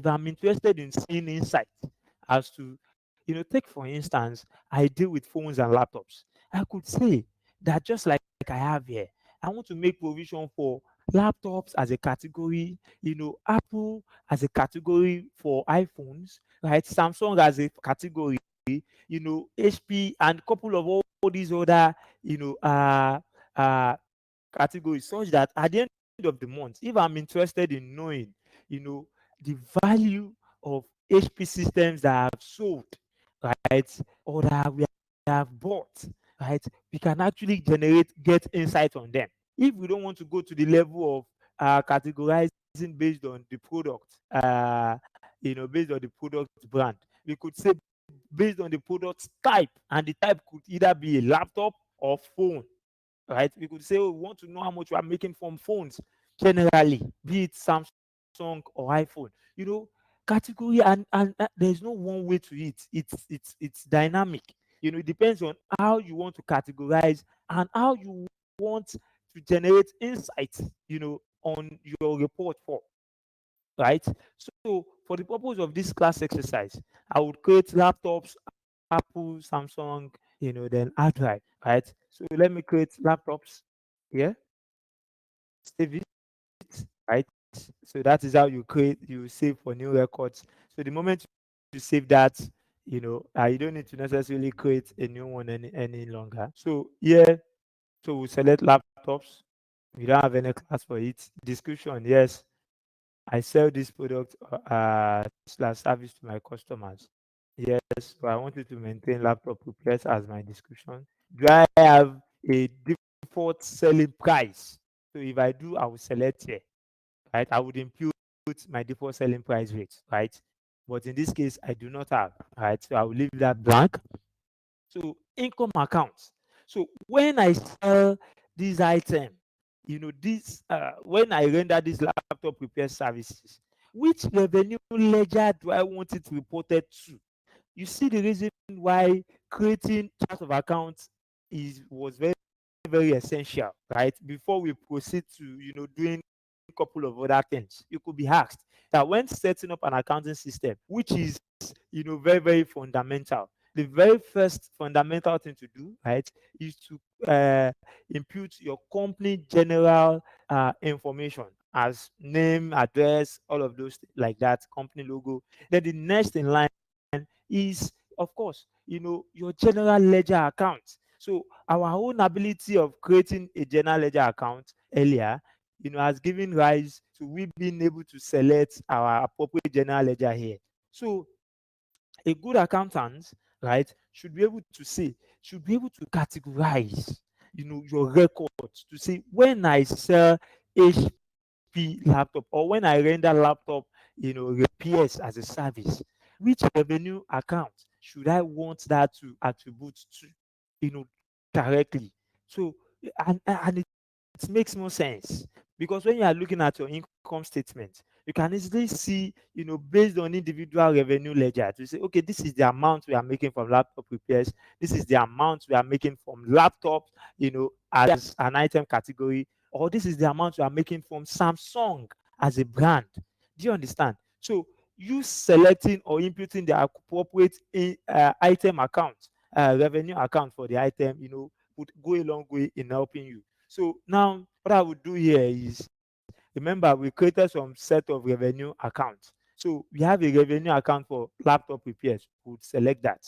I'm interested in seeing insight as to, take for instance, I deal with phones and laptops. I could say that, just like I have here, I want to make provision for laptops as a category, Apple as a category for iPhones, right? Samsung as a category, HP and couple of all these other, uh, categories, such that at the end of the month, if I'm interested in knowing, you know, the value of HP systems that I've sold, right, or that we have bought, right, we can actually get insight on them. If we don't want to go to the level of categorizing based on the product, based on the product brand, we could say based on the product type, and the type could either be a laptop or phone, right? We could say, oh, we want to know how much we are making from phones generally, be it Samsung or iPhone. Category, and there's no one way to it. It's dynamic. It depends on how you want to categorize and how you want to generate insights, on your report for, right? So for the purpose of this class exercise, I would create laptops, Apple, Samsung, then hard drive, right? So let me create laptops here, save it, right? So that is how you save for new records. So the moment you save that, you don't need to necessarily create a new one any longer. So here, so we select laptops. We don't have any class for it. Description, yes, I sell this product slash service to my customers. Yes, so I want you to maintain laptop repairs as my description. Do I have a default selling price? So if I do, I will select here, right? I would impute my default selling price rate, right? But in this case, I do not have, right? So I will leave that blank. So income accounts. So when I sell this item, this when I render these laptop repair services, which revenue ledger do I want it reported to? You see the reason why creating chart of accounts was very, very essential, right? Before we proceed to doing a couple of other things, you could be asked that when setting up an accounting system, which is very, very fundamental, the very first fundamental thing to do, right, is to impute your company general information as name, address, all of those like that, company logo. Then the next in line is, of course, your general ledger account. So our own ability of creating a general ledger account earlier, has given rise to we being able to select our appropriate general ledger here. So a good accountant, right, should be able to say, should be able to categorize, your records to say when I sell HP laptop or when I render laptop, repairs as a service, which revenue account should I want that to attribute to, you know, directly. So and it makes more sense because when you are looking at your income statement, you can easily see, based on individual revenue ledger to say, okay, this is the amount we are making from laptop repairs. This is the amount we are making from laptops, as an item category, or this is the amount we are making from Samsung as a brand. Do you understand? So you selecting or inputting the appropriate item account, revenue account for the item, would go a long way in helping you. So now what I would do here is, remember we created some set of revenue accounts. So we have a revenue account for laptop repairs. We would select that,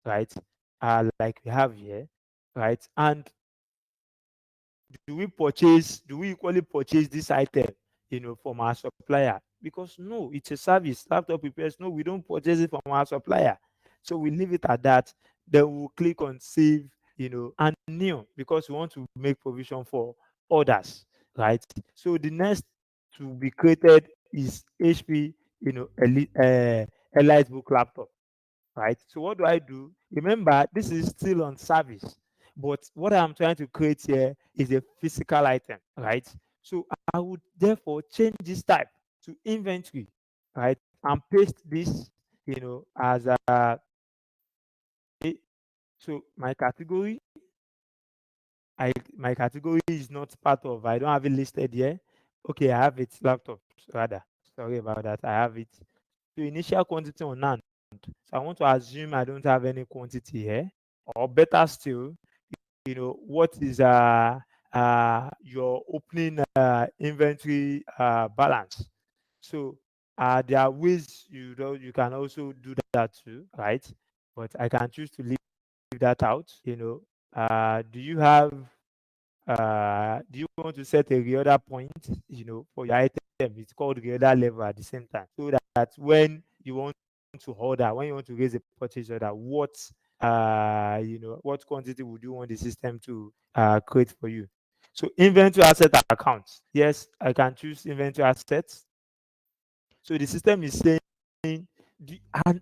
right? Like we have here, right? And do we equally purchase this item, from our supplier? Because no, it's a service. Laptop repairs, no, we don't purchase it from our supplier. So we leave it at that. Then we'll click on save, and new, because we want to make provision for others, right? So the next to be created is HP, EliteBook laptop, right? So what do I do? Remember, this is still on service, but what I'm trying to create here is a physical item, right? So I would therefore change this type to inventory, right? And paste this, as a so my category is not part of. I don't have it listed here. Okay, I have it laptops rather. Sorry about that. I have it. So initial quantity on hand. So I want to assume I don't have any quantity here, or better still, what is your opening inventory balance. So there are ways you can also do that too, right? But I can choose to leave that out. Do you want to set a reorder point, for your item? It's called reorder level at the same time. So that when you want to order, when you want to raise a purchase order, what quantity would you want the system to create for you? So inventory asset accounts. Yes, I can choose inventory assets. So the system is saying,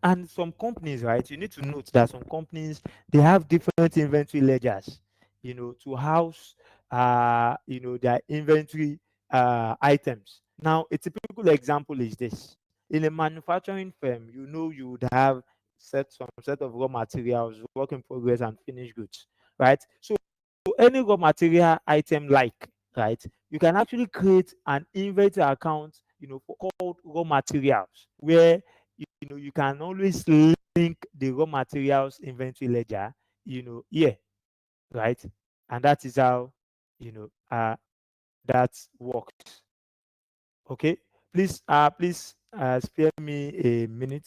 and some companies, right? You need to note that some companies, they have different inventory ledgers, to house, their inventory items. Now, a typical example is this: in a manufacturing firm, you would have some set of raw materials, work in progress, and finished goods, right? So any raw material item, right, you can actually create an inventory account, for called raw materials, where you can always link the raw materials inventory ledger, here, right? And that is how that works. Okay, please spare me a minute.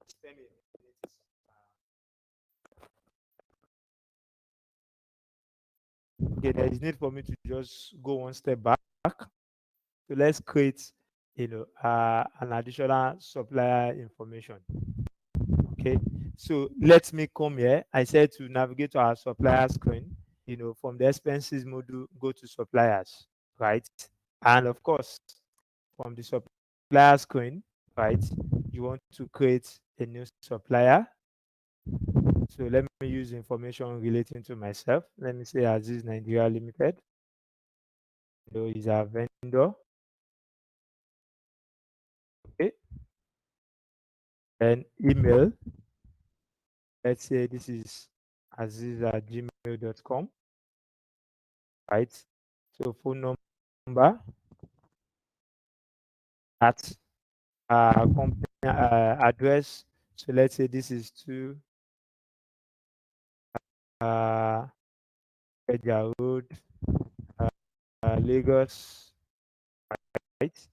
Spare me a minute. Okay, there is need for me to just go one step back. So let's create, an additional supplier information. Okay. So let me come here. I said to navigate to our supplier screen. From the expenses module, go to suppliers, right? And of course, from the supplier screen, right, you want to create a new supplier. So let me use information relating to myself. Let me say Aziz Nigeria Limited. So is our vendor. Okay. And email. Let's say this is aziz@gmail.com, right? So phone number, at company address. So let's say this is to uh, Eja Road, Lagos, right?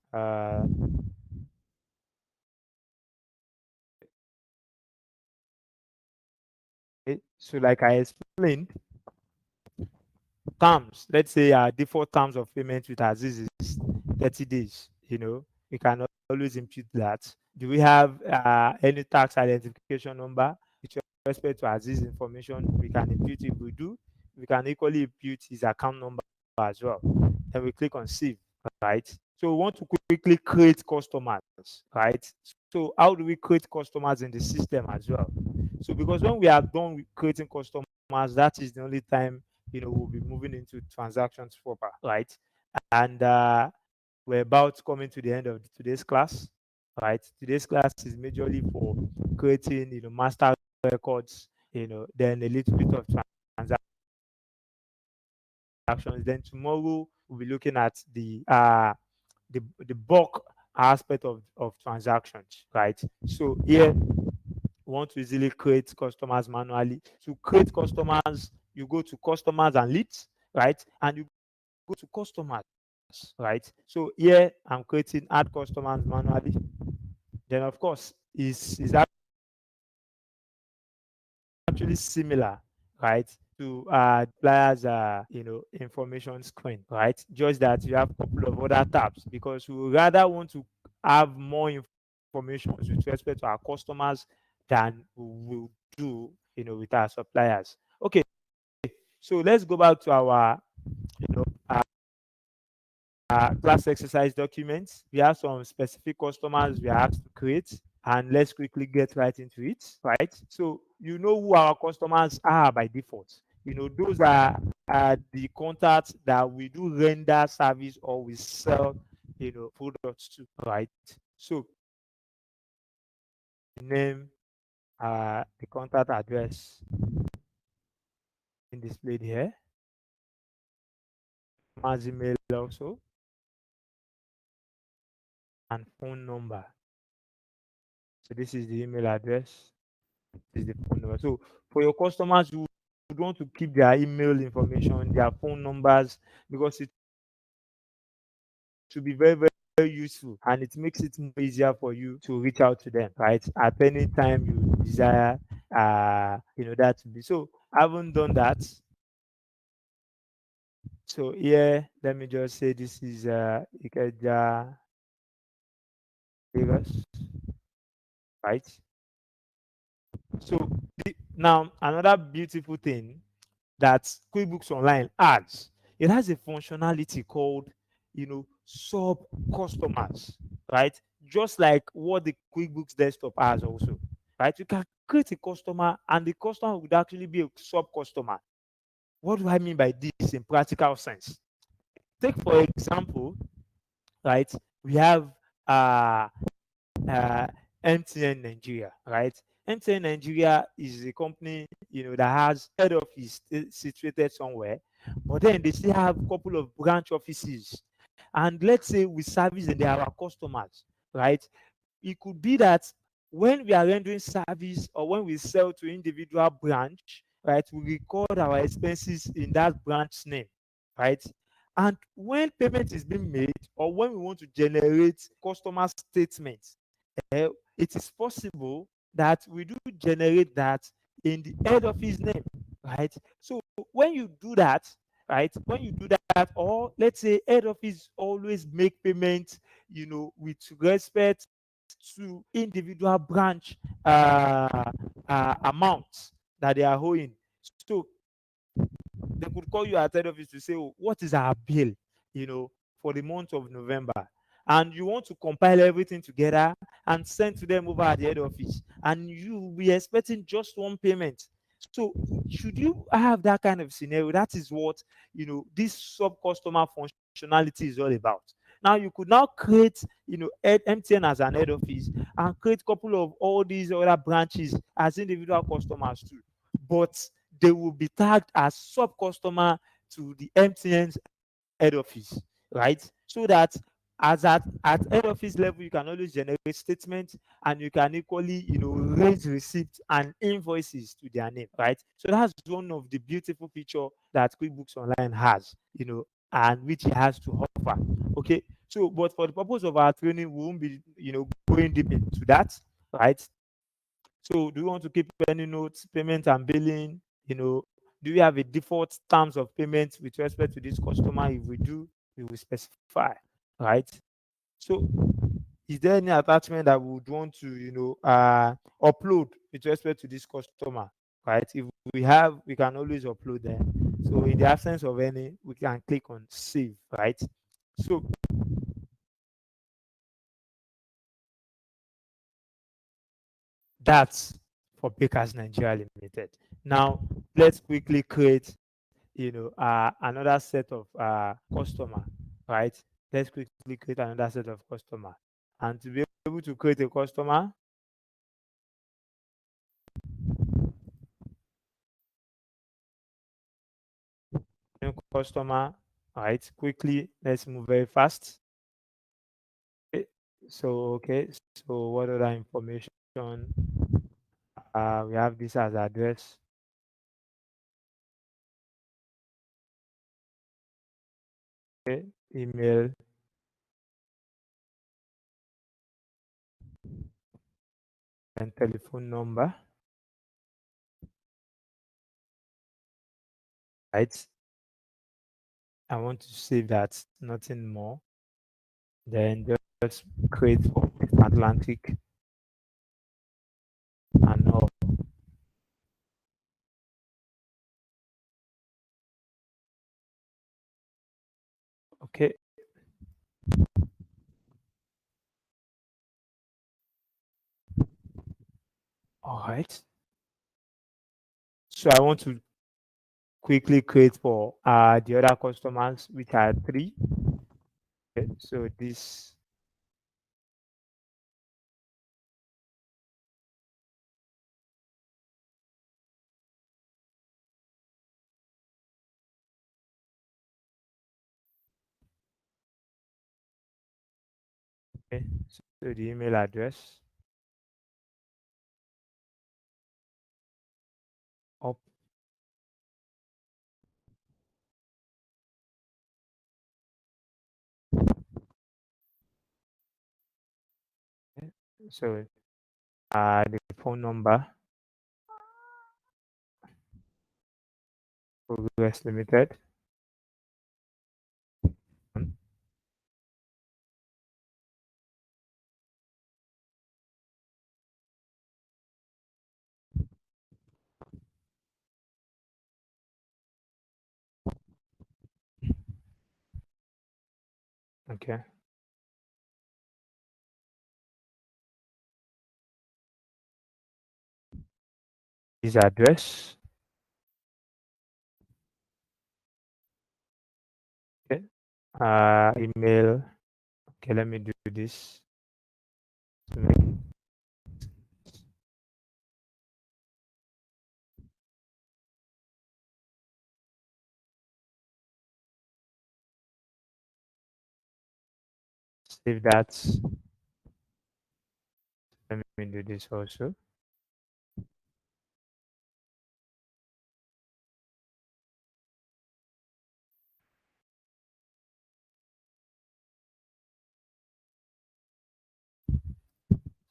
So like I explained, terms, let's say default terms of payment with Aziz is 30 days. We can always impute that. Do we have any tax identification number with respect to Aziz information? We can impute. If we do, we can equally impute his account number as well. Then we click on save, right? So we want to quickly create customers, right? So how do we create customers in the system as well? So because when we are done with creating customers, that is the only time we'll be moving into transactions proper, right? And we're about coming to the end of today's class, right? Today's class is majorly for creating, master records, then a little bit of transactions. Then tomorrow we'll be looking at the bulk aspect of transactions, right? So here we want to easily create customers manually. To create customers, you go to customers and leads, right? And you go to customers, right? So here I'm creating add customers manually. Then of course is actually similar, right, to players information screen, right? Just that you have a couple of other tabs because we rather want to have more information with respect to our customers than we will do with our suppliers. Okay, so let's go back to our you know uh, class exercise documents. We have some specific customers we are asked to create, and let's quickly get right into it, right? So you know who our customers are by default. Those are the contacts that we do render service or we sell, products to, right? So name, the contact address in displayed here, my email also, and phone number. So this is the email address. This is the phone number. So for your customers who would want to keep their email information, their phone numbers, because it will be very, very, very useful, and it makes it more easier for you to reach out to them, right? At any time you desire, that to be. So I haven't done that. So here, let me just say this is Ikeja, Lagos, right? So now another beautiful thing that QuickBooks Online adds, it has a functionality called, sub customers, right? Just like what the QuickBooks Desktop has also, right? You can create a customer, and the customer would actually be a sub customer. What do I mean by this in practical sense? Take for example, right? We have uh, uh, MTN Nigeria, right? MTN Nigeria is a company, that has head office situated somewhere, but then they still have a couple of branch offices. And let's say we service and they are our customers, right? It could be that when we are rendering service or when we sell to individual branch, right, we record our expenses in that branch name, right? And when payment is being made or when we want to generate customer statements, it is possible that we do generate that in the head office name, right? So when you do that, right, when you do that, or let's say head office always make payments, with respect to individual branch amounts that they are owing. So they could call you at head office to say, oh, what is our bill, for the month of November? And you want to compile everything together and send to them over at the head office. And you will be expecting just one payment. So should you have that kind of scenario, that is what, this sub-customer functionality is all about. Now you could now create, MTN as an head office and create a couple of all these other branches as individual customers too. But they will be tagged as sub customer to the MTN's head office, right? So that at head office level, you can always generate statements and you can equally, raise receipts and invoices to their name, right? So that's one of the beautiful feature that QuickBooks Online has, and which it has to offer. Okay. So, but for the purpose of our training, we won't be, going deep into that, right? So do you want to keep any notes, payment and billing? Do we have a default terms of payment with respect to this customer? If we do, we will specify, right? So is there any attachment that we would want to, upload with respect to this customer, right? If we have, we can always upload them. So in the absence of any, we can click on save, right? So that's for Bakers Nigeria Limited. Now let's quickly create, another set of customer, right? Let's quickly create another set of customer. And to be able to create a customer, new customer, right? Quickly, let's move very fast. Okay. Okay, so what other information? We have this as address, okay, email, and telephone number, right? I want to save that, nothing more. Then just create for Atlantic and all. Okay, all right. So I want to quickly create for the other customers, which are three. Okay, so this, okay, so the email address up, So the phone number, Progress Limited. Okay. His address. Okay. Email. Okay, let me do this to make save that. Let me do this also.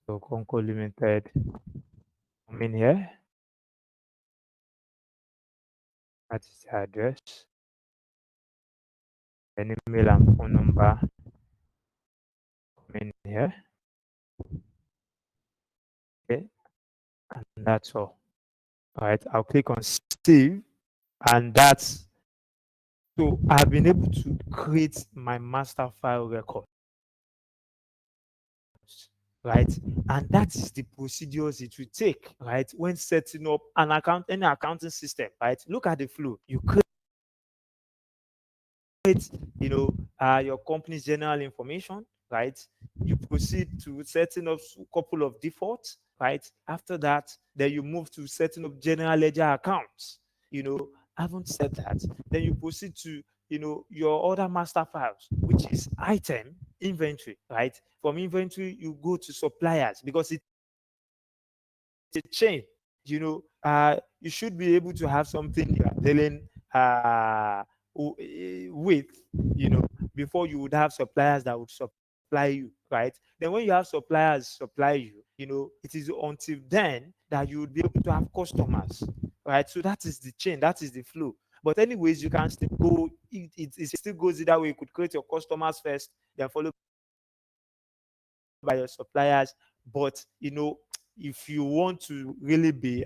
So Conco Limited. Come in here. That is the address. An email and phone number. Come in here. Okay. And that's all. All right. I'll click on save. And that's so I've been able to create my master file record. Right, and that is the procedures it will take, right, when setting up an account, any accounting system. Right, look at the flow. You create, your company's general information. Right, you proceed to setting up a couple of defaults. Right, after that, then you move to setting up general ledger accounts. Haven't said that, then you proceed to your other master files, which is item inventory. Right, from inventory you go to suppliers, because it's a chain. You should be able to have something you are dealing with, before you would have suppliers that would supply you. Right, then when you have suppliers supply you, it is until then that you would be able to have customers. Right, so that is the chain, that is the flow. But anyways, you can still go, it still goes either way. You could create your customers first, then followed by your suppliers. But if you want to really be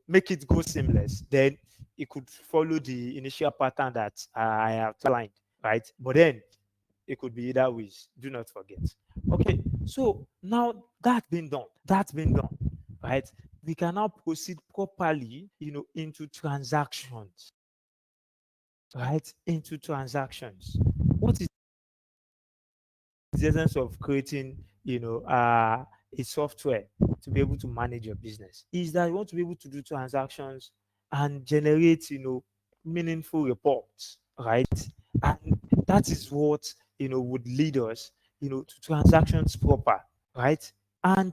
make it go seamless, then it could follow the initial pattern that I have outlined. Right, but then it could be either ways. Do not forget. Okay, so now that's been done. Right, we can now proceed properly, into transactions. Right, into transactions. What is the essence of creating, a software to be able to manage your business? Is that you want to be able to do transactions and generate, meaningful reports, right? And that is what would lead us, to transactions proper, right? And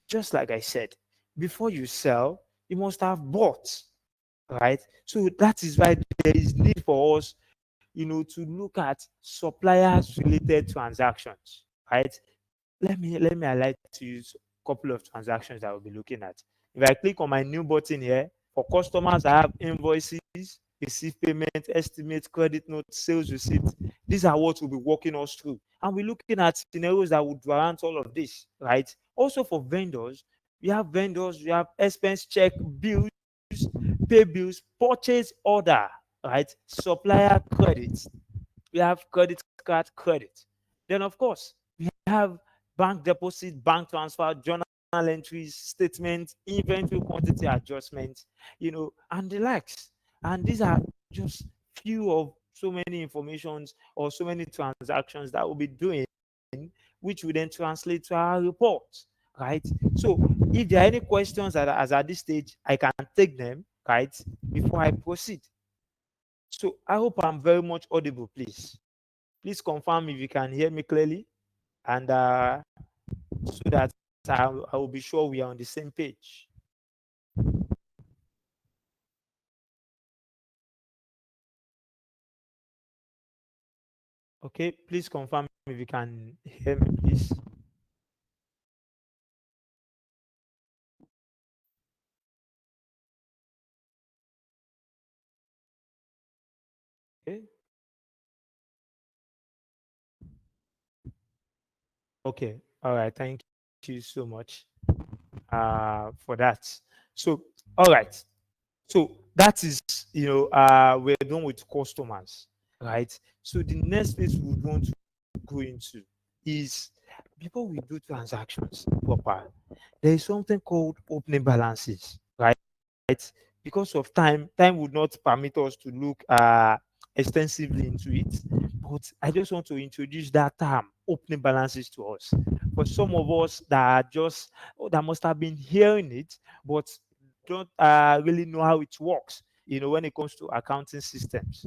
just like I said, before you sell, you must have bought, right? So that is why there is need for us, to look at suppliers related transactions, right? Let me highlight to you a couple of transactions that we'll be looking at. If I click on my new button here, for customers, I have invoices, receive payment, estimate, credit note, sales receipt. These are what we'll be walking us through. And we're looking at scenarios that would warrant all of this, right? Also for vendors, we have expense check, bills, pay bills, purchase order, right? Supplier credits. We have credit card credit. Then, of course, we have bank deposit, bank transfer, journal entries, statements, inventory quantity adjustments, and the likes. And these are just few of so many informations or so many transactions that we'll be doing, which will then translate to our reports, right? So, if there are any questions as at this stage, I can take them, right, before I proceed. So, I hope I'm very much audible, please. Please confirm if you can hear me clearly, and so that I will be sure we are on the same page. Okay, please confirm if you can hear me, please. Okay. Okay. All right. Thank you so much for that. So, all right. So that is, we're done with customers, right? So the next place we want to go into is, before we do transactions proper, there is something called opening balances, right? Because of time would not permit us to look extensively into it. But I just want to introduce that term, opening balances, to us. For some of us that are just, that must have been hearing it, but don't really know how it works, when it comes to accounting systems,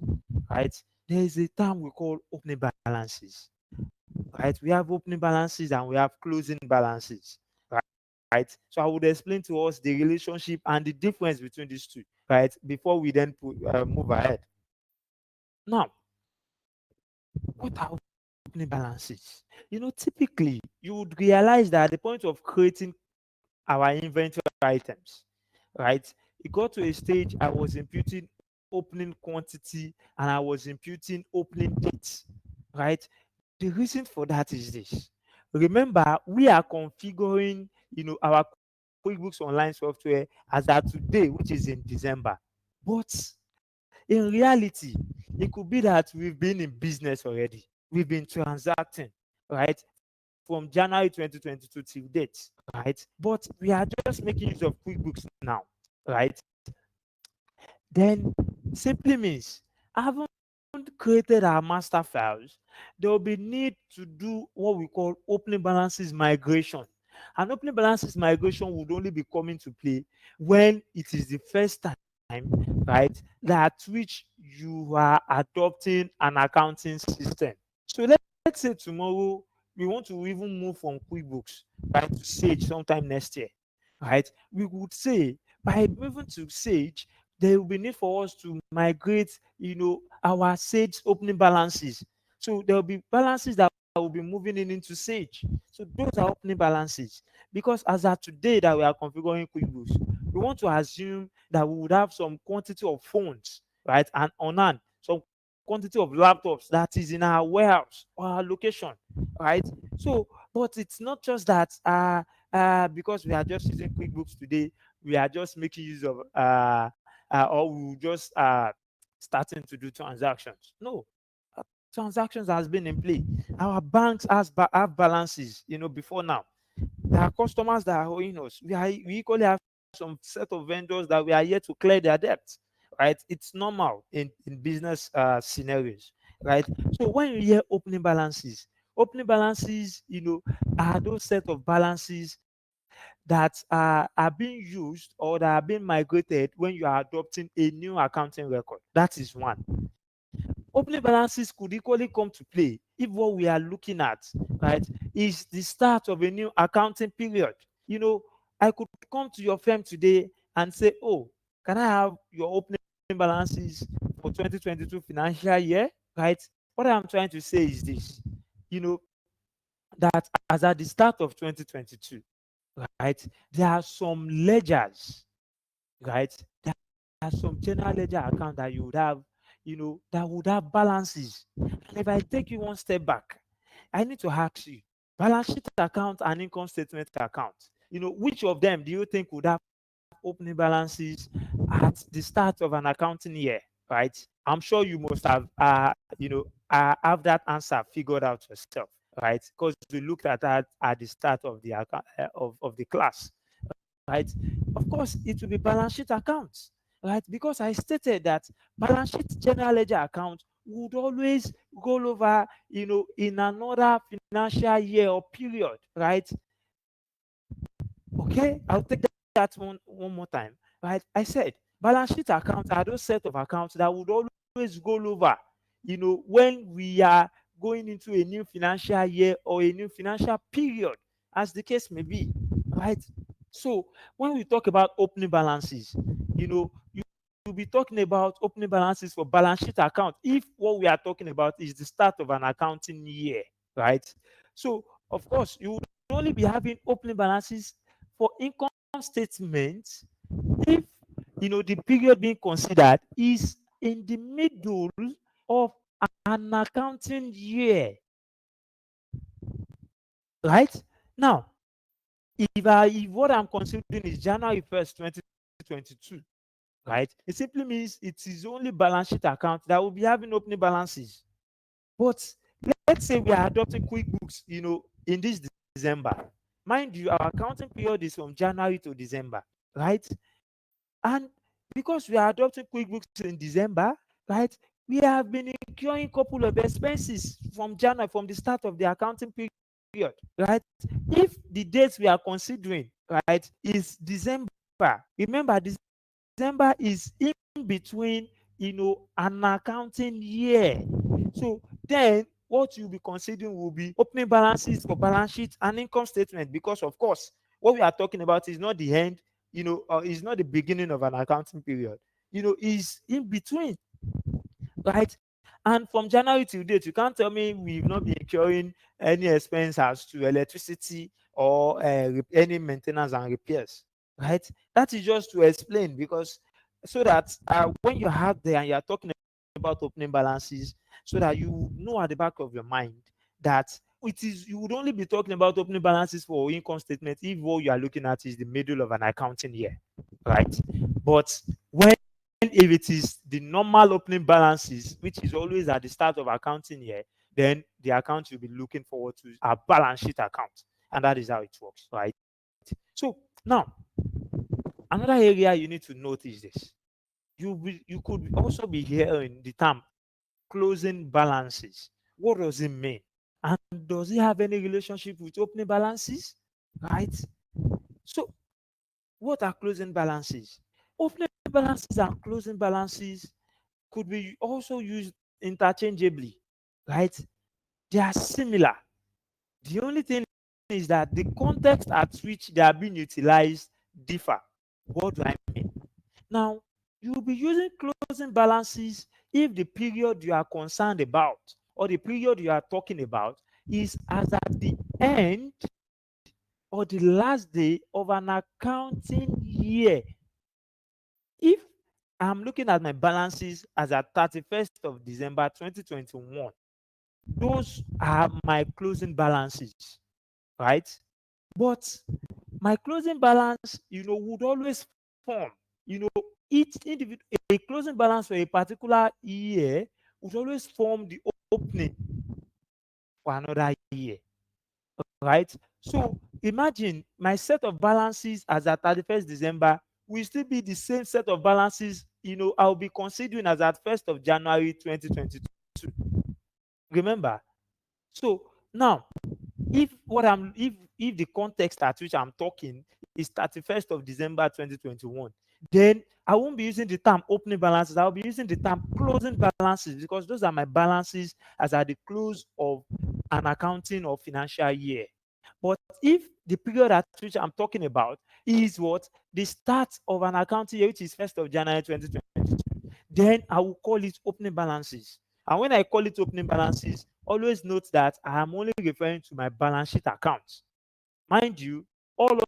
right? There is a term we call opening balances, right? We have opening balances and we have closing balances, right? Right. So I would explain to us the relationship and the difference between these two, right? Before we then move ahead. Now, what are opening balances? Typically, you would realize that at the point of creating our inventory items, right? It got to a stage I was imputing opening quantity and I was imputing opening dates, right? The reason for that is this. Remember, we are configuring, our QuickBooks Online software as at today, which is in December. But in reality, it could be that we've been in business already. We've been transacting, right? From January 2022 till date, right? But we are just making use of QuickBooks now, right? Then simply means I haven't created our master files. There will be need to do what we call opening balances migration. And opening balances migration would only be coming to play when it is the first time, right, that which you are adopting an accounting system. So let's say tomorrow we want to even move from QuickBooks, right, to Sage sometime next year, right? We would say by moving to Sage, there will be need for us to migrate, our Sage opening balances. So there will be balances that will be moving into Sage. So those are opening balances. Because as of today that we are configuring QuickBooks, we want to assume that we would have some quantity of phones, right, and on hand, some quantity of laptops that is in our warehouse or our location, right? So, but it's not just that because we are just using QuickBooks today, we are just making use of or we just starting to do transactions. No, uh, transactions has been in play. Our banks have balances, before now. There are customers that are owing us. We equally have some set of vendors that we are yet to clear their debts. Right? It's normal in business scenarios. Right? So when you hear opening balances, are those set of balances that are being used or that are being migrated when you are adopting a new accounting record. That is one. Opening balances could equally come to play if what we are looking at, right, is the start of a new accounting period. I could come to your firm today and say, oh, can I have your opening balances for 2022 financial year, right? What I'm trying to say is this, you know, that as at the start of 2022, right, there are some ledgers, right? There are some general ledger account that you would have, that would have balances. And if I take you one step back, I need to ask you, balance sheet account and income statement account, which of them do you think would have opening balances at the start of an accounting year, right? I'm sure you must have, have that answer figured out yourself, right? Because we looked at that at the start of the of the class, right? Of course, it will be balance sheet accounts, right? Because I stated that balance sheet general ledger account would always roll over, in another financial year or period, right? Okay, I'll take that one more time, right? I said balance sheet accounts are those set of accounts that would always roll over, when we are going into a new financial year or a new financial period, as the case may be, right? So when we talk about opening balances, you'll be talking about opening balances for balance sheet account if what we are talking about is the start of an accounting year, right? So of course you would only be having opening balances for income statements if the period being considered is in the middle of an accounting year, right? Now, if what I'm considering is January 1st, 2022, right? It simply means it is only balance sheet account that will be having opening balances. But let's say we are adopting QuickBooks, in this December. Mind you, our accounting period is from January to December, right? And because we are adopting QuickBooks in December, right, we have been incurring a couple of expenses from January, from the start of the accounting period, right? If the dates we are considering, right, is December, remember, December is in between, an accounting year. So then what you'll be considering will be opening balances for balance sheet and income statement, because of course what we are talking about is not the end, is not the beginning of an accounting period, is in between, right? And from January to date, you can't tell me we've not been incurring any expense as to electricity or any maintenance and repairs, right? That is just to explain, because so that when you have there and you're talking about opening balances, so that you know at the back of your mind that you would only be talking about opening balances for income statement if what you are looking at is the middle of an accounting year, right? But when if it is the normal opening balances, which is always at the start of accounting year, then the account you'll be looking forward to a balance sheet account. And that is how it works, right? So now, another area you need to note is this. You could also be hearing the term closing balances. What does it mean? And does it have any relationship with opening balances? Right? So, what are closing balances? Opening balances and closing balances could be also used interchangeably, right? They are similar. The only thing is that the context at which they are being utilized differ. What do I mean? Now, you will be using closing balances if the period you are concerned about or the period you are talking about is as at the end or the last day of an accounting year. If I'm looking at my balances as at 31st of December 2021, those are my closing balances, right? But my closing balance, would always form, you know, each individual, a closing balance for a particular year would always form the opening for another year, right? So imagine my set of balances as at 31st December will still be the same set of balances, I'll be considering as at 1st of January 2022. Remember? So now, if the context at which I'm talking is 31st of December 2021, then I won't be using the term opening balances. I'll be using the term closing balances, because those are my balances as at the close of an accounting or financial year. But if the period at which I'm talking about is what the start of an accounting year, which is 1st of January 2022, then I will call it opening balances. And when I call it opening balances, always note that I am only referring to my balance sheet accounts. Mind you, all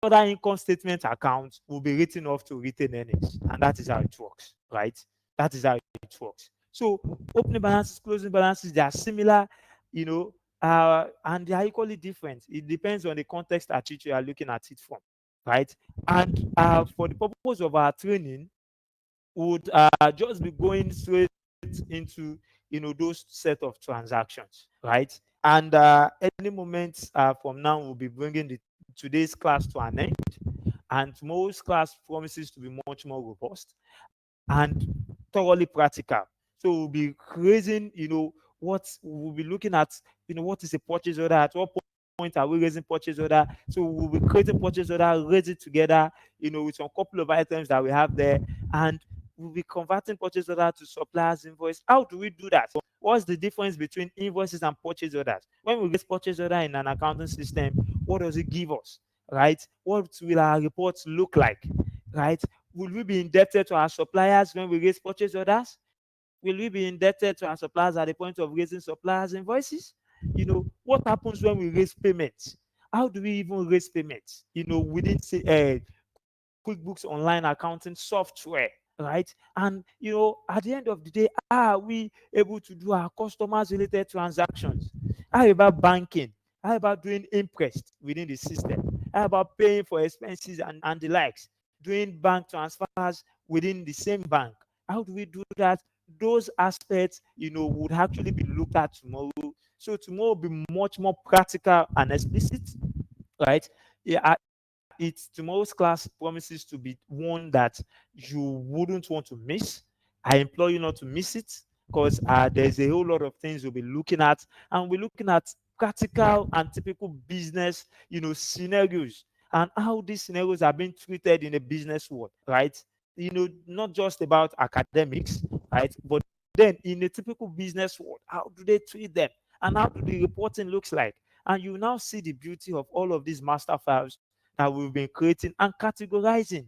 other income statement accounts will be written off to retained earnings, and that is how it works, right? That is how it works. So opening balances, closing balances, they are similar, and they are equally different. It depends on the context at which you are looking at it from, right? And for the purpose of our training, would just be going straight into those set of transactions, right? And any moment from now, we'll be bringing today's class to an end, and tomorrow's class promises to be much more robust and thoroughly practical. So we'll be raising, what we'll be looking at, what is a purchase order, at what point are we raising purchase order. So we'll be creating purchase order, raise it together, with some couple of items that we have there, and we'll be converting purchase order to suppliers invoice. How do we do that? What's the difference between invoices and purchase orders? When we raise purchase order in an accounting system, what does it give us, right? What will our reports look like, right? Will we be indebted to our suppliers when we raise purchase orders? Will we be indebted to our suppliers at the point of raising suppliers invoices? what happens when we raise payments? How do we even raise payments? Within say QuickBooks Online accounting software, right? And at the end of the day, are we able to do our customers related transactions? How about banking? How about doing interest within the system? How about paying for expenses and the likes? Doing bank transfers within the same bank. How do we do that? Those aspects, would actually be looked at tomorrow. So tomorrow will be much more practical and explicit, right? Yeah, it's tomorrow's class promises to be one that you wouldn't want to miss. I implore you not to miss it, because there's a whole lot of things we'll be looking at, and we're looking at practical and typical business, scenarios, and how these scenarios are being treated in the business world, right? Not just about academics, right? But then in a typical business world, how do they treat them, and how do the reporting looks like? And you now see the beauty of all of these master files that we've been creating and categorizing.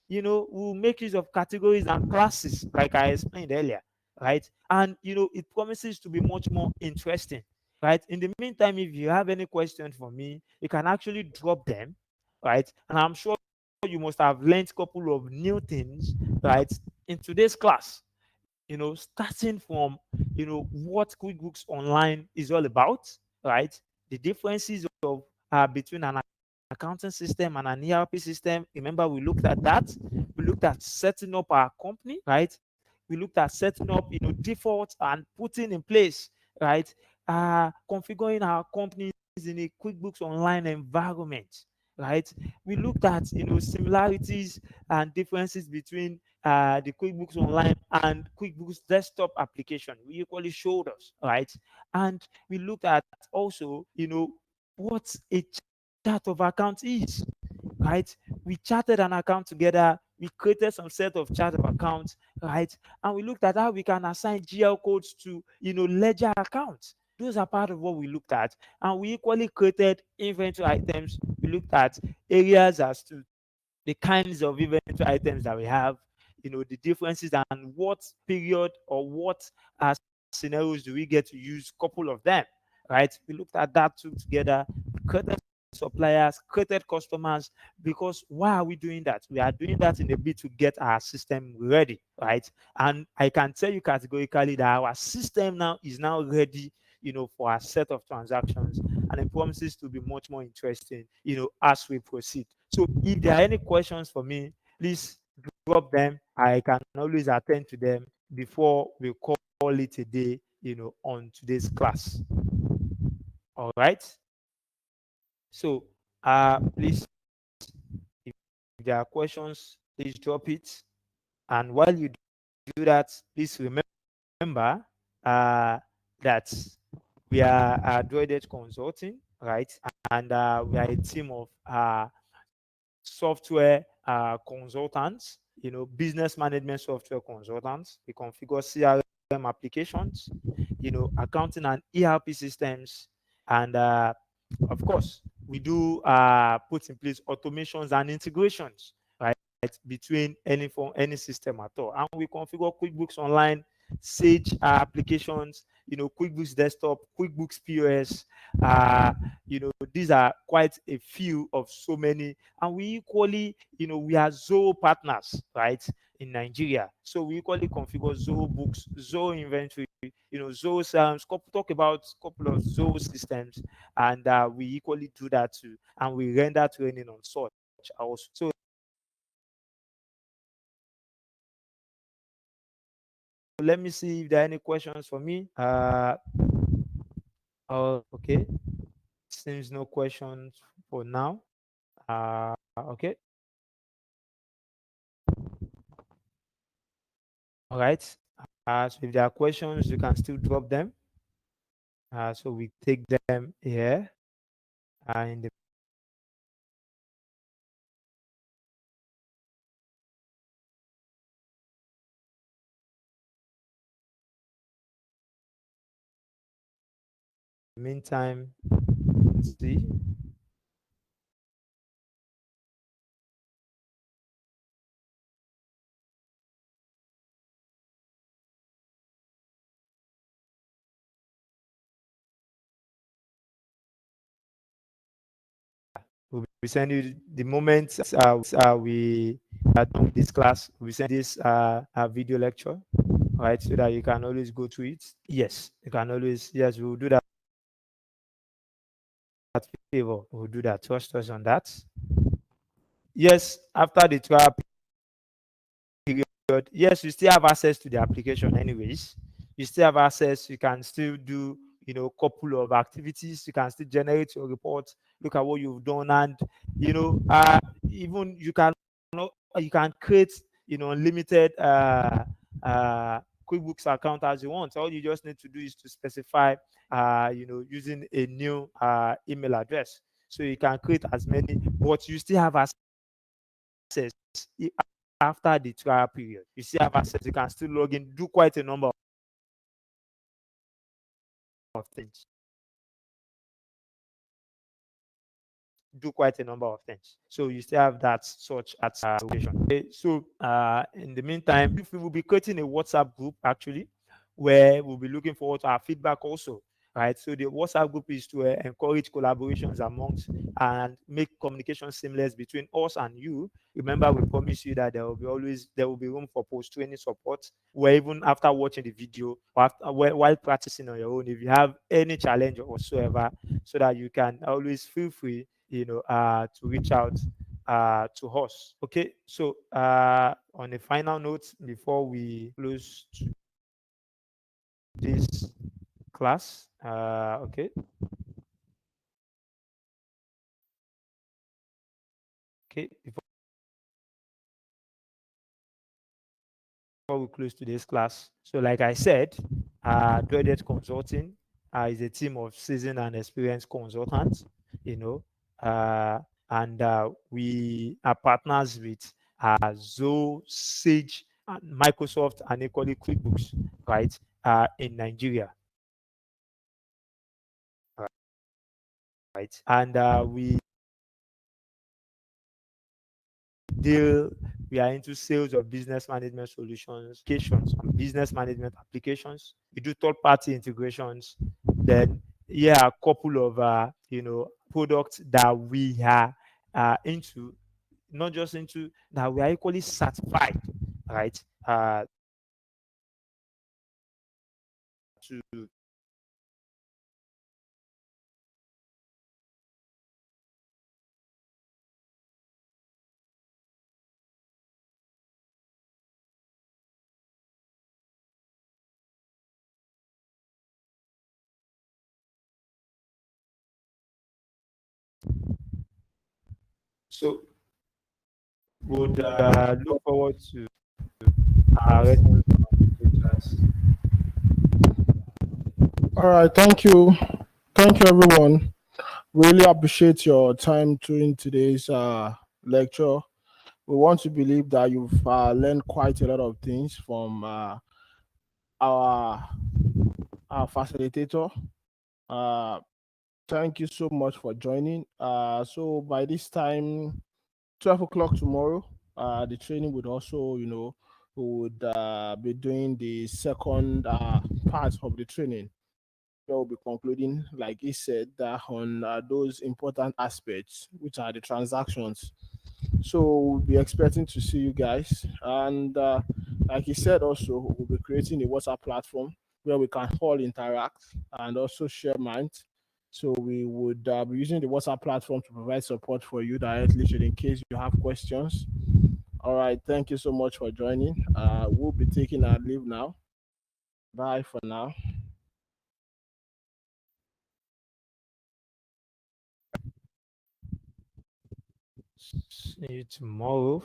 We'll make use of categories and classes, like I explained earlier, right? And it promises to be much more interesting, right? In the meantime, if you have any questions for me, you can actually drop them, right? And I'm sure you must have learned a couple of new things, right, in today's class. Starting from what QuickBooks Online is all about, right? The differences of between an accounting system and an ERP system. Remember, we looked at that. We looked at setting up our company, right? We looked at setting up, defaults and putting in place, right? Configuring our companies in a QuickBooks Online environment, right? We looked at, similarities and differences between the QuickBooks Online and QuickBooks Desktop application. We equally showed us, right? And we looked at also, what a chart of account is, right? We charted an account together. We created some set of chart of accounts, right? And we looked at how we can assign GL codes to, ledger accounts. Those are part of what we looked at. And we equally created inventory items. We looked at areas as to the kinds of inventory items that we have, the differences, and what period or what scenarios do we get to use a couple of them, right? We looked at that too together, created suppliers, created customers, because why are we doing that? We are doing that in a bit to get our system ready, right? And I can tell you categorically that our system now is now ready, for our set of transactions, and it promises to be much more interesting, as we proceed. So if there are any questions for me, please drop them. I can always attend to them before we call it a day, on today's class. All right. So please, if there are questions, please drop it. And while you do that, please remember that we are Droidedge Consulting, right? And we are a team of software consultants, business management software consultants. We configure CRM applications, accounting and ERP systems, and of course, we do put in place automations and integrations, right, between any system at all. And we configure QuickBooks Online, Sage applications, QuickBooks Desktop, QuickBooks POS. These are quite a few of so many, and we equally, we are Zoho partners, right, in Nigeria. So we equally configure Zoho books, Zoho inventory, Zoho systems. Talk about a couple of Zoho systems, and we equally do that too, and we render training on such also. So let me see if there are any questions for me. Oh, okay. Seems no questions for now. Okay. All right. So if there are questions, you can still drop them. So we take them here. In the meantime, let's see. We'll be sending you the moment we are done with this class. We'll send this video lecture, right, so that you can always go to it. Yes, you can always. Yes, we'll do that favor. We'll do that. Trust us on that. Yes, after the trial period, yes, you still have access to the application anyways. You still have access. You can still do, couple of activities. You can still generate your report, look at what you've done, and even you can create, unlimited QuickBooks account as you want. All you just need to do is to specify, using a new email address. So you can create as many, but you still have access after the trial period. You still have access. You can still log in, do quite a number of things. Do quite a number of things. So you still have that such at location. Okay. So in the meantime, if we will be creating a WhatsApp group actually, where we'll be looking forward to our feedback also. Right. So the WhatsApp group is to encourage collaborations amongst and make communication seamless between us and you. Remember, we promise you that there will be room for post training support, where even after watching the video or while practicing on your own, if you have any challenge whatsoever, so that you can always feel free, to reach out to us. Okay, so on a final note, before we close this class, before we close today's class, so like I said, Droidedge Consulting is a team of seasoned and experienced consultants, you know, uh, and we are partners with Zoho, Sage, and Microsoft, and equally QuickBooks, right, in Nigeria, right, and deal we are into sales of business management solutions, applications, and business management applications. We do third party integrations. Then here are a couple of products that we are into, not just into, that we are equally certified, right, to so would look forward to response from the class. All right, thank you, everyone. Really appreciate your time during today's lecture. We want to believe that you've learned quite a lot of things from our facilitator. Uh, Thank you so much for joining. So by this time, 12 o'clock tomorrow, the training would also, we would be doing the second part of the training. We'll be concluding, like he said, on those important aspects, which are the transactions. So we'll be expecting to see you guys. And like he said, also, we'll be creating a WhatsApp platform where we can all interact and also share minds. So we would be using the WhatsApp platform to provide support for you directly, should in case you have questions. All right, thank you so much for joining. We'll be taking our leave now. Bye for now. See you tomorrow.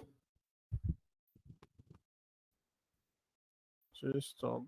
Just stop.